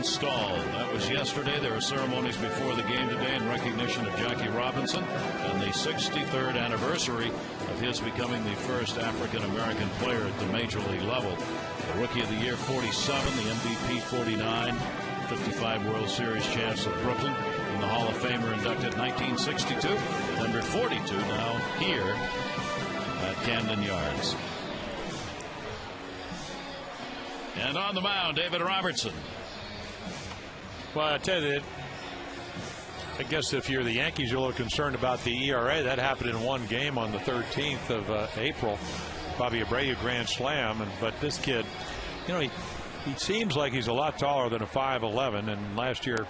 installed. That was yesterday. There were ceremonies before the game today in recognition of Jackie Robinson and the 63rd anniversary of his becoming the first African-American player at the major league level. The Rookie of the Year 47, the MVP 49, 55 World Series champs of Brooklyn, and the Hall of Famer inducted in 1962, number 42 now here at Camden Yards. And on the mound, David Robertson. Well, I tell you, I guess if you're the Yankees, you're a little concerned about the ERA. That happened in one game on the 13th of April. Bobby Abreu grand slam, but this kid, you know, he seems like he's a lot taller than a 5'11", and last year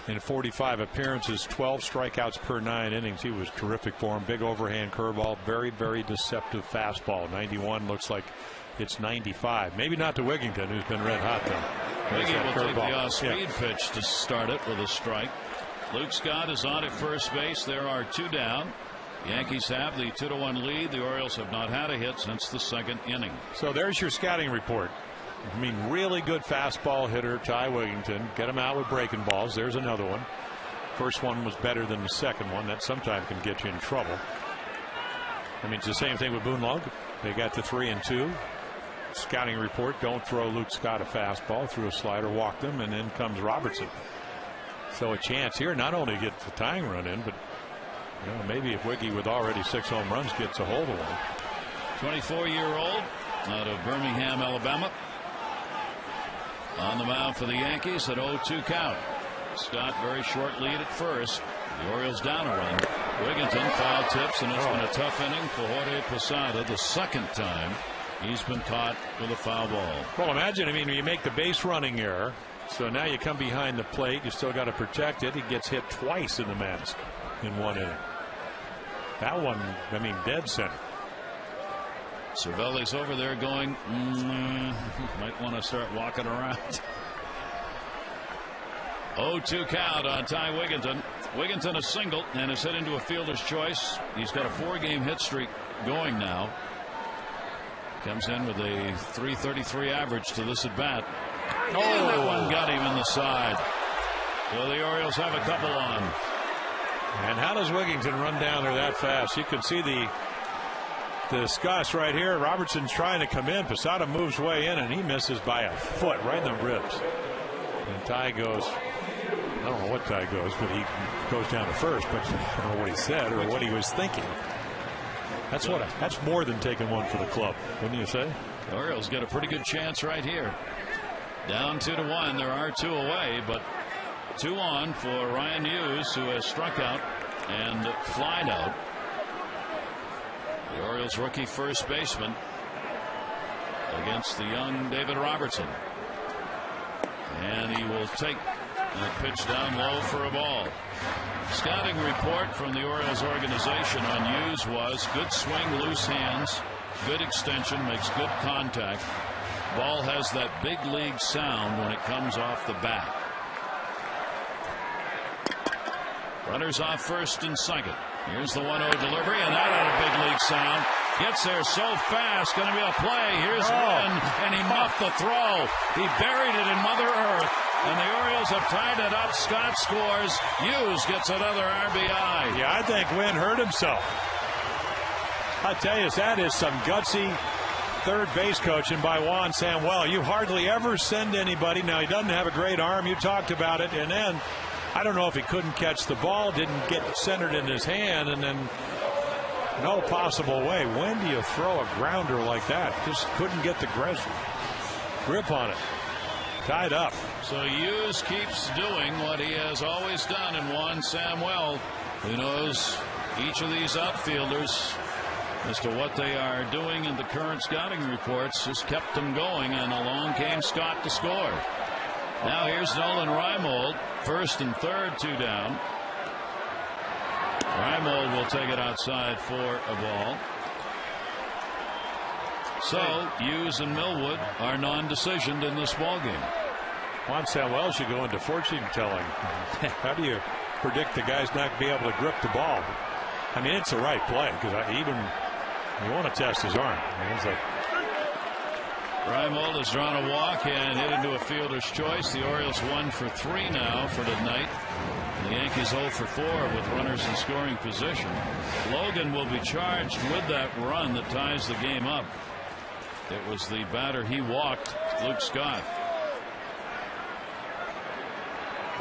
in 45 appearances, 12 strikeouts per 9 innings. He was terrific for him. Big overhand curveball, very, very deceptive fastball. 91 looks like it's 95. Maybe not to Wigington, who's been red hot though. Wiggy will take the off-speed pitch to start it with a strike. Luke Scott is on at first base. There are 2 down. Yankees have the 2-1 lead. The Orioles have not had a hit since the 2nd inning. So there's your scouting report. I mean, really good fastball hitter, Ty Wigington. Get him out with breaking balls. There's another one. First one was better than the second one. That sometimes can get you in trouble. I mean, it's the same thing with Boone Logan. They got the 3-2. Scouting report, don't throw Luke Scott a fastball, threw a slider, walked him, and in comes Robertson. So a chance here not only to get the tying run in, but you know, maybe if Wiggy with already 6 home runs gets a hold of one. 24-year-old out of Birmingham, Alabama. On the mound for the Yankees at 0-2 count. Scott very short lead at first. The Orioles down a run. Wigington foul tips, and it's been a tough inning for Jorge Posada. The 2nd time he's been caught with a foul ball. Well, imagine, I mean, you make the base running error, so now you come behind the plate. You still got to protect it. He gets hit twice in the mask in 1 inning. That one, I mean, dead center. Cervelli's over there going, might want to start walking around. 0-2 count on Ty Wigington. Wigington a single and is hit into a fielder's choice. He's got a 4-game hit streak going now. Comes in with a .333 average to this at bat. Oh, that one got him in the side. So the Orioles have a couple on. And how does Wigington run down there that fast? You can see the discuss right here. Robertson's trying to come in. Posada moves way in, and he misses by a foot right in the ribs. And Ty goes, I don't know what Ty goes, but he goes down to first. But I don't know what he said or what he was thinking. That's more than taking one for the club, wouldn't you say? The Orioles get a pretty good chance right here. Down 2-1. There are 2 away, but 2 on for Ryan Hughes, who has struck out and flied out. The Orioles rookie first baseman against the young David Robertson. And he will take that pitch down low for a ball. Scouting report from the Orioles organization on Hughes was good swing, loose hands, good extension, makes good contact. Ball has that big league sound when it comes off the bat. Runners off first and second. Here's the 1-0 delivery, and that had a big league sound. Gets there so fast, going to be a play. Here's one, and he muffed the throw. He buried it in Mother Earth, and the Orioles have tied it up. Scott scores. Hughes gets another RBI. Yeah, I think Wynn hurt himself. I tell you, that is some gutsy third base coaching by Juan Samuel. You hardly ever send anybody. Now, he doesn't have a great arm. You talked about it, and then I don't know if he couldn't catch the ball, didn't get centered in his hand, and then no possible way. When do you throw a grounder like that? Just couldn't get the grip on it. Tied up. So Hughes keeps doing what he has always done, and Juan Samuel, who knows each of these outfielders as to what they are doing in the current scouting reports, just kept them going, and along came Scott to score. Now here's Nolan Reimold, first and third, 2 down. Reimold will take it outside for a ball. So Hughes and Millwood are non-decisioned in this ball game. Juan Samuel should go into fortune telling. How do you predict the guy's not going to be able to grip the ball? I mean, it's the right play, because even you want to test his arm. I mean, it's like, Reimold has drawn a walk and hit into a fielder's choice. The Orioles 1 for 3 now for tonight. The Yankees 0 for 4 with runners in scoring position. Logan will be charged with that run that ties the game up. It was the batter he walked, Luke Scott.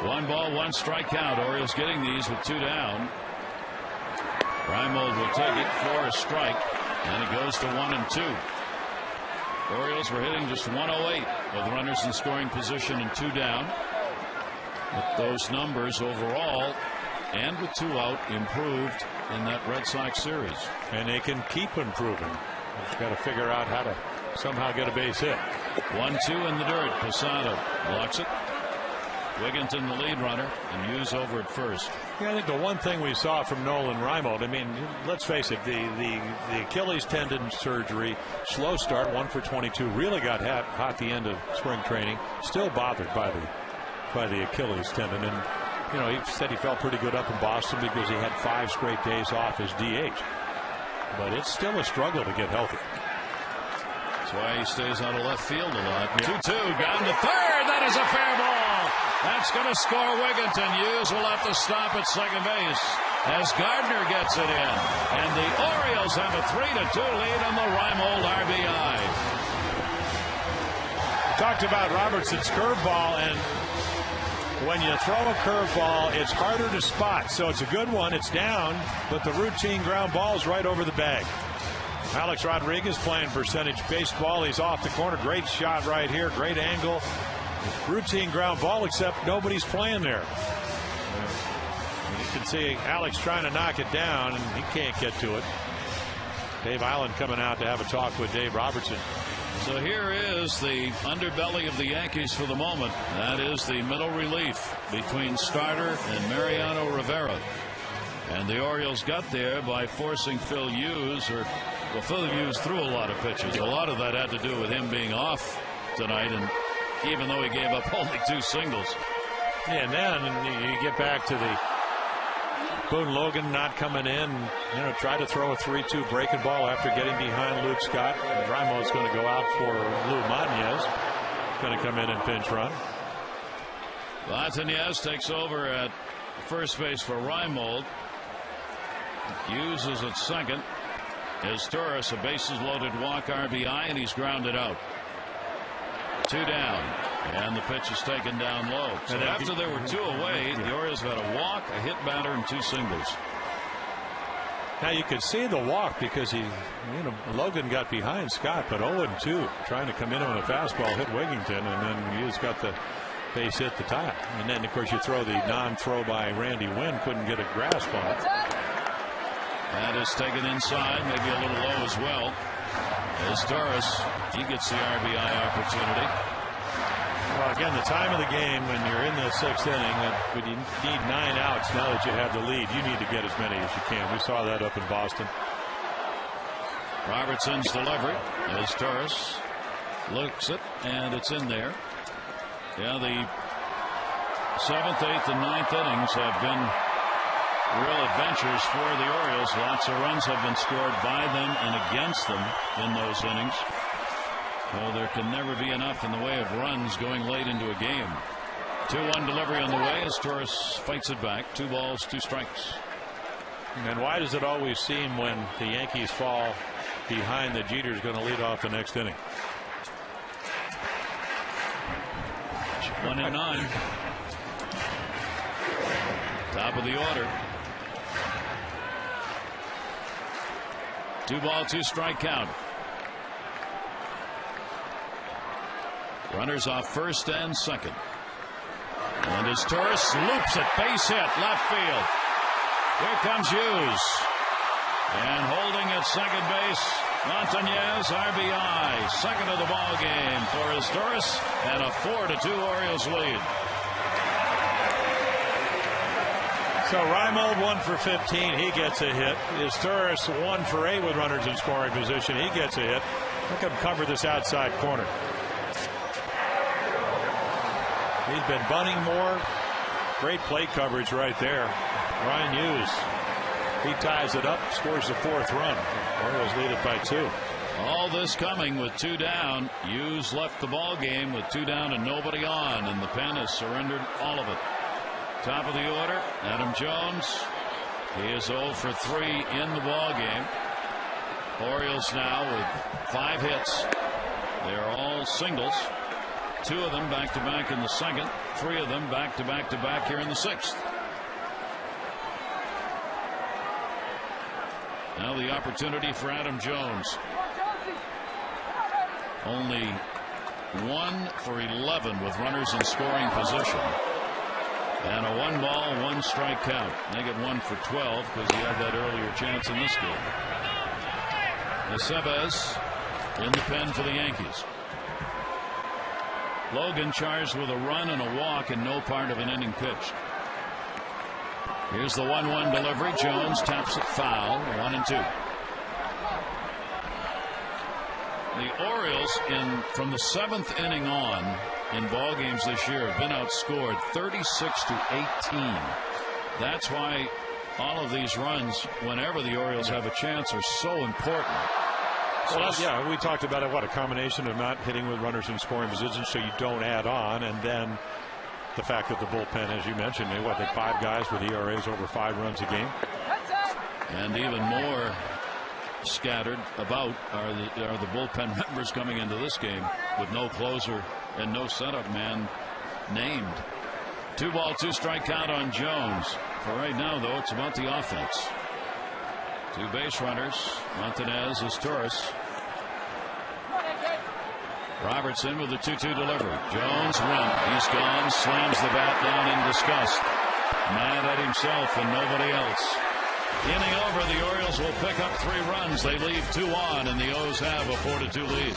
1 ball, 1 strike count. Orioles getting these with 2 down. Reimold will take it for a strike, and it goes to 1-2. Orioles were hitting just 108 with runners in scoring position and 2 down. But those numbers overall and with 2 out improved in that Red Sox series. And they can keep improving. They've got to figure out how to somehow get a base hit. 1-2 in the dirt. Posada blocks it. Wigginton, the lead runner, and Hughes over at first. Yeah, I think the one thing we saw from Nolan Reimold, I mean, let's face it, the Achilles tendon surgery, slow start, 1 for 22, really got hot the end of spring training. Still bothered by the Achilles tendon, and you know, he said he felt pretty good up in Boston because he had 5 straight days off as DH. But it's still a struggle to get healthy. That's why he stays out of left field a lot. 2-2 down to third. That is a fair ball. That's going to score Wigginton. Hughes will have to stop at second base as Gardner gets it in. And the Orioles have a 3-2 lead on the Reimold RBI. Talked about Robertson's curveball, and when you throw a curveball, it's harder to spot. So it's a good one. It's down, but the routine ground ball is right over the bag. Alex Rodriguez playing percentage baseball. He's off the corner. Great shot right here. Great angle. Routine ground ball, except nobody's playing there. You can see Alex trying to knock it down, and he can't get to it. Dave Island coming out to have a talk with Dave Robertson. So here is the underbelly of the Yankees for the moment. That is the middle relief between Starter and Mariano Rivera. And the Orioles got there by forcing Phil Hughes, well, Phil Hughes threw a lot of pitches. A lot of that had to do with him being off tonight, and even though he gave up only 2 singles. Yeah, and then you get back to the Boone Logan not coming in, you know, try to throw a 3-2 breaking ball after getting behind Luke Scott. Reimold's going to go out for Lou Montanez. Going to come in and pinch run. Montanez takes over at first base for Reimold. Hughes is at second. Is Torres, a bases loaded walk RBI, and he's grounded out. 2 down, and the pitch is taken down low. So after there were 2 away, the Orioles had a walk, a hit batter, and 2 singles. Now you could see the walk because Logan got behind Scott, but 0-2, trying to come in on a fastball, hit Wigginton, and then Hughes got the base hit the top. And then of course you throw the non-throw by Randy Wynn, couldn't get a grasp on it. That is taken inside, maybe a little low as well. As Torres, he gets the RBI opportunity. Well, again, the time of the game when you're in the 6th inning, when you need 9 outs now that you have the lead, you need to get as many as you can. We saw that up in Boston. Robertson's delivery as Torres looks it, and it's in there. Yeah, the 7th, 8th, and 9th innings have been real adventures for the Orioles. Lots of runs have been scored by them and against them in those innings. Well, there can never be enough in the way of runs going late into a game. 2-1 delivery on the way as Torres fights it back. 2 balls, 2 strikes. And why does it always seem when the Yankees fall behind that Jeter's going to lead off the next inning? 1-9. Top of the order. 2 ball, 2 strike count. Runners off first and second. And as Torres loops it, base hit, left field. Here comes Hughes. And holding at second base, Montanez, RBI. Second of the ball game for his Torres, and a 4-2 Orioles lead. So Reimold 1 for 15. He gets a hit. Is Torres 1 for 8 with runners in scoring position. He gets a hit. Look at him cover this outside corner. He's been bunting more. Great plate coverage right there. Ryan Hughes. He ties it up, scores the 4th run. Orioles lead it by 2. All this coming with 2 down. Hughes left the ball game with 2 down and nobody on, and the pen has surrendered all of it. Top of the order, Adam Jones. He is 0 for 3 in the ball game. Orioles now with 5 hits. They are all singles. 2 of them back-to-back in the second. 3 of them back-to-back here in the sixth. Now the opportunity for Adam Jones. Only 1 for 11 with runners in scoring position. And a 1-ball, 1-strike count. Make it 1 for 12 because he had that earlier chance in this game. Aceves in the pen for the Yankees. Logan charged with a run and a walk and no part of an inning pitched. Here's the 1-1 delivery. Jones taps it foul. 1-2. The Orioles from the 7th inning on in ball games this year have been outscored 36-18. That's why all of these runs, whenever the Orioles have a chance, are so important. Well, yeah, we talked about it. What a combination of not hitting with runners in scoring positions, so you don't add on, and then the fact that the bullpen, as you mentioned, they had 5 guys with ERAs over 5 runs a game, and even more scattered about are the bullpen members coming into this game with no closer and no setup man named. 2-ball, 2-strike count on Jones. For right now, though, it's about the offense. 2 base runners. Montanez is Torres. Robertson with the 2-2 delivery. Jones went. He's gone. Slams the bat down in disgust. Mad at himself and nobody else. Inning over, the Orioles will pick up 3 runs. They leave 2 on, and the O's have a 4-2 lead.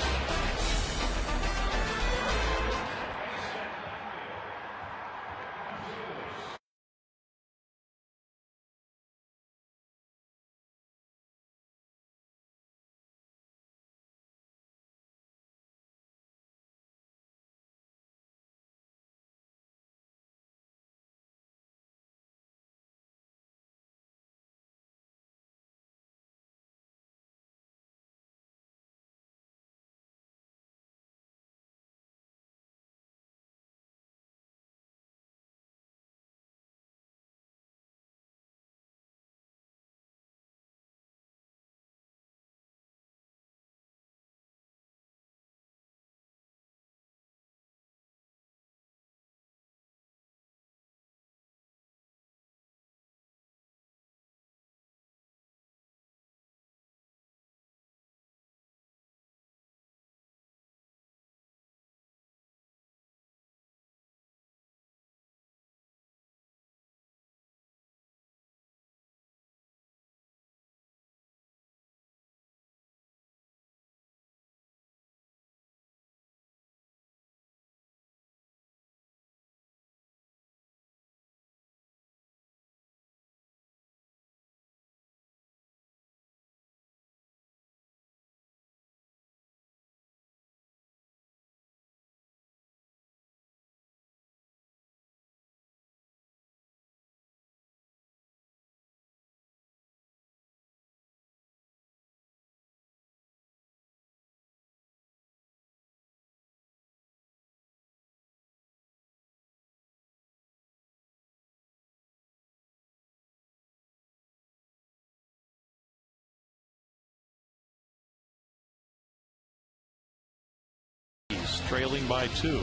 trailing by 2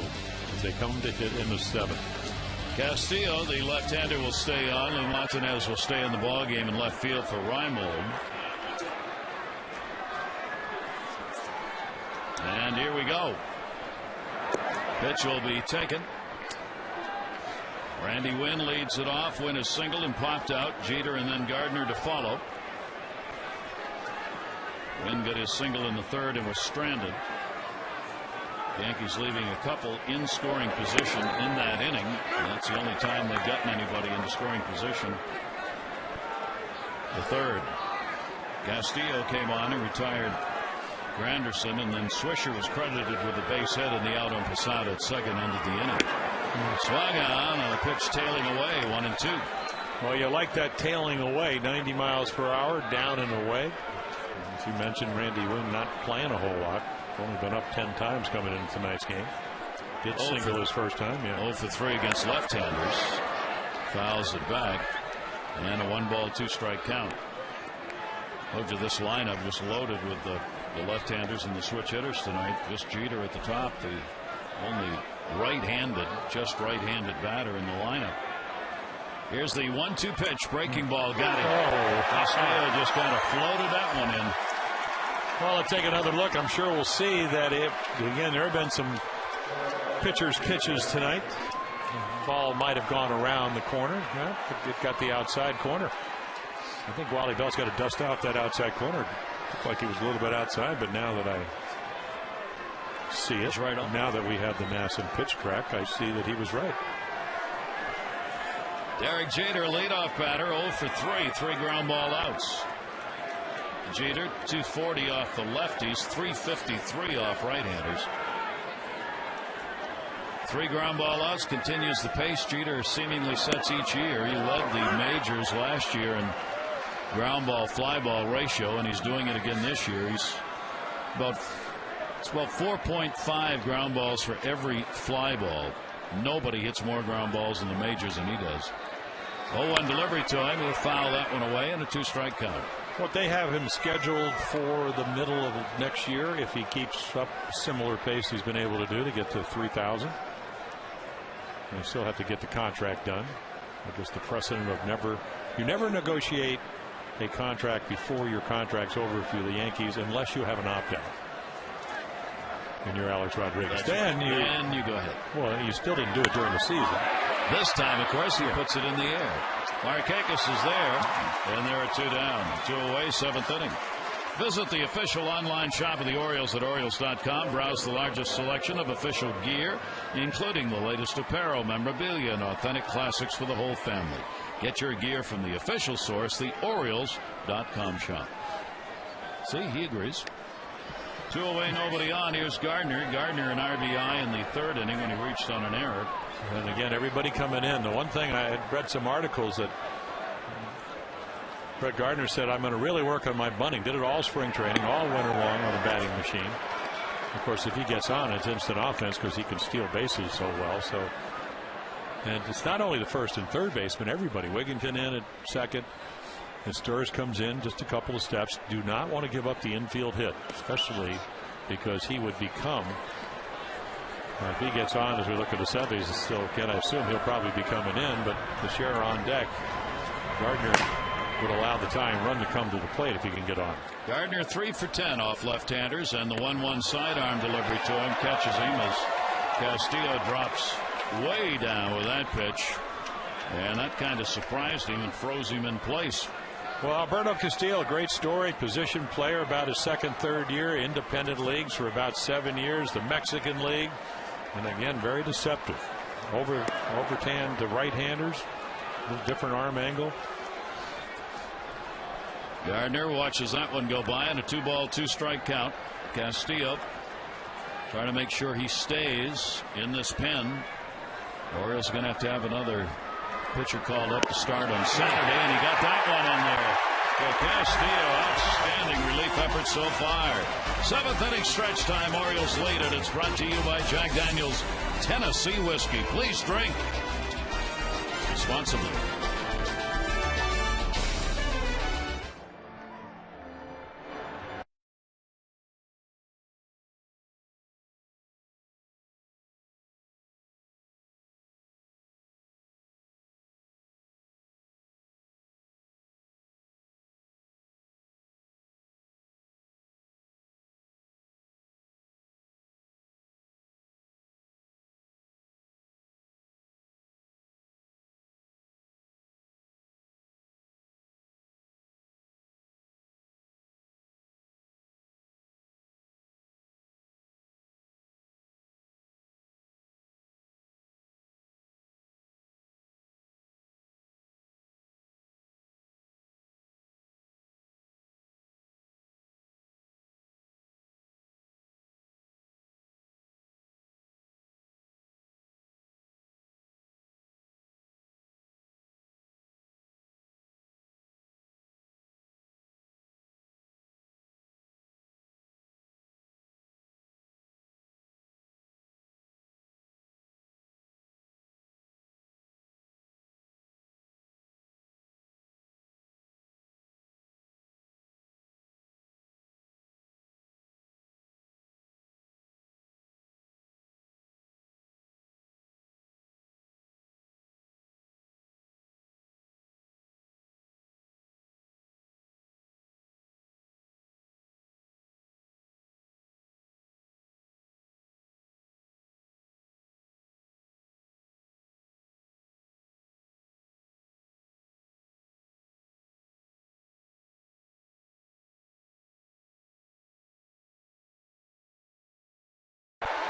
as they come to hit in the 7th. Castillo, the left-hander, will stay on. Lou Montanez will stay in the ball game in left field for Reimold. And here we go. Pitch will be taken. Randy Wynn leads it off. Wynn is singled and popped out. Jeter and then Gardner to follow. Wynn got his single in the 3rd and was stranded. Yankees leaving a couple in scoring position in that inning. That's the only time they've gotten anybody into scoring position. The 3rd. Castillo came on and retired Granderson, and then Swisher was credited with the base hit and the out on Posada at second, ended the inning. Swung on a pitch tailing away, 1-2. Well, you like that tailing away, 90 miles per hour, down and away. As you mentioned, Randy Wynn not playing a whole lot. Only been up 10 times coming into tonight's game. Did single his first time. 0 for 3 against left-handers. Fouls it back. And a 1-ball, 2-strike count. Look at this lineup just loaded with the left-handers and the switch hitters tonight. Just Jeter at the top, the only right-handed, just right-handed batter in the lineup. Here's the 1-2 pitch. Breaking ball. Got it. Castillo just kind of floated that one in. Well, let's take another look. I'm sure we'll see that again, there have been some pitchers' pitches tonight. The ball might have gone around the corner. Yeah, it got the outside corner. I think Wally Bell's got to dust out that outside corner. Looked like he was a little bit outside, but now that I see it, right on. Now that we have the mass and pitch track, I see that he was right. Derek Jeter, leadoff batter, 0 for 3, 3 ground ball outs. Jeter, 240 off the lefties, 353 off right-handers. 3 ground ball outs, continues the pace Jeter seemingly sets each year. He led the majors last year in ground ball fly ball ratio, and he's doing it again this year. It's about 4.5 ground balls for every fly ball. Nobody hits more ground balls in the majors than he does. 0-1 delivery to him. He'll foul that one away, and a 2-strike count. Well, they have him scheduled for the middle of next year if he keeps up similar pace he's been able to do to get to 3,000. They still have to get the contract done. I guess the precedent of you never negotiate a contract before your contract's over for the Yankees unless you have an opt-out. And you're Alex Rodriguez. Then you go ahead. Well, you still didn't do it during the season. This time, of course, he puts it in the air. Markakis is there, and there are 2 down. 2 away, 7th inning. Visit the official online shop of the Orioles at Orioles.com. Browse the largest selection of official gear, including the latest apparel, memorabilia, and authentic classics for the whole family. Get your gear from the official source, the Orioles.com shop. See, he agrees. 2 away, nobody on. Here's Gardner. Gardner an RBI in the 3rd inning when he reached on an error. And again, everybody coming in. The one thing, I had read some articles that Brett Gardner said, I'm going to really work on my bunting. Did it all spring training, all winter long on the batting machine. Of course, if he gets on, it's instant offense because he can steal bases so well. So, and it's not only the first and third baseman, everybody. Wigginton in at second. And Sturz comes in just a couple of steps. Do not want to give up the infield hit, especially because he would become, if he gets on as we look at the seventies, still again, I assume he'll probably be coming in, but the share on deck, Gardner would allow the tying run to come to the plate if he can get on. Gardner 3 for 10 off left-handers, and the 1-1 sidearm delivery to him catches him as Castillo drops way down with that pitch, and that kind of surprised him and froze him in place. Well, Alberto Castillo, great story, position player, about his second, third year, independent leagues for about 7 years, the Mexican League, and again, very deceptive. Overtanned the right-handers, a little different arm angle. Gardner watches that one go by, and a 2-ball, 2-strike count. Castillo trying to make sure he stays in this pen, or is going to have another pitcher called up to start on Saturday, and he got that one in there. So Castillo, outstanding relief effort so far. 7th inning stretch time. Orioles lead it. It's brought to you by Jack Daniel's Tennessee Whiskey. Please drink responsibly.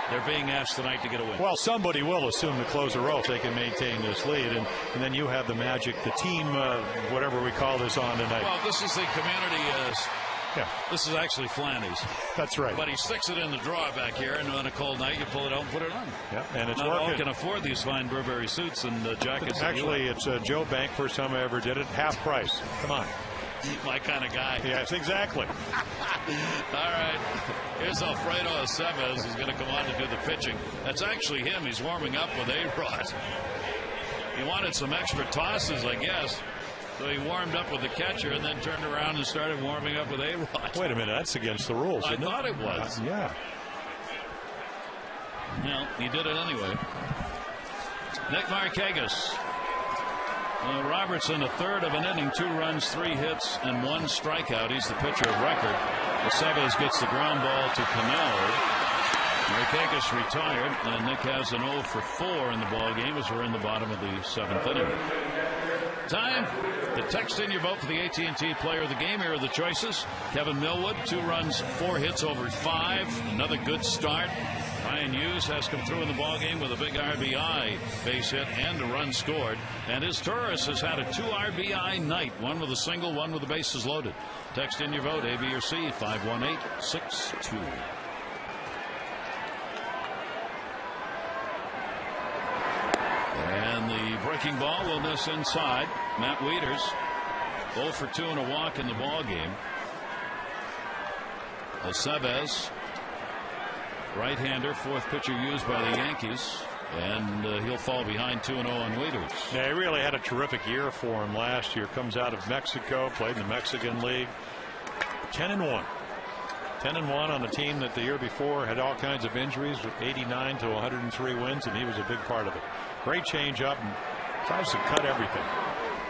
they're being asked tonight to get a win. Well, somebody will assume the closer role if they can maintain this lead, and then you have the magic, the team, whatever we call this on tonight. Well, this is the community. Yeah. This is actually Flanny's. That's right. But he sticks it in the drawer back here, and on a cold night, you pull it out and put it on. Yeah, and it's Not working. all can afford these fine Burberry suits and jackets. Actually, it's Joe Bank. First time I ever did it. Half price. Come on. My kind of guy. Yes, exactly. All right. Here's Alfredo Aceves, who's going to come on to do the pitching. That's actually him. He's warming up with A-Rod. He wanted some extra tosses, I guess. So he warmed up with the catcher and then turned around and started warming up with A-Rod. Wait a minute. That's against the rules, I isn't thought it was. Yeah. No, he did it anyway. Nick Markakis. Robertson, a third of an inning, 2 runs, 3 hits, and 1 strikeout. He's the pitcher of record. Aceves gets the ground ball to Canal. Markakis retired, and Nick has an 0 for 4 in the ball game as we're in the bottom of the 7th inning. Time to text in your vote for the AT&T Player of the Game. Here are the choices. Kevin Millwood, 2 runs, 4 hits over 5. Another good start. Ryan Hughes has come through in the ballgame with a big RBI base hit and a run scored. And his Taurus has had a 2 RBI night, 1 with a single, 1 with the bases loaded. Text in your vote, A, B, or C, 518-62. And the breaking ball will miss inside. Matt Wieters, 0 for 2 and a walk in the ballgame. Aceves, right-hander, 4th pitcher used by the Yankees, and he'll fall behind 2-0 on Wieters. Yeah, he really had a terrific year for him last year. Comes out of Mexico, played in the Mexican League. 10-1. 10-1 on a team that the year before had all kinds of injuries, with 89 to 103 wins, and he was a big part of it. Great changeup, and tries to cut everything.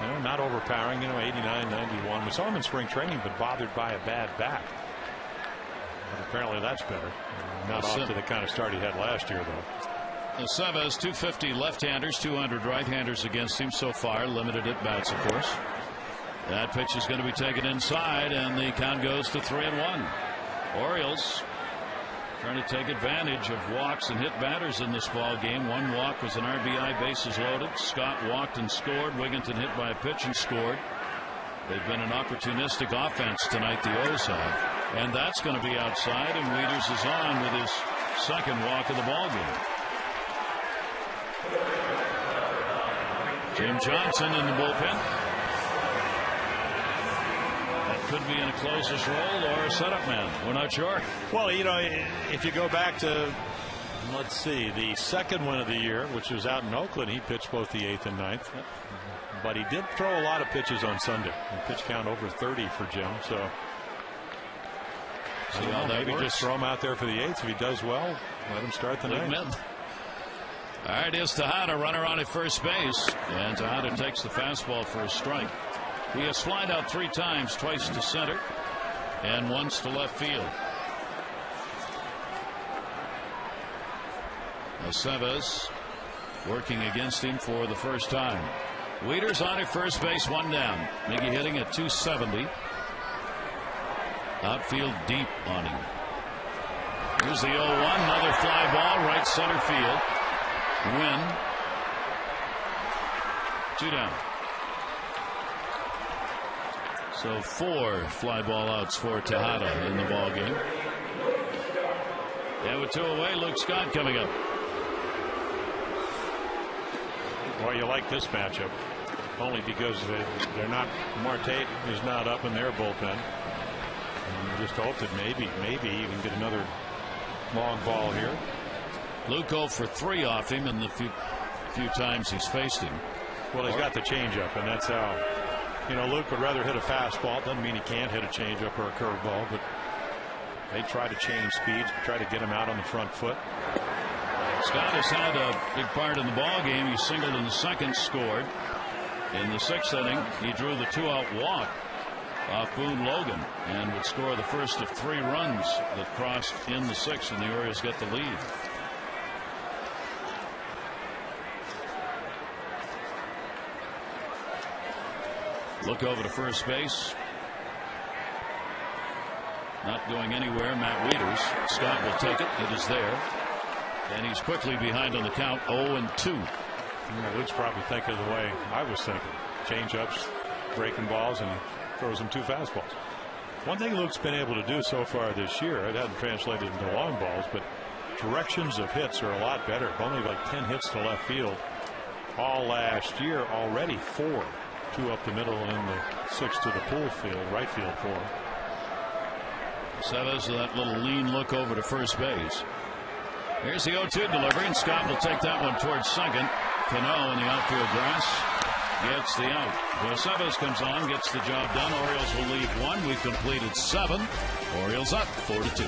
You know, not overpowering. 89, 91. We saw him in spring training, but bothered by a bad back. But apparently that's better. Not off to the kind of start he had last year, though. Aceves, 250 left-handers, 200 right-handers against him so far. Limited at-bats, of course. That pitch is going to be taken inside, and the count goes to 3-1. Orioles trying to take advantage of walks and hit batters in this ball game. 1 walk was an RBI, bases loaded. Scott walked and scored. Wigginton hit by a pitch and scored. They've been an opportunistic offense tonight, the O's have. And that's going to be outside, and Wieters is on with his 2nd walk of the ball game. Jim Johnson in the bullpen. That could be in a closer's role or a setup man. We're not sure. Well, you know, if you go back to, let's see, the 2nd win of the year, which was out in Oakland, he pitched both the 8th and 9th. But he did throw a lot of pitches on Sunday. Pitch count over 30 for Jim. So maybe just throw him out there for the 8th. If he does well, let him start the 9th. All right, here's Tejada, runner on at first base. And Tejada takes the fastball for a strike. He has flied out 3 times, twice to center and once to left field. Aceves working against him for the first time. Wieters on at first base, 1 down. Miggy hitting at 270. Outfield deep on him. Here's the 0-1. Another fly ball, right center field. Win. 2 down. So 4 fly ball outs for Tejada in the ball game. And with 2 away, Luke Scott coming up. Well, you like this matchup only because they're not. Marte is not up in their bullpen. And you just hope that maybe you can get another long ball here. Luke 0 for 3 off him in the few times he's faced him. Well, he's got the changeup, and that's how. You know, Luke would rather hit a fastball. Doesn't mean he can't hit a changeup or a curveball, but they try to change speeds, try to get him out on the front foot. Scott has had a big part in the ball game. He singled in the 2nd, scored. In the 6th inning, he drew the 2-out walk off Boone Logan and would score the first of 3 runs that crossed in the 6th, and the Orioles get the lead. Look over to first base. Not going anywhere. Matt Wieters. Scott will take it. It is there. And he's quickly behind on the count, 0-2. Yeah, Luke's probably thinking the way I was thinking. Change-ups, breaking balls, and throws him 2 fastballs. One thing Luke's been able to do so far this year, it hasn't translated into long balls, but directions of hits are a lot better. Only like 10 hits to left field all last year, already 4. 2 up the middle and the 6 to the pool field, right field 4. Chavez with that little lean look over to first base. Here's the 0-2 delivery, and Scott will take that one towards second. Cano in the outfield grass gets the out. Chavez comes on, gets the job done. Orioles will lead 1. We've completed 7. Orioles up 4-2.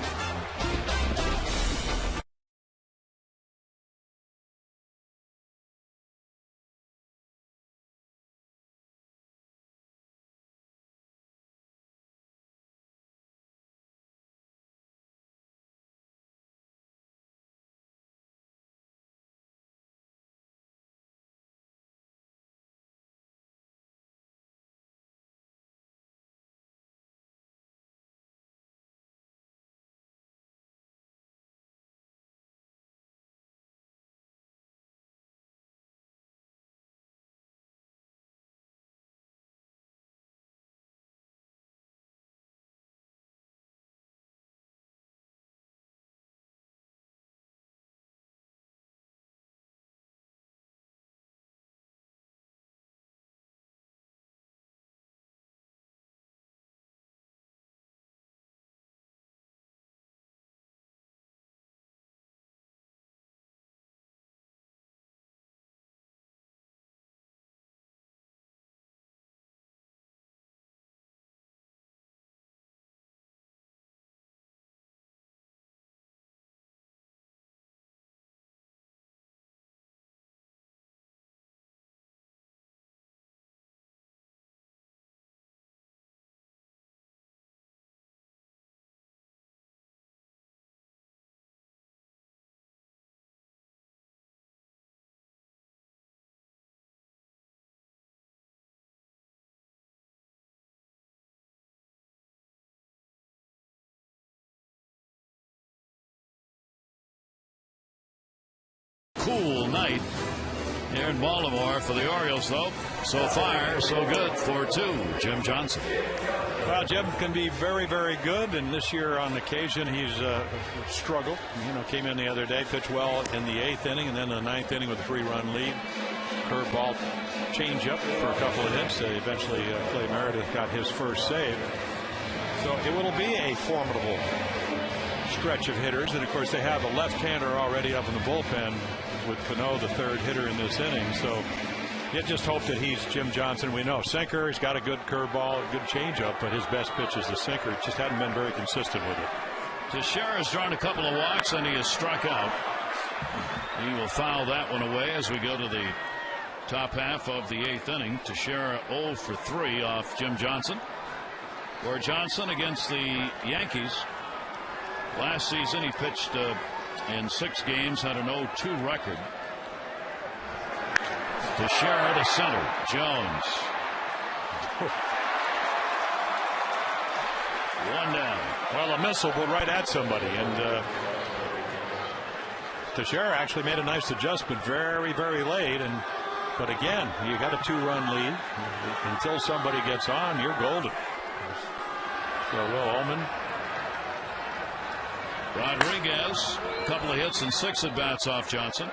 Cool night here in Baltimore for the Orioles, though. So far, so good. 4-2. Jim Johnson. Well, Jim can be very, very good, and this year on occasion he's struggled. Came in the other day, pitched well in the 8th inning, and then the 9th inning with a 3-run lead. Curveball, changeup for a couple of hits. Eventually, Clay Meredith got his first save. So it will be a formidable stretch of hitters, and of course they have a left-hander already up in the bullpen with Cano, the 3rd hitter in this inning. So you just hope that he's Jim Johnson. We know sinker, he's got a good curveball, a good changeup, but his best pitch is the sinker. Just hadn't been very consistent with it. Teixeira has drawn a couple of walks and he is struck out. He will foul that one away as we go to the top half of the 8th inning. Teixeira 0 for 3 off Jim Johnson. For Johnson against the Yankees. Last season he pitched in 6 games, had an 0-2 record. Teixeira to center. Jones. 1 down. Well, a missile will right at somebody, and Teixeira actually made a nice adjustment very, very late. But again, you got a 2-run lead. Until somebody gets on, you're golden. So Will Ullman. Rodriguez, a couple of hits and 6 at-bats off Johnson.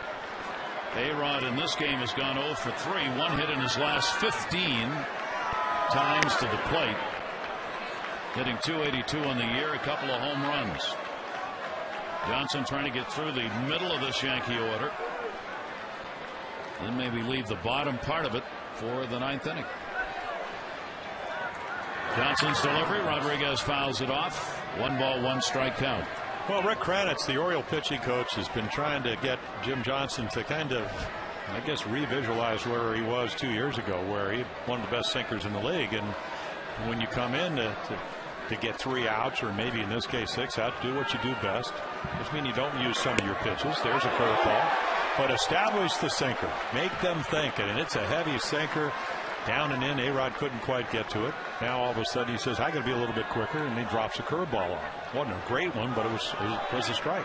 A-Rod in this game has gone 0 for 3. 1 hit in his last 15 times to the plate. Hitting .282 on the year, a couple of home runs. Johnson trying to get through the middle of this Yankee order. Then maybe leave the bottom part of it for the 9th inning. Johnson's delivery. Rodriguez fouls it off. 1 ball, 1 strike count. Well, Rick Kranitz, the Oriole pitching coach, has been trying to get Jim Johnson to kind of, I guess, revisualize where he was 2 years ago, where he had one of the best sinkers in the league. And when you come in to get 3 outs, or maybe in this case 6 outs, do what you do best. Doesn't mean you don't use some of your pitches. There's a curveball. But establish the sinker. Make them think. And it's a heavy sinker. Down and in. A-Rod couldn't quite get to it. Now all of a sudden he says, I got to be a little bit quicker, and he drops a curveball on. Wasn't a great one, but it was a strike.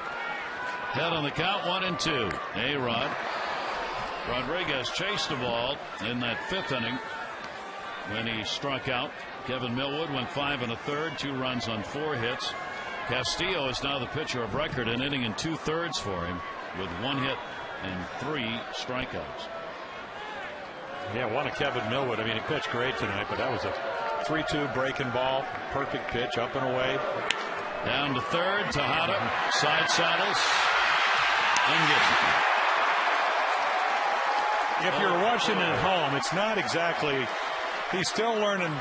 Head on the count, 1-2. A-Rod. Rodriguez chased the ball in that 5th inning when he struck out. Kevin Millwood went 5 1/3, 2 runs on 4 hits. Castillo is now the pitcher of record, an inning and 2/3 for him with 1 hit and 3 strikeouts. Yeah, one of Kevin Millwood. I mean, he pitched great tonight, but that was a 3-2 breaking ball. Perfect pitch, up and away. Down to third, Tejada side saddles and gets it. If you're watching at home, it's not exactly. He's still learning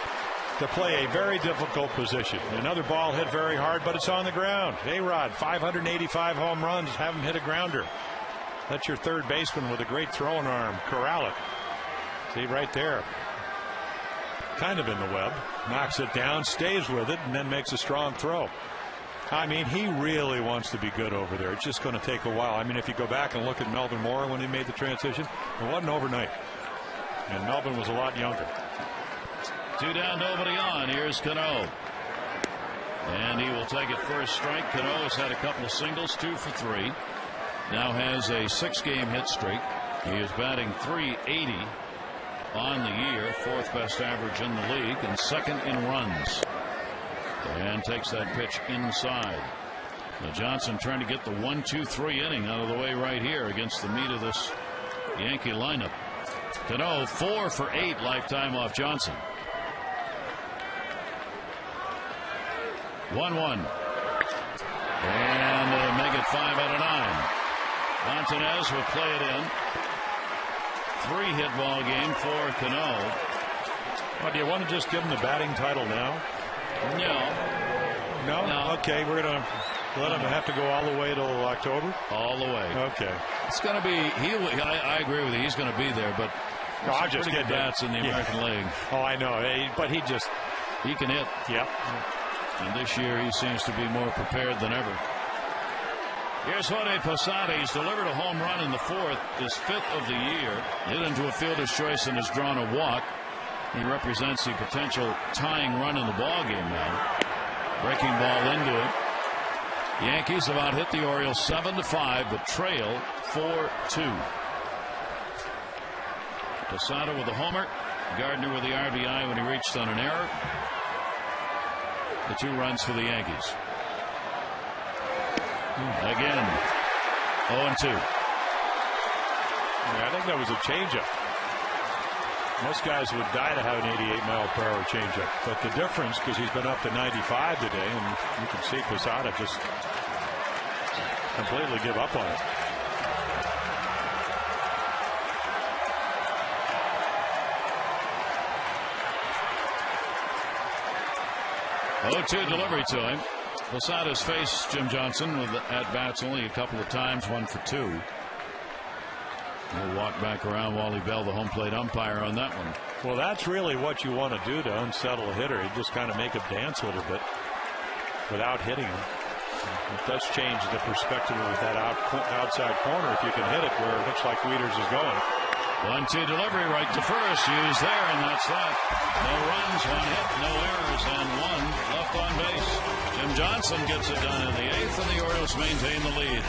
to play a very difficult position. Another ball hit very hard, but it's on the ground. A-Rod, 585 home runs, haven't hit a grounder. That's your third baseman with a great throwing arm. Corral it. See right there. Kind of in the web. Knocks it down, stays with it, and then makes a strong throw. I mean, he really wants to be good over there. It's just going to take a while. I mean, if you go back and look at Melvin Moore when he made the transition, it wasn't overnight. And Melvin was a lot younger. 2 down, nobody on. Here's Cano. And he will take it first strike. Cano has had a couple of singles, 2 for 3. Now has a 6-game hit streak. He is batting .380 on the year, 4th best average in the league, and 2nd in runs. And takes that pitch inside. Now Johnson trying to get the 1-2-3 inning out of the way right here against the meat of this Yankee lineup. Cano 4 for 8 lifetime off Johnson. 1-1. And they make it 5 out of 9. Montanez will play it in. 3-hit ball game for Cano. Well, do you want to just give him the batting title now? No. No? Okay, we're going to let him have to go all the way till October? All the way. Okay. It's going to be, I agree with you, he's going to be there, but no, I'm just pretty good bats in the American League. Oh, I know, but he can hit. Yep. And this year he seems to be more prepared than ever. Here's Jorge Posada. He's delivered a home run in the 4th, his 5th of the year. Hit into a fielder's choice and has drawn a walk. He represents the potential tying run in the ball game now. Breaking ball into it. Yankees have out hit the Orioles 7-5, but trail 4-2. Posada with a homer. Gardner with the RBI when he reached on an error. The 2 runs for the Yankees. Again, 0-2. Yeah, I think that was a changeup. Most guys would die to have an 88-mile-per-hour changeup. But the difference, because he's been up to 95 today, and you can see Posada just completely give up on it. Oh, 2 delivery to him. Posada's faced Jim Johnson with at-bats only a couple of times, 1 for 2. He'll walk back around Wally Bell, the home plate umpire, on that one. Well, that's really what you want to do to unsettle a hitter. You just kind of make him dance a little bit without hitting him. It does change the perspective of that outside corner if you can hit it where it looks like Wieters is going. 1-2 delivery right to first. Used there, and that's that. No runs, 1 hit, no errors, and 1 left on base. Jim Johnson gets it done in the 8th, and the Orioles maintain the lead.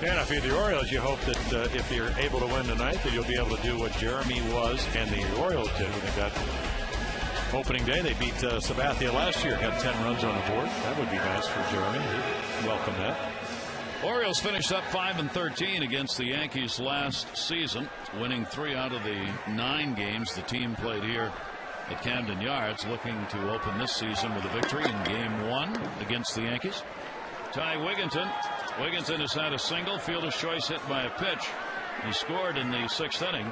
Yeah, if you're the Orioles, you hope that if you're able to win tonight, that you'll be able to do what Jeremy was and the Orioles did when they got opening day. They beat Sabathia last year, had 10 runs on the board. That would be nice for Jeremy. He'd welcome that. Orioles finished up 5-13 against the Yankees last season, winning 3 out of the 9 games the team played here at Camden Yards, looking to open this season with a victory in Game 1 against the Yankees. Ty Wigginton. Wigginton has had a single, fielder's choice hit by a pitch. He scored in the 6th inning.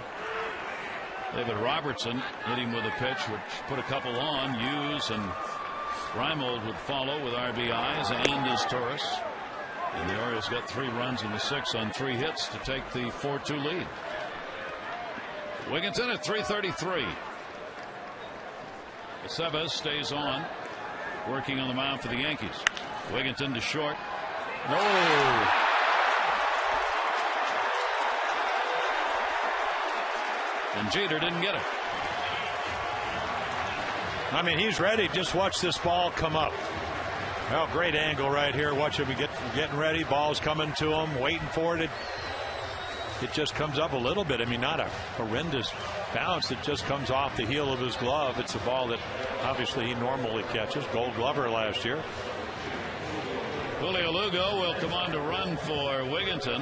David Robertson hit him with a pitch which put a couple on. Hughes and Reimold would follow with RBIs, and as Torres. And the Orioles got 3 runs in the 6th on 3 hits to take the 4-2 lead. Wigginton at 333. Aceves stays on, working on the mound for the Yankees. Wigginton to short. No. And Jeter didn't get it. I mean, he's ready. Just watch this ball come up. Well, great angle right here. Watch him getting ready. Ball's coming to him, waiting for it. It just comes up a little bit. I mean, not a horrendous bounce. It just comes off the heel of his glove. It's a ball that obviously he normally catches. Gold Glover last year. Julio Lugo will come on to run for Wigginton.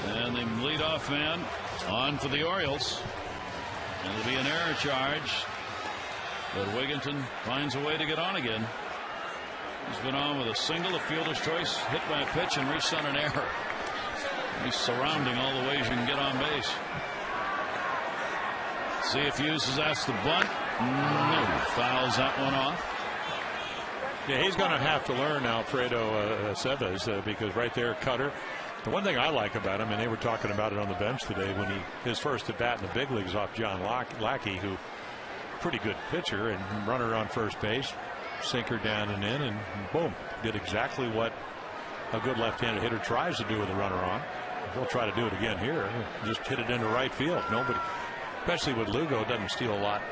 And the leadoff man on for the Orioles. It'll be an error charge. But Wigginton finds a way to get on again. He's been on with a single, a fielder's choice, hit by a pitch, and reached on an error. He's surrounding all the ways you can get on base. See if Hughes is asked to bunt. No, fouls that one off. Yeah, he's going to have to learn Alfredo Aceves because right there, cutter. The one thing I like about him, and they were talking about it on the bench today, when his first at bat in the big leagues off John Lackey, who pretty good pitcher and runner on first base, sinker down and in, and boom, did exactly what a good left-handed hitter tries to do with a runner on. He'll try to do it again here. Just hit it into right field. Nobody, especially with Lugo, doesn't steal a lot,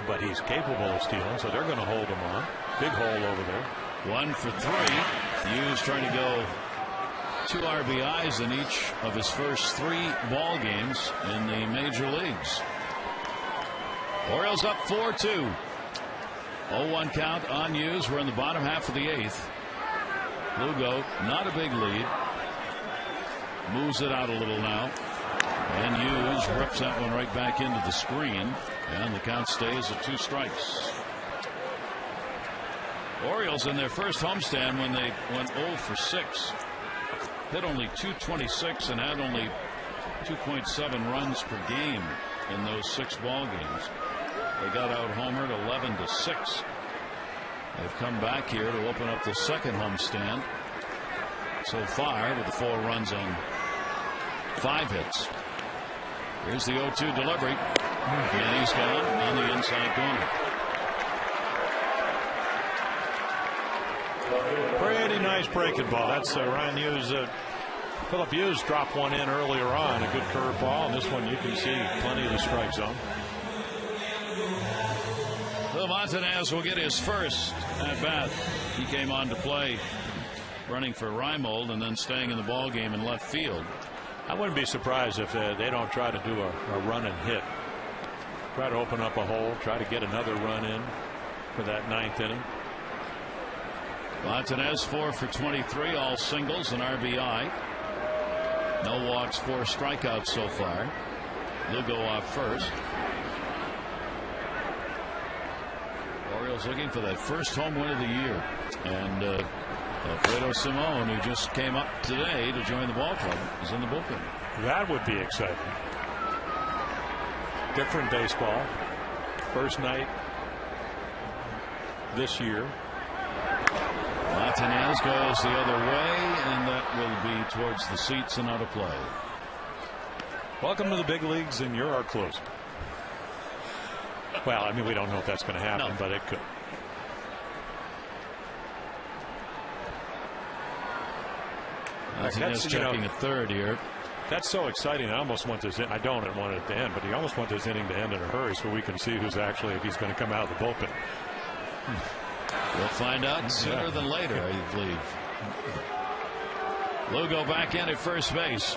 but he's capable of stealing, so they're going to hold him on. Big hole over there. 1 for 3. Hughes trying to go 2 RBIs in each of his first 3 ball games in the major leagues. Orioles up 4-2. 0-1 count on Hughes. We're in the bottom half of the 8th. Lugo, not a big lead. Moves it out a little now. And Hughes rips that one right back into the screen. And the count stays at 2 strikes. Orioles in their first homestand when they went 0 for 6. Hit only .226 and had only 2.7 runs per game in those 6 ball games. They got out homered 11-6. They've come back here to open up the second homestand so far with the 4 runs on 5 hits. Here's the 0-2 delivery. And he's gone on the inside corner. Pretty nice breaking ball. That's Ryan Hughes. Philip Hughes dropped one in earlier on. A good curve ball. And this one you can see plenty of the strike zone. Well, Montanez will get his first at bat. He came on to play running for Reimold and then staying in the ball game in left field. I wouldn't be surprised if they don't try to do a run and hit. Try to open up a hole. Try to get another run in for that 9th inning. Montanez 4 for 23, all singles and RBI. No walks, 4 strikeouts so far. Lugo off first. Orioles looking for that first home win of the year. And Alfredo Simon, who just came up today to join the ball club, is in the bullpen. That would be exciting. Different baseball. First night this year. Montanez goes the other way, and that will be towards the seats and out of play. Welcome to the big leagues, and you're our closer. Well, I mean, we don't know if that's going to happen, but it could. Montanez checking at third here. That's so exciting. I almost want this. I don't want it to end, but you almost want this inning to end in a hurry so we can see who's actually, if he's going to come out of the bullpen. We'll find out sooner than later, I believe. Lugo back in at first base.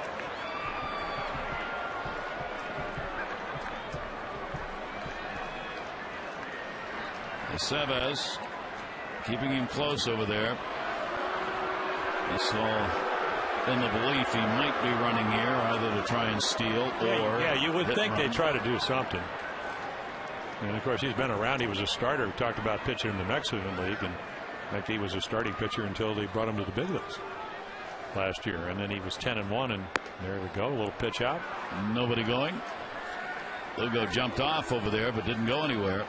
Aceves keeping him close over there. This all in the belief he might be running here, either to try and steal or yeah, you would think run. they'd try to do something. And of course, he's been around. He was a starter. We talked about pitching in the Mexican League, and in fact, he was a starting pitcher until they brought him to the big leagues last year. And then he was 10-1, and there we go, a little pitch out. Nobody going. Lugo jumped off over there, but didn't go anywhere.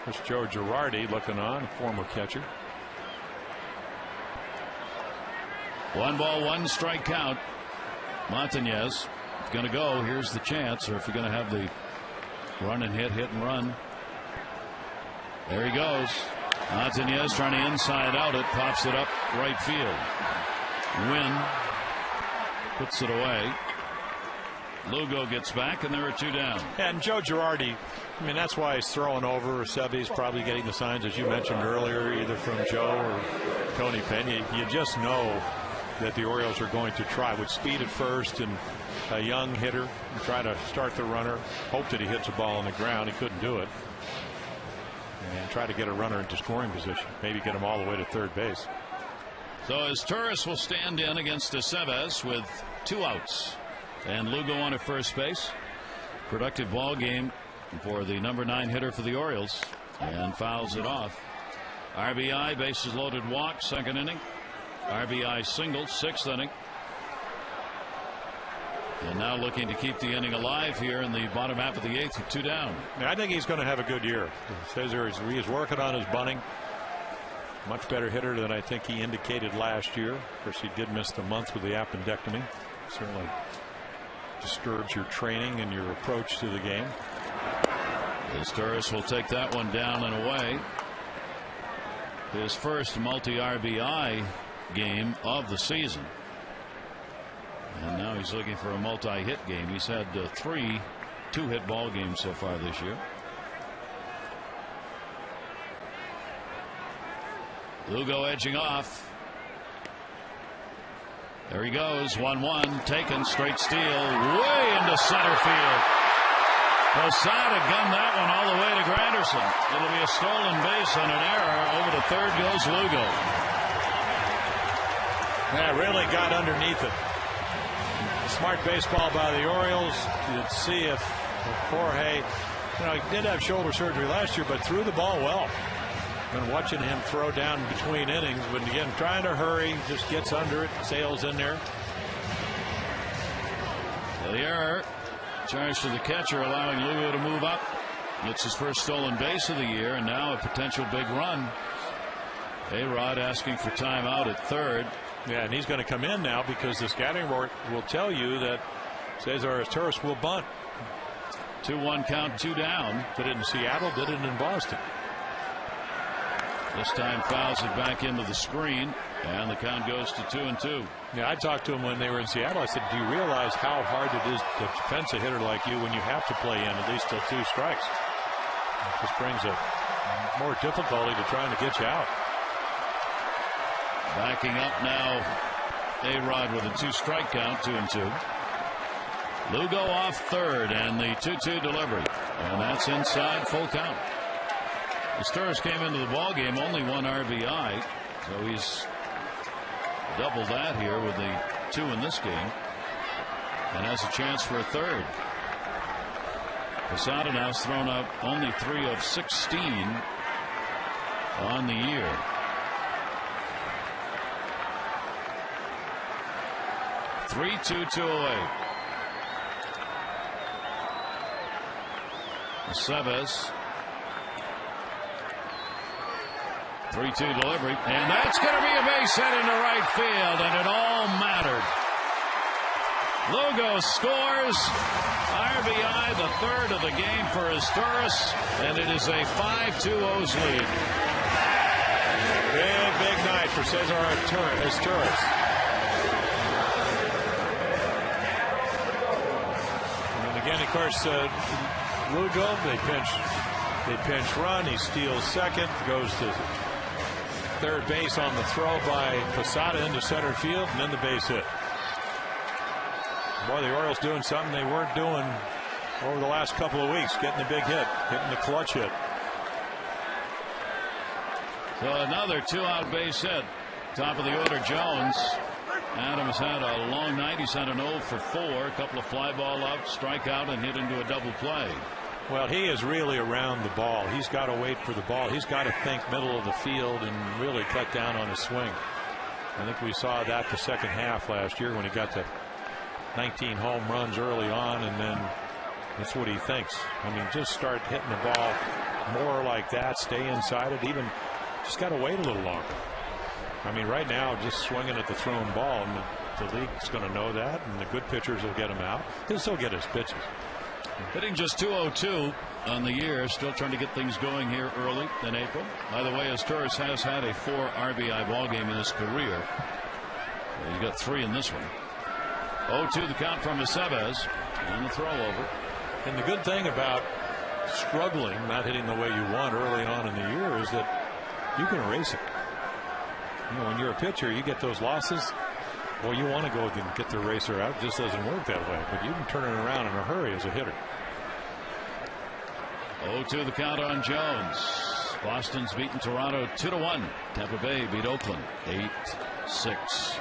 There's Joe Girardi looking on, former catcher. 1 ball, 1 strike count. Montañez going to go. Here's the chance, or if you're going to have the run and hit and run. There he goes. Montañez trying to inside out it, pops it up right field. Wynn puts it away. Lugo gets back, and there are 2 down. And Joe Girardi, I mean, that's why he's throwing over. Sevy's probably getting the signs, as you mentioned earlier, either from Joe or Tony Pena. You just know that the Orioles are going to try with speed at first and a young hitter and try to start the runner. Hope that he hits a ball on the ground. He couldn't do it. And try to get a runner into scoring position. Maybe get him all the way to third base. So as Torres will stand in against Aceves with 2 outs. And Lugo on at first base. Productive ball game for the number 9 hitter for the Orioles, and fouls it off. RBI, bases loaded, walk, 2nd inning. RBI single, 6th inning. And now looking to keep the inning alive here in the bottom half of the 8th with 2 down. I think he's going to have a good year. Cesar is working on his bunting. Much better hitter than I think he indicated last year. Of course, he did miss the month with the appendectomy. Certainly disturbs your training and your approach to the game. Torres will take that one down and away. His first multi-RBI game of the season. And now he's looking for a multi-hit game. He's had 3 2-hit ball games so far this year. Lugo edging off. There he goes. 1-1 taken, straight steal way into center field. Posada gunned that one all the way to Granderson. It'll be a stolen base and an error. Over to third goes Lugo. Yeah, really got underneath it. Smart baseball by the Orioles. You'd see if Jorge, he did have shoulder surgery last year, but threw the ball well. Been watching him throw down between innings, but again, trying to hurry, just gets under it, sails in there. The error charged to the catcher, allowing Lugo to move up. It's his first stolen base of the year, and now a potential big run. A-Rod asking for timeout at third. Yeah, and he's going to come in now because the scouting report will tell you that Cesar Torres will bunt. 2-1 count, 2 down. Did it in Seattle, did it in Boston. This time fouls it back into the screen, and the count goes to 2-2. Yeah, I talked to him when they were in Seattle. I said, do you realize how hard it is to defend a hitter like you when you have to play in at least till 2 strikes? It just brings a more difficulty to trying to get you out. Backing up now, A-Rod with a 2-strike count, 2-2. Lugo off third, and the 2-2 delivery, and that's inside, full count. The Stars came into the ball game only 1 RBI, so he's doubled that here with the 2 in this game, and has a chance for a third. Posada now has thrown out only 3 of 16 on the year. Two away. Aceves. 3-2 delivery, and that's going to be a base hit into right field, and it all mattered. Lugo scores. RBI, the third of the game for Torres, and it is a 5-2 O's lead. Big night for Cesar Torres. Again, of course, Lugo, they pinch run. He steals second, goes to third base on the throw by Posada into center field, and then the base hit. Boy, the Orioles doing something they weren't doing over the last couple of weeks, getting the big hit, getting the clutch hit. So another 2-out base hit. Top of the order, Jones. Adams had a long night. He's had an 0 for 4, a couple of fly ball outs, strikeout, and hit into a double play. Well, he is really around the ball. He's got to wait for the ball. He's got to think middle of the field and really cut down on his swing. I think we saw that the second half last year when he got to 19 home runs early on, and then that's what he thinks. I mean, just start hitting the ball more like that, stay inside it, even just got to wait a little longer. I mean, right now, just swinging at the thrown ball, and the league's going to know that, and the good pitchers will get him out. He'll still get his pitches. Hitting just 202 on the year, still trying to get things going here early in April. By the way, Torres has had a 4 RBI ball game in his career. He got 3 in this one. 0-2 the count from Aceves, and the throw over. And the good thing about struggling, not hitting the way you want early on in the year, is that you can erase it. You know, when you're a pitcher, you get those losses. Well, you want to go and get the eraser out. It just doesn't work that way. But you can turn it around in a hurry as a hitter. 0-2 the count on Jones. Boston's beaten Toronto 2-1. Tampa Bay beat Oakland 8-6.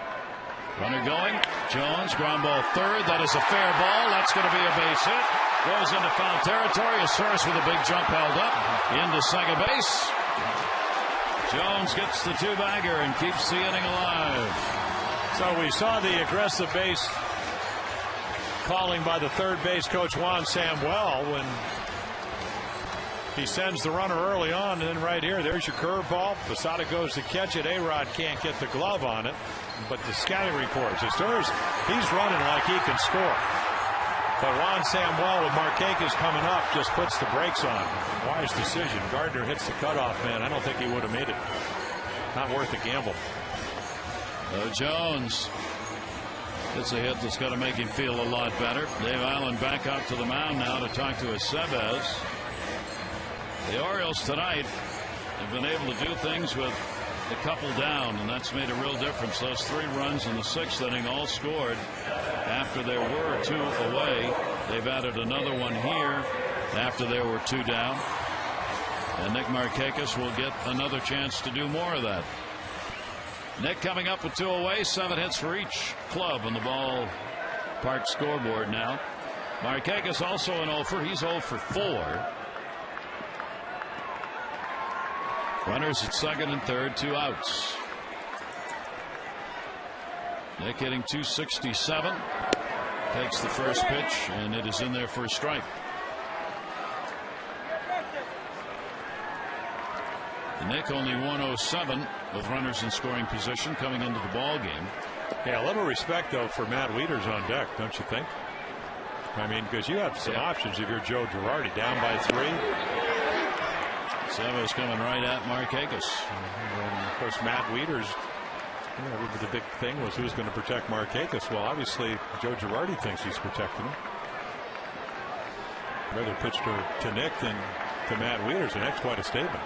Runner going. Jones, ground ball third. That is a fair ball. That's going to be a base hit. Goes into foul territory. Source with a big jump held up into second base. Jones gets the 2-bagger and keeps the inning alive. So we saw the aggressive base calling by the third base coach Juan Samuel when he sends the runner early on, and then right here, there's your curveball. Posada goes to catch it. A-Rod can't get the glove on it, but the scouting reports, he's running like he can score. But Juan Samuel with Markakis coming up just puts the brakes on. Wise decision. Gardner hits the cutoff man. I don't think he would have made it. Not worth the gamble. Jones. It's a hit that's going to make him feel a lot better. Dave Allen back out to the mound now to talk to Aceves. The Orioles tonight have been able to do things with a couple down, and that's made a real difference. Those 3 runs in the 6th inning all scored after there were 2 away. They've added another one here after there were 2 down. And Nick Markakis will get another chance to do more of that. Nick coming up with 2 away, 7 hits for each club on the ballpark scoreboard now. Markakis also an 0-for. He's 0 for 4. Runners at second and third, 2 outs. Nick hitting .267. Takes the first pitch, and it is in there for a strike. Nick only 107 with runners in scoring position coming into the ball game. Yeah, a little respect though for Matt Wieters on deck, don't you think? I mean, because you have some options if you're Joe Girardi down by 3. Aceves coming right at Markakis. And of course, Matt Wieters, you know, the big thing was who's going to protect Markakis. Well, obviously, Joe Girardi thinks he's protecting him. Rather pitch to Nick than to Matt Wieters, and that's quite a statement.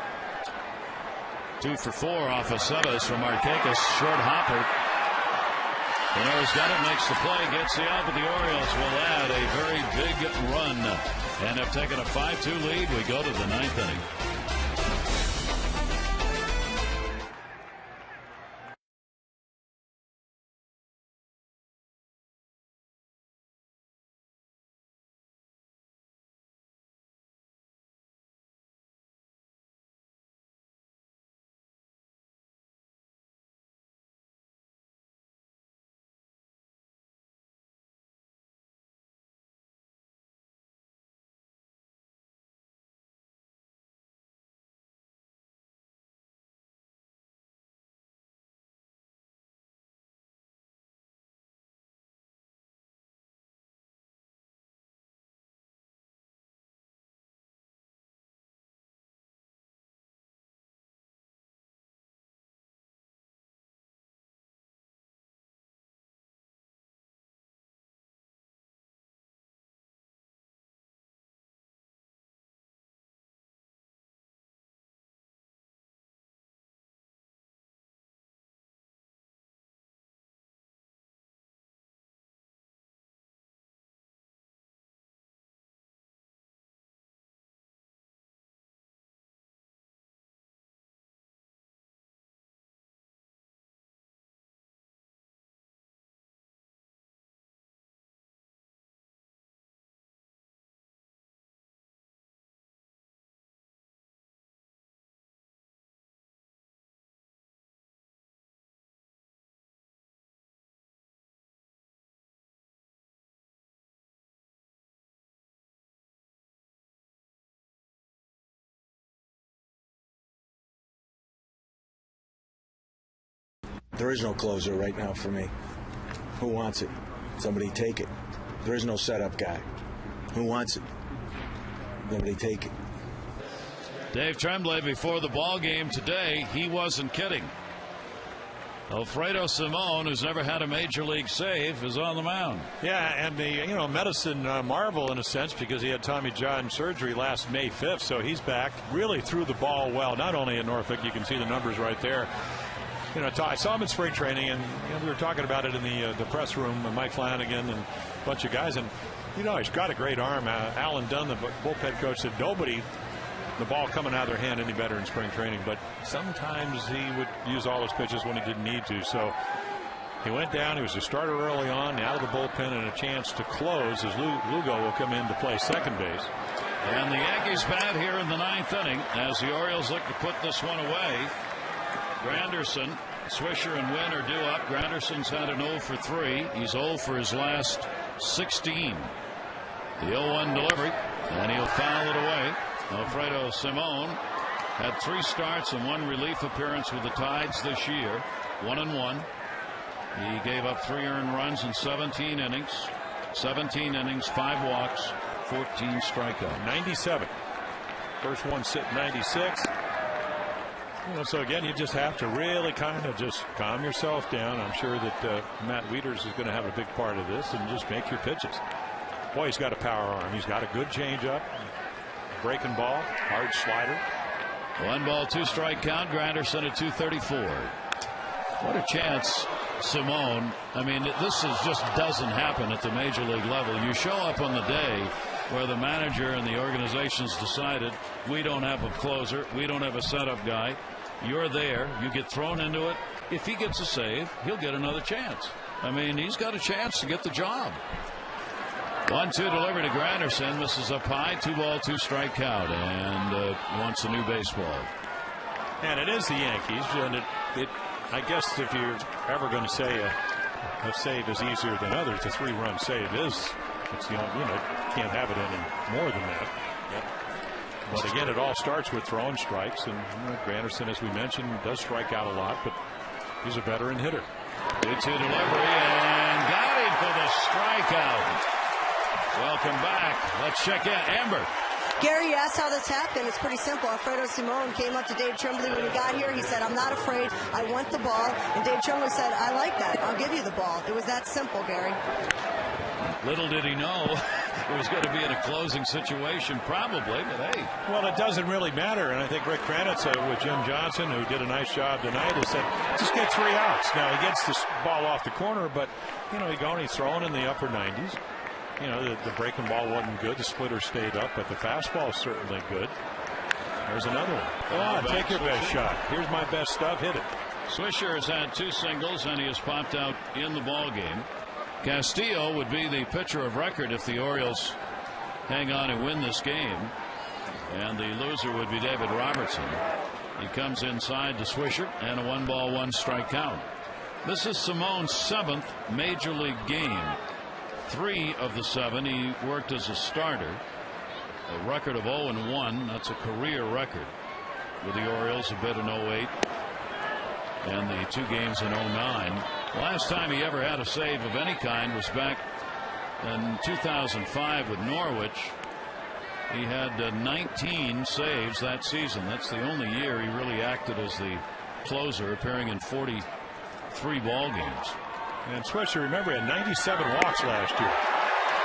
2 for 4 off Aceves from Markakis. Short hopper. Cano's got it, makes the play, gets the out, but the Orioles will add a very big run and have taken a 5-2 lead. We go to the 9th inning. There is no closer right now for me. Who wants it? Somebody take it. There is no setup guy. Who wants it? Nobody take it. Dave Tremblay before the ball game today, he wasn't kidding. Alfredo Simon, who's never had a major league save, is on the mound. Yeah, and the medicine marvel in a sense, because he had Tommy John surgery last May 5th, so he's back. Really threw the ball well, not only in Norfolk, you can see the numbers right there. I saw him in spring training, and we were talking about it in the press room, Mike Flanagan and a bunch of guys, and he's got a great arm. Alan Dunn, the bullpen coach, said nobody the ball coming out of their hand any better in spring training, but sometimes he would use all his pitches when he didn't need to. So he went down. He was a starter early on, out of the bullpen, and a chance to close as Lugo will come in to play second base. And the Yankees bat here in the 9th inning as the Orioles look to put this one away. Granderson, Swisher, and Wynn are due up. Granderson's had an 0 for 3. He's 0 for his last 16. The 0-1 delivery, and he'll foul it away. Alfredo Simon had 3 starts and 1 relief appearance with the Tides this year. 1-1. He gave up 3 earned runs in 17 innings. 5 walks, 14 strikeouts. 97. First one sit 96. So again, you just have to really kind of just calm yourself down. I'm sure that Matt Wieters is going to have a big part of this, and just make your pitches. Boy, he's got a power arm. He's got a good changeup. Breaking ball, hard slider. 1 ball, 2 strike count. Granderson at 234. What a chance, Simone. I mean, this just doesn't happen at the major league level. You show up on the day where the manager and the organization's decided we don't have a closer, we don't have a setup guy. You're there, you get thrown into it. If he gets a save, he'll get another chance. I mean, he's got a chance to get the job. 1-2 delivery to Granderson. Misses up high. 2 ball, 2 strike count, and wants a new baseball. And it is the Yankees, and I guess if you're ever going to say a save is easier than others, a 3-run save is. It's can't have it any more than that. Yep. But again, it all starts with throwing strikes, and Granderson, as we mentioned, does strike out a lot, but he's a veteran hitter. 2-2 delivery, and got him for the strikeout. Welcome back. Let's check in. Amber. Gary, you asked how this happened. It's pretty simple. Alfredo Simon came up to Dave Tremblay when he got here. He said, I'm not afraid. I want the ball. And Dave Tremblay said, I like that. I'll give you the ball. It was that simple, Gary. Little did he know it was going to be in a closing situation, probably, but hey. Well, it doesn't really matter, and I think Rick Kranitz with Jim Johnson, who did a nice job tonight, has said, just get 3 outs. Now, he gets this ball off the corner, but, he's throwing in the upper 90s. The breaking ball wasn't good. The splitter stayed up, but the fastball is certainly good. There's another one. Come on, take your best shot. Here's my best stuff. Hit it. Swisher has had 2 singles, and he has popped out in the ball game. Castillo would be the pitcher of record if the Orioles hang on and win this game. And the loser would be David Robertson. He comes inside to Swisher, and a 1 ball, 1 strike count. This is Simone's 7th major league game. 3 of the 7 he worked as a starter. A record of 0-1. That's a career record with the Orioles, a bit in 08 and the 2 games in 09. Last time he ever had a save of any kind was back in 2005 with Norwich. He had 19 saves that season. That's the only year he really acted as the closer, appearing in 43 ball games. And Swisher, remember, he had 97 walks last year.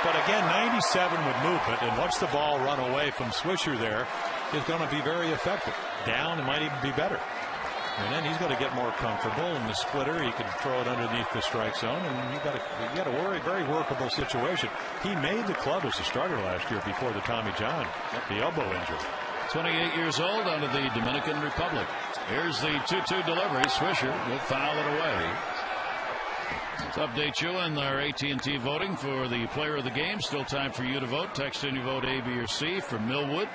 But again, 97 with movement, and once the ball run away from Swisher there, is going to be very effective. Down, it might even be better. And then he's going to get more comfortable in the splitter. He can throw it underneath the strike zone, and you got a very workable situation. He made the club as a starter last year before the Tommy John, the elbow injury. 28 years old out of the Dominican Republic. Here's the 2-2 delivery. Swisher will foul it away. Let's update you on our AT&T voting for the player of the game. Still time for you to vote. Text in your vote A, B, or C for Millwood.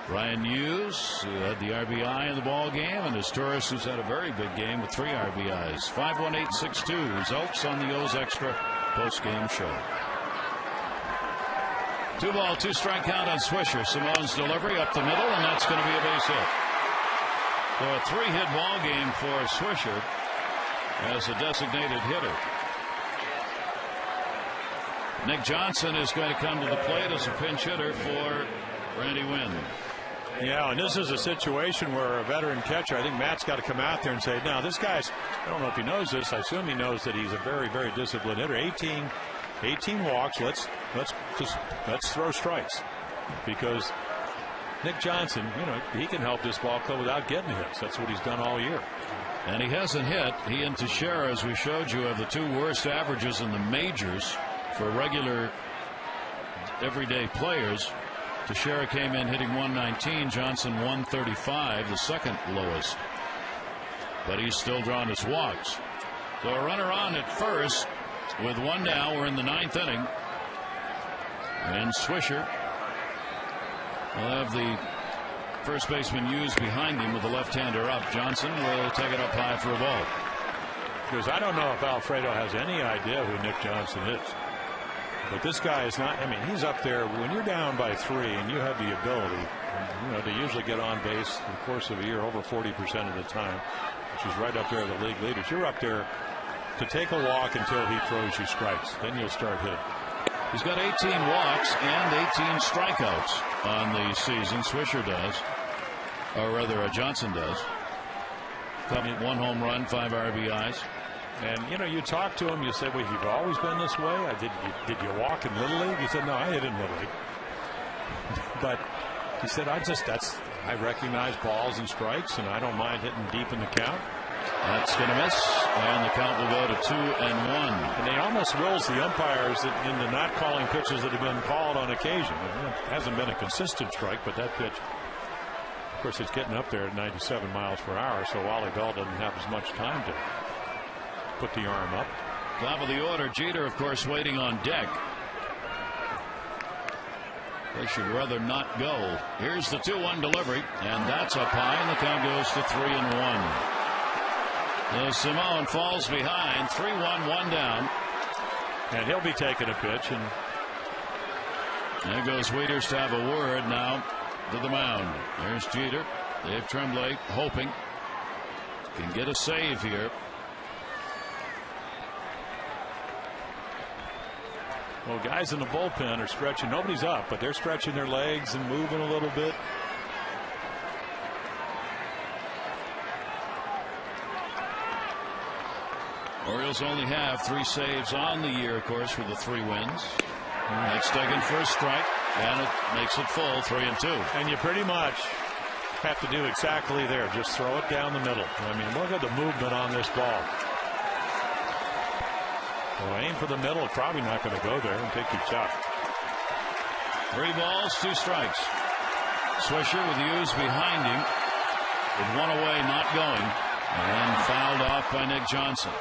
Ryan Hughes, who had the RBI in the ball game, and his Torres, who's had a very big game with 3 RBIs. 51862 results on the O's Extra post-game show. 2 ball, 2 strike count on Swisher. Simone's delivery up the middle, and that's going to be a base hit. So a 3-hit ball game for Swisher. as a designated hitter. Nick Johnson is going to come to the plate as a pinch hitter for Randy Wynn. Yeah, and this is a situation where a veteran catcher, I think Matt's got to come out there and say, now this guy's, I don't know if he knows this, I assume he knows that he's a very, very disciplined hitter. 18 walks, let's throw strikes, because Nick Johnson, you know, he can help this ball club without getting hits. That's what he's done all year. And he hasn't hit. He and Teixeira, as we showed you, have the 2 worst averages in the majors for regular everyday players. Teixeira came in hitting 119, Johnson 135, the second lowest. But he's still drawn his walks. So a runner on at first with 1 down. We're in the 9th inning. And Swisher will have the first baseman used behind him with the left-hander up. Johnson will take it up high for a ball. Because I don't know if Alfredo has any idea who Nick Johnson is. But this guy is not, I mean, he's up there when you're down by 3 and you have the ability, you know, to usually get on base in the course of a year over 40% of the time, which is right up there with the league leaders. You're up there to take a walk until he throws you strikes. Then you'll start hitting. He's got 18 walks and 18 strikeouts on the season. Swisher does, or rather Johnson does. 1 home run, 5 RBIs. And, you know, you talk to him, you say, well, you've always been this way? Did you walk in Little League? He said, no, I hit in Little League. But he said, I recognize balls and strikes, and I don't mind hitting deep in the count. That's going to miss, and the count will go to 2-1. And he almost wills the umpires into not calling pitches that have been called on occasion. It hasn't been a consistent strike, but that pitch, of course, it's getting up there at 97 miles per hour, so Wally Bell doesn't have as much time to put the arm up. Top of the order, Jeter, of course, waiting on deck. They should rather not go. Here's the 2-1 delivery, and that's up high, and the count goes to 3-1. Simone falls behind, 3-1, 1 down. And he'll be taking a pitch, and there goes Wieters to have a word now to the mound. There's Jeter. Dave Tremblay hoping can get a save here. Well, guys in the bullpen are stretching. Nobody's up, but they're stretching their legs and moving a little bit. Orioles only have 3 saves on the year, of course, with the 3 wins. That's taken for a strike, and it makes it full, 3-2. And you pretty much have to do exactly there. Just throw it down the middle. I mean, look at the movement on this ball. Well, aim for the middle. Probably not going to go there and take your shot. 3 balls, 2 strikes. Swisher with Hughes behind him, with 1 away, not going, and fouled off by Nick Johnson.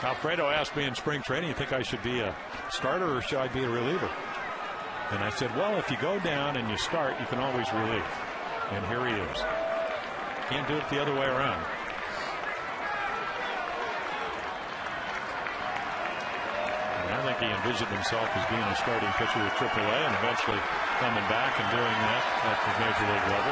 Alfredo asked me in spring training, you think I should be a starter or should I be a reliever? And I said, well, if you go down and you start, you can always relieve. And here he is. Can't do it the other way around. And I think he envisioned himself as being a starting pitcher with AAA and eventually coming back and doing that at the major league level.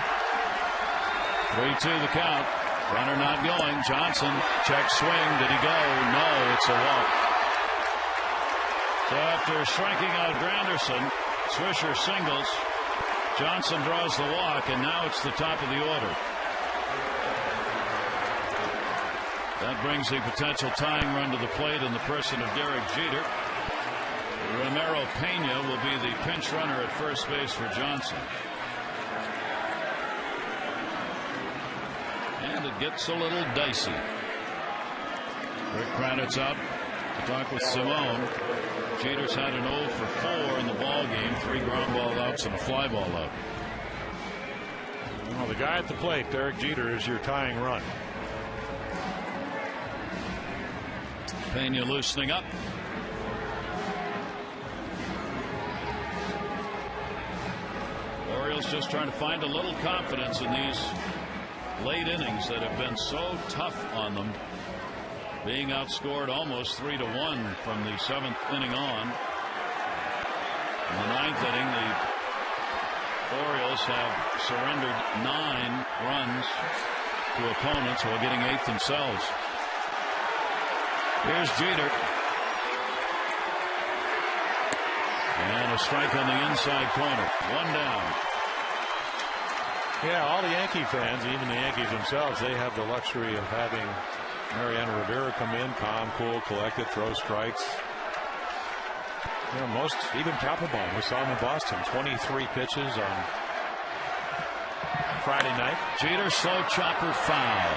3-2 the count. Runner not going. Johnson, check swing. Did he go? No, it's a walk. So after striking out Granderson, Swisher singles. Johnson draws the walk, and now it's the top of the order. That brings the potential tying run to the plate in the person of Derek Jeter. Romero Pena will be the pinch runner at first base for Johnson. And it gets a little dicey. Rick Kranitz out to talk with Simone. Jeter's had an 0 for 4 in the ball game, 3 ground ball outs and a fly ball out. Well, the guy at the plate, Derek Jeter, is your tying run. Pena loosening up. Orioles just trying to find a little confidence in these late innings that have been so tough on them, being outscored almost 3-1 from the 7th inning on. In the 9th inning, the Orioles have surrendered 9 runs to opponents while getting 8th themselves. Here's Jeter. And a strike on the inside corner. 1 down. Yeah, all the Yankee fans, even the Yankees themselves, they have the luxury of having Mariano Rivera come in, calm, cool, collected, throw strikes. You know, most, even Papelbon, we saw him in Boston, 23 pitches on Friday night. Jeter, slow chopper, foul.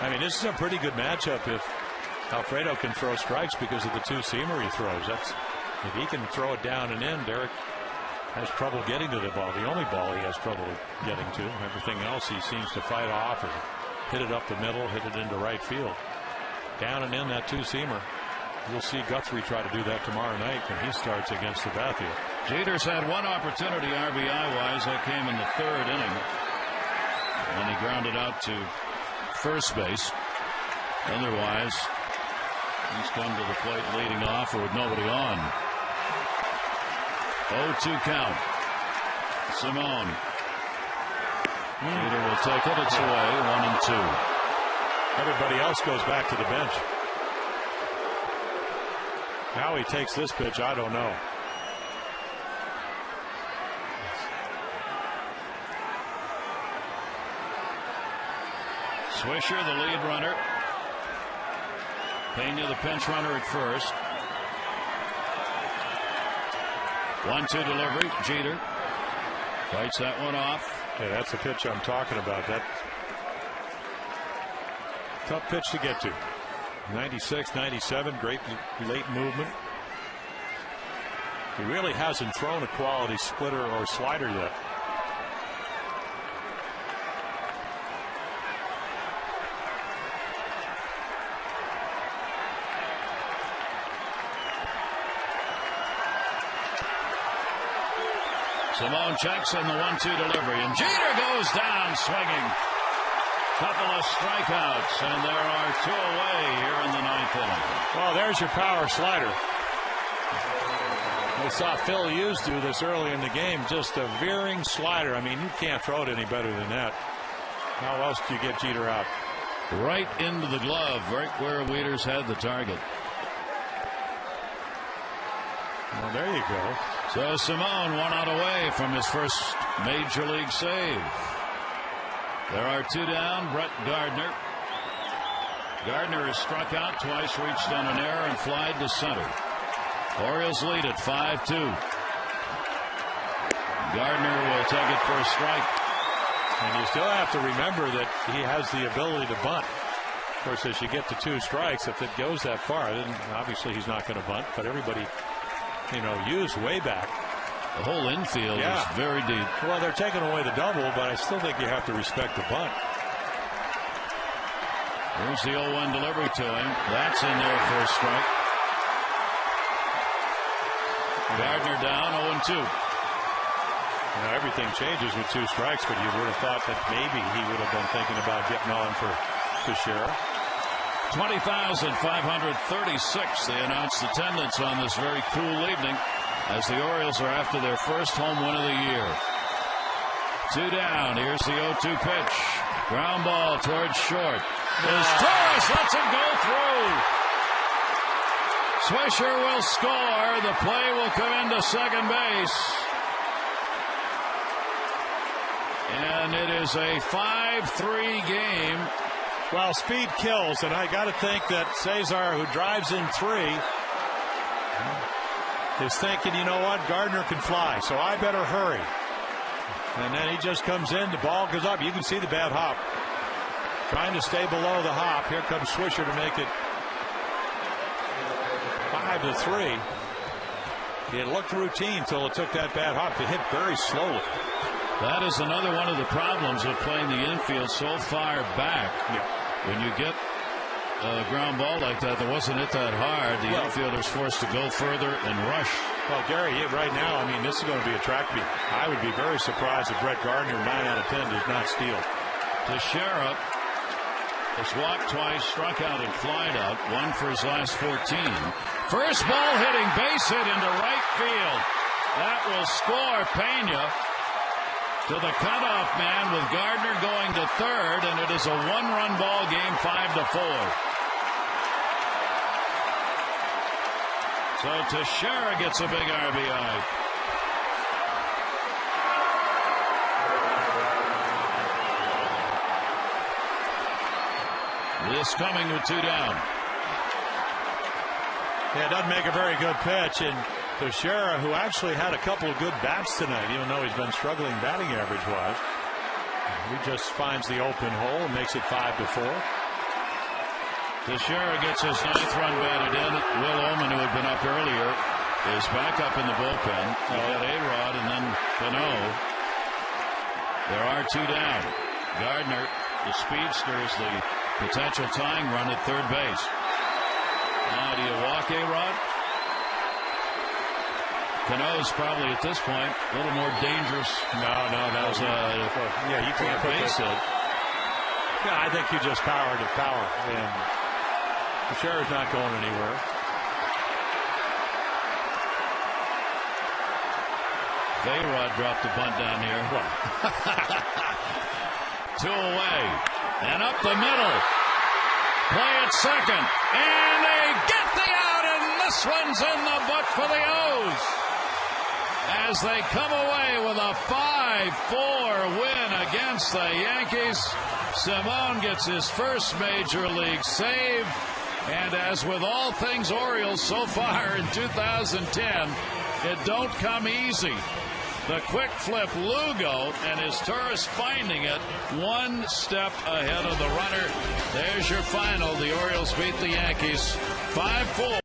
I mean, this is a pretty good matchup if Alfredo can throw strikes because of the two-seamer he throws. If he can throw it down and in, Derek has trouble getting to the ball. The only ball he has trouble getting to. Everything else he seems to fight off or hit it up the middle, hit it into right field. Down and in that two-seamer. You'll see Guthrie try to do that tomorrow night when he starts against Sabathia. Jeter's had one opportunity RBI-wise. That came in the 3rd inning. And he grounded out to first base. Otherwise, he's come to the plate leading off with nobody on. 0-2 count. Simone. Jeter will take it. It's away. 1-2. Everybody else goes back to the bench. How he takes this pitch, I don't know. Swisher, the lead runner. Pena, the pinch runner at first. 1-2 delivery. Jeter fights that one off. Yeah, that's the pitch I'm talking about. That tough pitch to get to. 96, 97, great late movement. He really hasn't thrown a quality splitter or slider yet. Simone checks in the 1-2 delivery, and Jeter goes down swinging. Couple of strikeouts, and there are 2 away here in the 9th inning. Well, there's your power slider. We saw Phil Hughes do this early in the game, just a veering slider. I mean, you can't throw it any better than that. How else do you get Jeter out? Right into the glove, right where Wieters had the target. Well, there you go. So Simone 1 out away from his first major league save. There are 2 down. Brett Gardner. Gardner has struck out twice, reached on an error, and flied to center. Orioles lead at 5-2. Gardner will take it for a strike. And you still have to remember that he has the ability to bunt. Of course, as you get to 2 strikes, if it goes that far, then obviously he's not going to bunt. But everybody, used way back. The whole infield is very deep. Well, they're taking away the double, but I still think you have to respect the bunt. Here's the 0-1 delivery to him. That's in there for a strike. Gardner down 0-2. Everything changes with 2 strikes, but you would have thought that maybe he would have been thinking about getting on for Teixeira. 20,536 the announced attendance on this very cool evening as the Orioles are after their first home win of the year. 2 down. Here's the 0-2 pitch. Ground ball towards short. As Torres lets him go through. Swisher will score. The play will come into second base. And it is a 5-3 game. Well, speed kills, and I got to think that Cesar, who drives in 3, is thinking, you know what, Gardner can fly, so I better hurry. And then he just comes in, the ball goes up. You can see the bad hop. Trying to stay below the hop. Here comes Swisher to make it 5-3. It looked routine until it took that bad hop to hit very slowly. That is another one of the problems of playing the infield so far back. Yeah. When you get a ground ball like that wasn't hit that hard, the infielder's forced to go further and rush. Well, Gary, right now, I mean, this is going to be a track meet. I would be very surprised if Brett Gardner, 9 out of 10, does not steal. Teixeira has walked twice, struck out and flied out. 1 for his last 14. First ball hitting, base hit into right field. That will score Pena to the cutoff man with Gardner going to third, and it is a one-run ball game, 5-4. So Teixeira gets a big RBI. This coming with 2 down. Yeah, it doesn't make a very good pitch. And Teixeira, who actually had a couple of good bats tonight, even though he's been struggling batting average-wise, he just finds the open hole and makes it 5-4. Teixeira gets his 9th run batted in. Will Oman, who had been up earlier, is back up in the bullpen. You got A-Rod and then Cano. There are 2 down. Gardner, the speedster, is the potential tying run at third base. Now, do you walk A-Rod? Cano's probably at this point a little more dangerous. No. Yeah, you can't put base hit. Yeah, I think you just power to power. And Teixeira's not going anywhere. A-Rod dropped a bunt down here. 2 away. And up the middle. Play at second. And they get the out, and this one's in the book for the O's. As they come away with a 5-4 win against the Yankees. Simone gets his first major league save. And as with all things Orioles so far in 2010, it don't come easy. The quick flip Lugo and his Taurus finding it 1 step ahead of the runner. There's your final. The Orioles beat the Yankees 5-4.